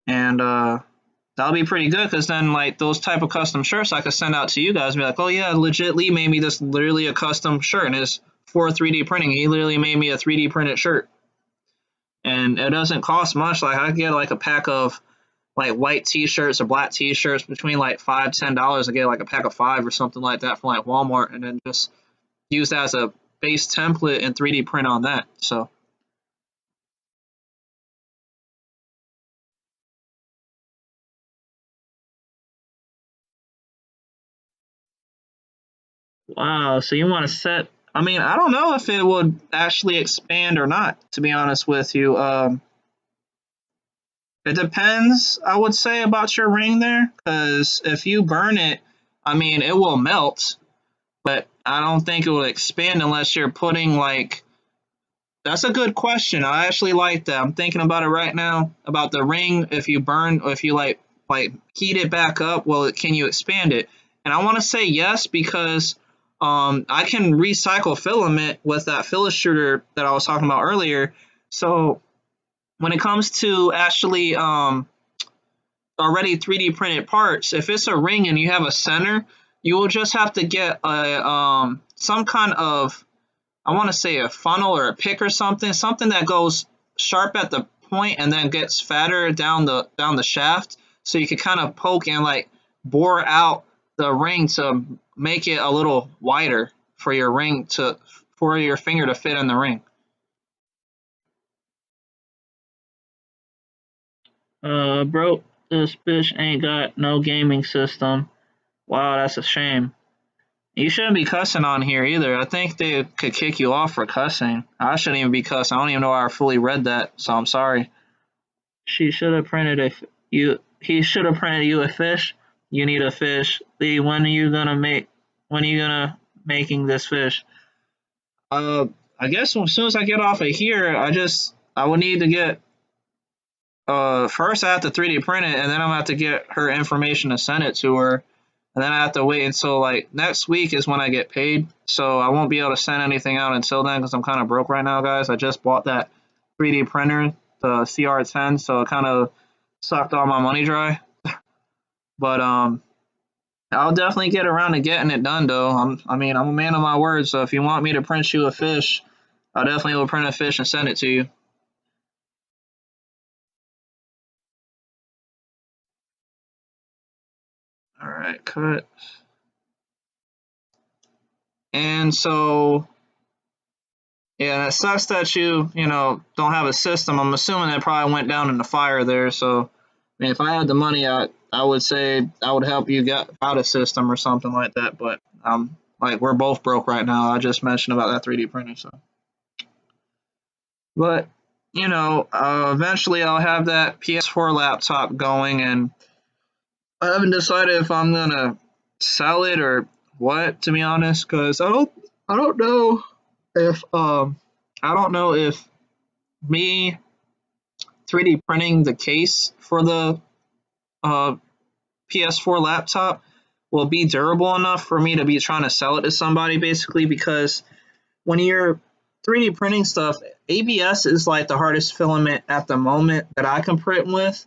and that'll be pretty good because then like those type of custom shirts I could send out to you guys and be like, oh yeah, legit Lee made me this literally a custom shirt and it's for 3D printing. He literally made me a 3D printed shirt, and it doesn't cost much. Like I could get like a pack of like white t-shirts or black t-shirts between like $5-10. I get like a pack of 5 or something like that from like Walmart, and then just use that as a base template and 3D print on that. So wow, so you want to set? I mean, I don't know if it would actually expand or not. To be honest with you, it depends. I would say about your ring there, because if you burn it, I mean, it will melt, but I don't think it will expand unless you're putting like. That's a good question. I actually like that. I'm thinking about it right now about the ring. If you burn, or if you like heat it back up, well, can you expand it? And I want to say yes because I can recycle filament with that fill extruder that I was talking about earlier. So when it comes to actually already 3D printed parts, if it's a ring and you have a center, you will just have to get a some kind of, I want to say, a funnel or a pick or something that goes sharp at the point and then gets fatter down the shaft, so you can kind of poke and like bore out the ring to make it a little wider for your ring to for your finger to fit in the ring. Bro, this bitch ain't got no gaming system. Wow, that's a shame. You shouldn't be cussing on here either. I think they could kick you off for cussing. I shouldn't even be cussing. I don't even know why I fully read that, so I'm sorry. She should have printed a you. He should have printed you a fish. You need a fish. Lee, when are you gonna make? When are you gonna making this fish? Uh, I guess as soon as I get off of here, I will need to get. First I have to 3D print it, and then I'm gonna have to get her information to send it to her. And then I have to wait until like next week is when I get paid. So I won't be able to send anything out until then because I'm kind of broke right now, guys. I just bought that 3D printer, the CR10, so it kind of sucked all my money dry. But I'll definitely get around to getting it done, though. I mean, I'm a man of my word. So if you want me to print you a fish, I definitely will print a fish and send it to you. All right, cut. And so yeah, it sucks that you don't have a system. I'm assuming it probably went down in the fire there. So, I mean, if I had the money, I would say I would help you get out a system or something like that. But like we're both broke right now. I just mentioned about that 3D printer. So, but eventually I'll have that PS4 laptop going, and I haven't decided if I'm gonna sell it or what. To be honest, because I don't know if I don't know if me 3D printing the case for the uh, PS4 laptop will be durable enough for me to be trying to sell it to somebody, basically, because when you're 3D printing stuff, ABS is like the hardest filament at the moment that I can print with.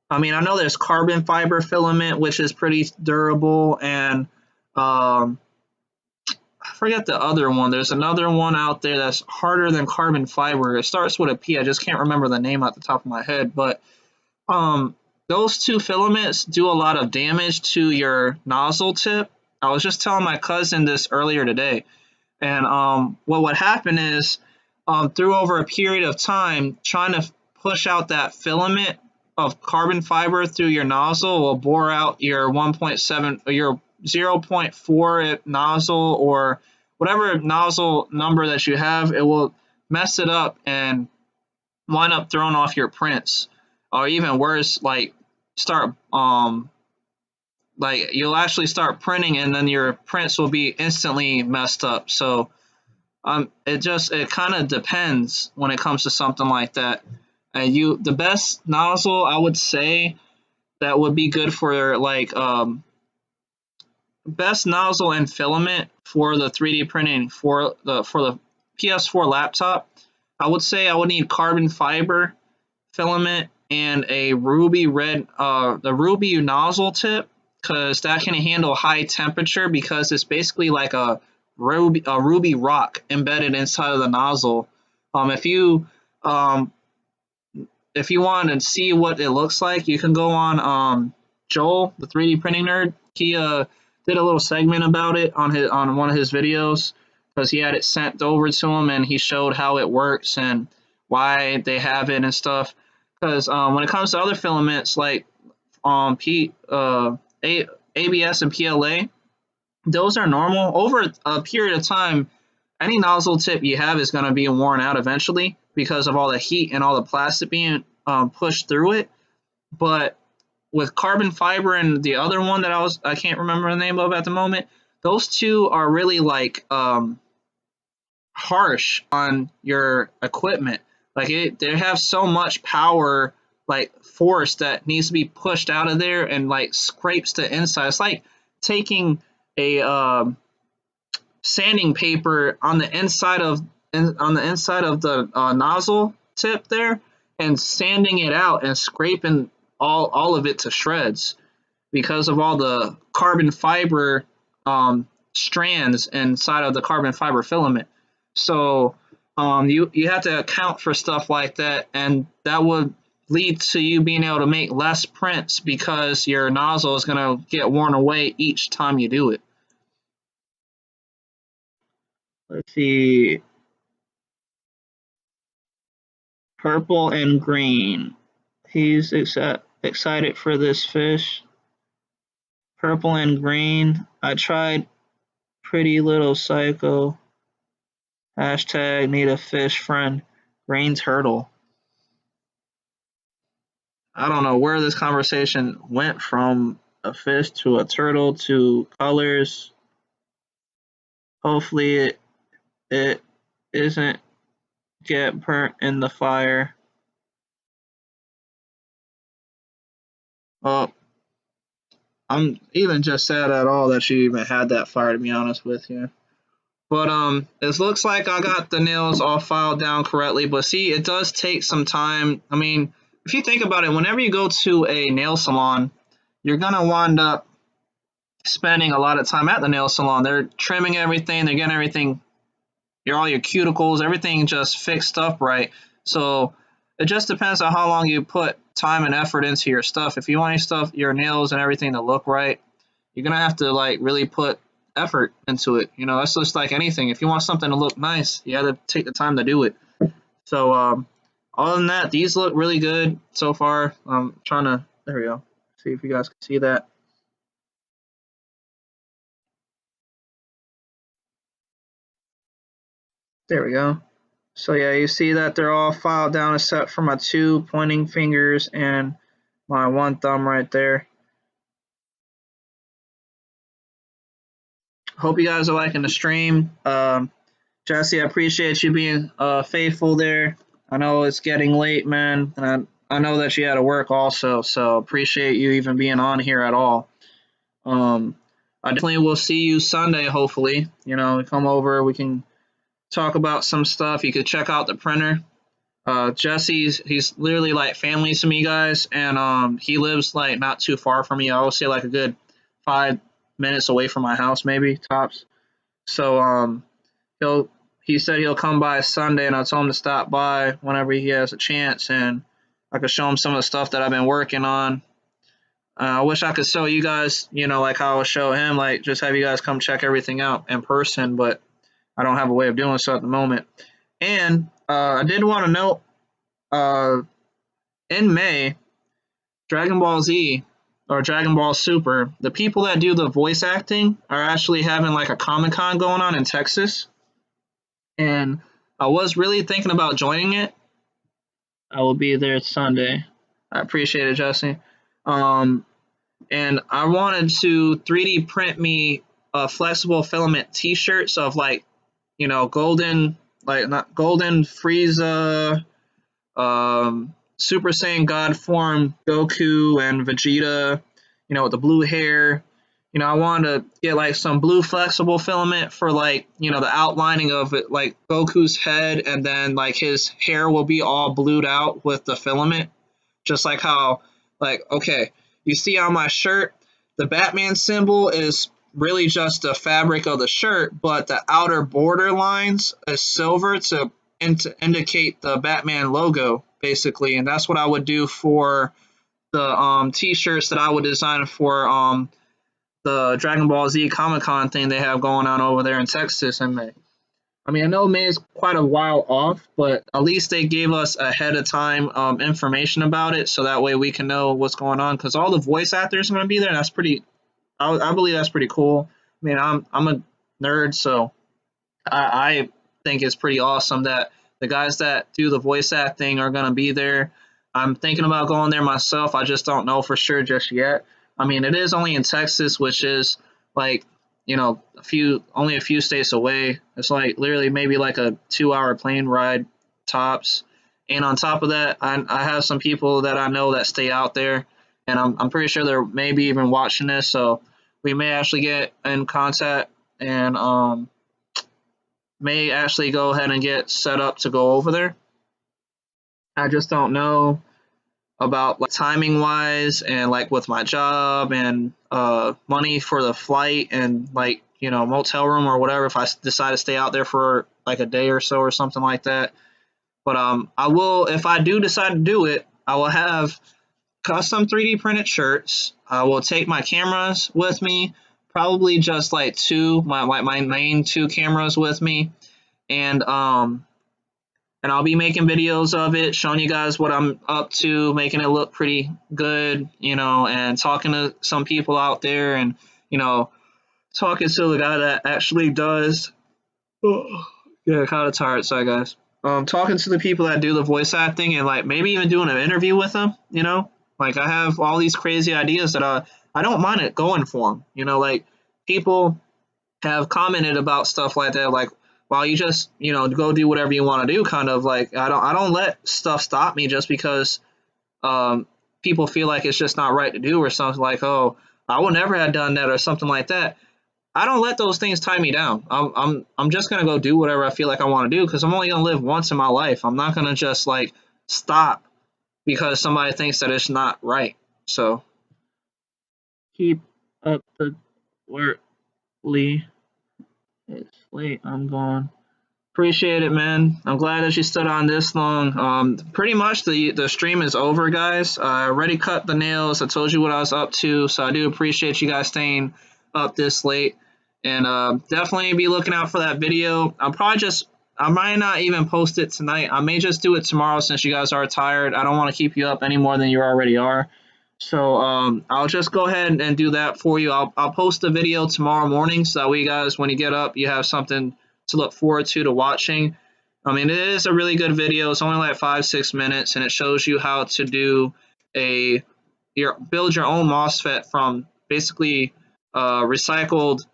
I mean, I know there's carbon fiber filament, which is pretty durable, and um, I forget the other one. There's another one out there that's harder than carbon fiber. It starts with a P. I just can't remember the name at the top of my head, but um, those two filaments do a lot of damage to your nozzle tip. I was just telling my cousin this earlier today. And what would happen is, through over a period of time, trying to push out that filament of carbon fiber through your nozzle will bore out your 1.7 or your 0.4 nozzle, or whatever nozzle number that you have. It will mess it up and wind up throwing off your prints, or even worse, like start like you'll actually start printing and then your prints will be instantly messed up. So it kind of depends when it comes to something like that. The best nozzle I would say that would be good for like best nozzle and filament for the 3D printing for the PS4 laptop. I would say I would need carbon fiber filament and a ruby red the ruby nozzle tip, because that can handle high temperature, because it's basically like a ruby rock embedded inside of the nozzle. If you want to see what it looks like, you can go on Joel, the 3D printing nerd. He did a little segment about it on one of his videos, because he had it sent over to him and he showed how it works and why they have it and stuff. Because when it comes to other filaments like ABS and PLA, those are normal. Over a period of time, any nozzle tip you have is going to be worn out eventually because of all the heat and all the plastic being pushed through it. But with carbon fiber and the other one that I can't remember the name of at the moment, those two are really like harsh on your equipment. Like they have so much power, like force that needs to be pushed out of there and like scrapes the inside. It's like taking a sanding paper on the inside of the nozzle tip there, and sanding it out and scraping all of it to shreds because of all the carbon fiber strands inside of the carbon fiber filament. So you have to account for stuff like that, and that would lead to you being able to make less prints because your nozzle is going to get worn away each time you do it. Let's see. Purple and green. He's excited for this fish. Purple and green. I tried Pretty Little Psycho. Hashtag need a fish friend. Green turtle. I don't know where this conversation went from a fish to a turtle to colors. Hopefully it isn't get burnt in the fire. Oh, I'm even just sad at all that you even had that fire, to be honest with you. But it looks like I got the nails all filed down correctly. But see, it does take some time. I mean, if you think about it, whenever you go to a nail salon, you're gonna wind up spending a lot of time at the nail salon. They're trimming everything, they're getting everything, all your cuticles, everything just fixed up right. So it just depends on how long you put time and effort into your stuff. If you want your nails and everything to look right, you're gonna have to like really put effort into it. You know, that's just like anything. If you want something to look nice, you have to take the time to do it. So other than that, these look really good so far. I'm trying to, there we go, see if you guys can see that. There we go. So yeah, you see that they're all filed down except for my two pointing fingers and my one thumb right there. Hope you guys are liking the stream. Jesse, I appreciate you being faithful there. I know it's getting late, man, and I know that you had to work also, so appreciate you even being on here at all. I definitely will see you Sunday, hopefully. You know, come over, we can talk about some stuff. You could check out the printer. He's literally like family to me, guys, and he lives like not too far from me. I would say like a good 5 minutes away from my house, maybe tops. So he said he'll come by Sunday, and I told him to stop by whenever he has a chance, and I could show him some of the stuff that I've been working on. I wish I could show you guys, you know, like how I would show him, like just have you guys come check everything out in person, but I don't have a way of doing so at the moment. And I did want to note, in May, Dragon Ball Z or Dragon Ball Super, the people that do the voice acting are actually having like a Comic Con going on in Texas. And I was really thinking about joining it. I will be there Sunday. I appreciate it, Jesse. Um, and I wanted to 3D print me a flexible filament T-shirts of like, golden, like not golden Frieza, Super Saiyan God form Goku and Vegeta, with the blue hair. I wanted to get like some blue flexible filament for like, the outlining of it, like Goku's head, and then like his hair will be all blued out with the filament. Just like how, like, okay, you see on my shirt, the Batman symbol is really just the fabric of the shirt, but the outer border lines is silver to indicate the Batman logo, basically. And that's what I would do for the t-shirts that I would design for the Dragon Ball Z Comic Con thing they have going on over there in Texas in May. I mean, I know May is quite a while off, but at least they gave us ahead of time information about it, so that way we can know what's going on. Because all the voice actors are going to be there, and that's pretty. I believe that's pretty cool. I mean, I'm a nerd, so I think it's pretty awesome that the guys that do the voice acting are going to be there. I'm thinking about going there myself. I just don't know for sure just yet. I mean, it is only in Texas, which is like, only a few states away. It's like literally maybe like a 2-hour plane ride tops. And on top of that, I have some people that I know that stay out there, and I'm pretty sure they're maybe even watching this. So we may actually get in contact and may actually go ahead and get set up to go over there. I just don't know about like timing wise and like with my job and money for the flight and like motel room or whatever if I decide to stay out there for like a day or so or something like that. But I will, if I do decide to do it, I will have custom 3D printed shirts. I will take my cameras with me, probably just like my main two cameras with me, and I'll be making videos of it, showing you guys what I'm up to, making it look pretty good, and talking to some people out there, and talking to the guy that actually does. Oh, yeah, kind of tired, sorry guys. Talking to the people that do the voice acting, and like maybe even doing an interview with them. Like I have all these crazy ideas that I don't mind it going for them. Like people have commented about stuff like that, like, well, you just go do whatever you want to do, kind of like I don't let stuff stop me just because people feel like it's just not right to do or something, like, oh, I would never have done that or something like that. I don't let those things tie me down. I'm just gonna go do whatever I feel like I want to do, because I'm only gonna live once in my life. I'm not gonna just like stop because somebody thinks that it's not right. So keep up the work, Lee. It's late. I'm gone. Appreciate it, man. I'm glad that you stood on this long. Pretty much the stream is over, guys. I already cut the nails. I told you what I was up to, so I do appreciate you guys staying up this late. And definitely be looking out for that video. I might not even post it tonight. I may just do it tomorrow since you guys are tired. I don't want to keep you up any more than you already are. So I'll just go ahead and do that for you. I'll post the video tomorrow morning, so that way you guys, when you get up, you have something to look forward to watching. I mean, it is a really good video. It's only like 5-6 minutes, and it shows you how to do build your own MOSFET from basically recycled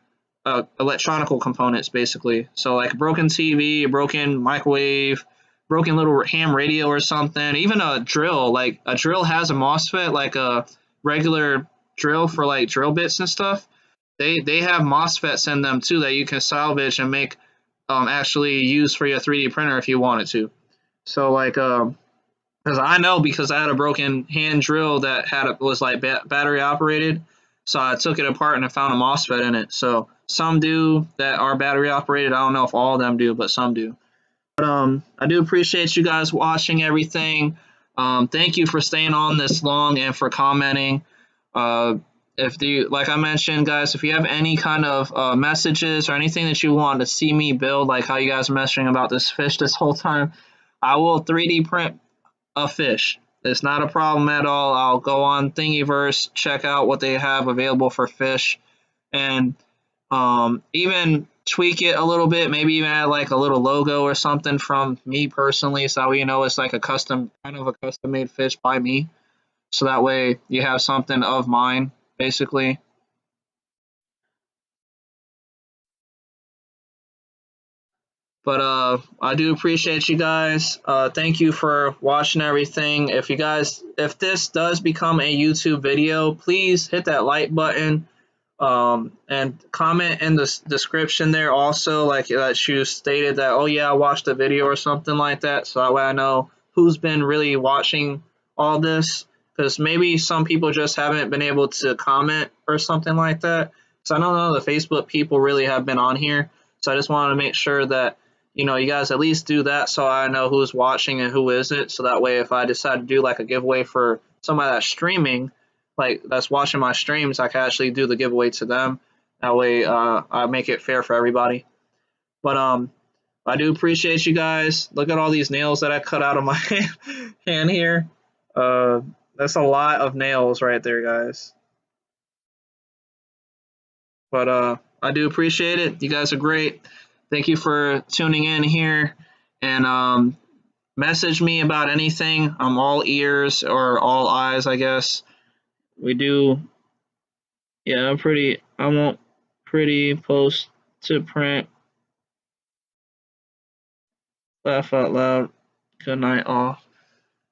electronical components, basically. So like a broken TV, a broken microwave, broken little ham radio or something, even a drill. Like a drill has a MOSFET, like a regular drill for like drill bits and stuff. They have MOSFETs in them too that you can salvage and make actually use for your 3D printer if you wanted to. So like because I know, because I had a broken hand drill that was like battery operated, so I took it apart and I found a MOSFET in it. So some do that are battery operated. I don't know if all of them do, but some do. But I do appreciate you guys watching everything. Thank you for staying on this long and for commenting. if you, like I mentioned, guys, if you have any kind of messages or anything that you want to see me build, like how you guys are messaging about this fish this whole time, I will 3D print a fish. It's not a problem at all. I'll go on Thingiverse, check out what they have available for fish, and even tweak it a little bit. Maybe even add like a little logo or something from me personally, so you know it's like a custom, kind of a custom made fish by me. So that way you have something of mine, basically. But I do appreciate you guys. Thank you for watching everything. If this does become a YouTube video, please hit that like button, and comment in the description there also, like that you stated that, oh yeah, I watched a video or something like that, so that way I know who's been really watching all this, because maybe some people just haven't been able to comment or something like that. So I don't know the Facebook people really have been on here, so I just wanted to make sure that you guys at least do that, so I know who's watching and who isn't, so that way if I decide to do like a giveaway for somebody that's streaming, like that's watching my streams, I can actually do the giveaway to them. That way, I make it fair for everybody. But I do appreciate you guys. Look at all these nails that I cut out of my hand here. Uh, that's a lot of nails right there, guys. But I do appreciate it. You guys are great. Thank you for tuning in here, and message me about anything. I'm all ears or all eyes, I guess. We do. Yeah, I want pretty post to print. Laugh out loud. Good night, all.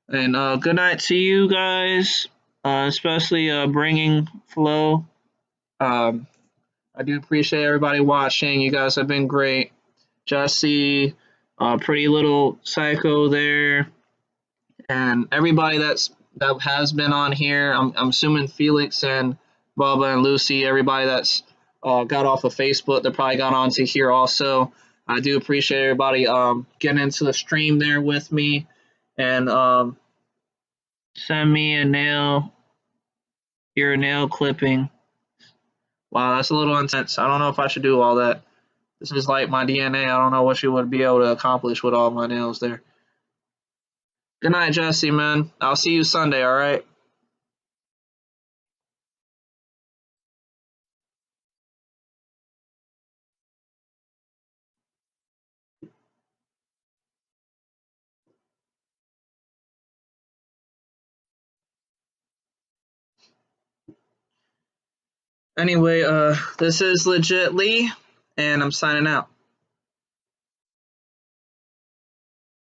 And good night to you guys, especially bringing Flow. Um, I do appreciate everybody watching. You guys have been great. Jesse, Pretty Little Psycho there, and everybody that has been on here. I'm assuming Felix and Bubba and Lucy, everybody that's got off of Facebook, that probably got onto here also. I do appreciate everybody getting into the stream there with me, and send me your nail clipping. Wow, that's a little intense. I don't know if I should do all that. This is like my DNA. I don't know what you would be able to accomplish with all my nails there. Good night, Jesse, man. I'll see you Sunday, all right? Anyway, this is Legit Lee, and I'm signing out.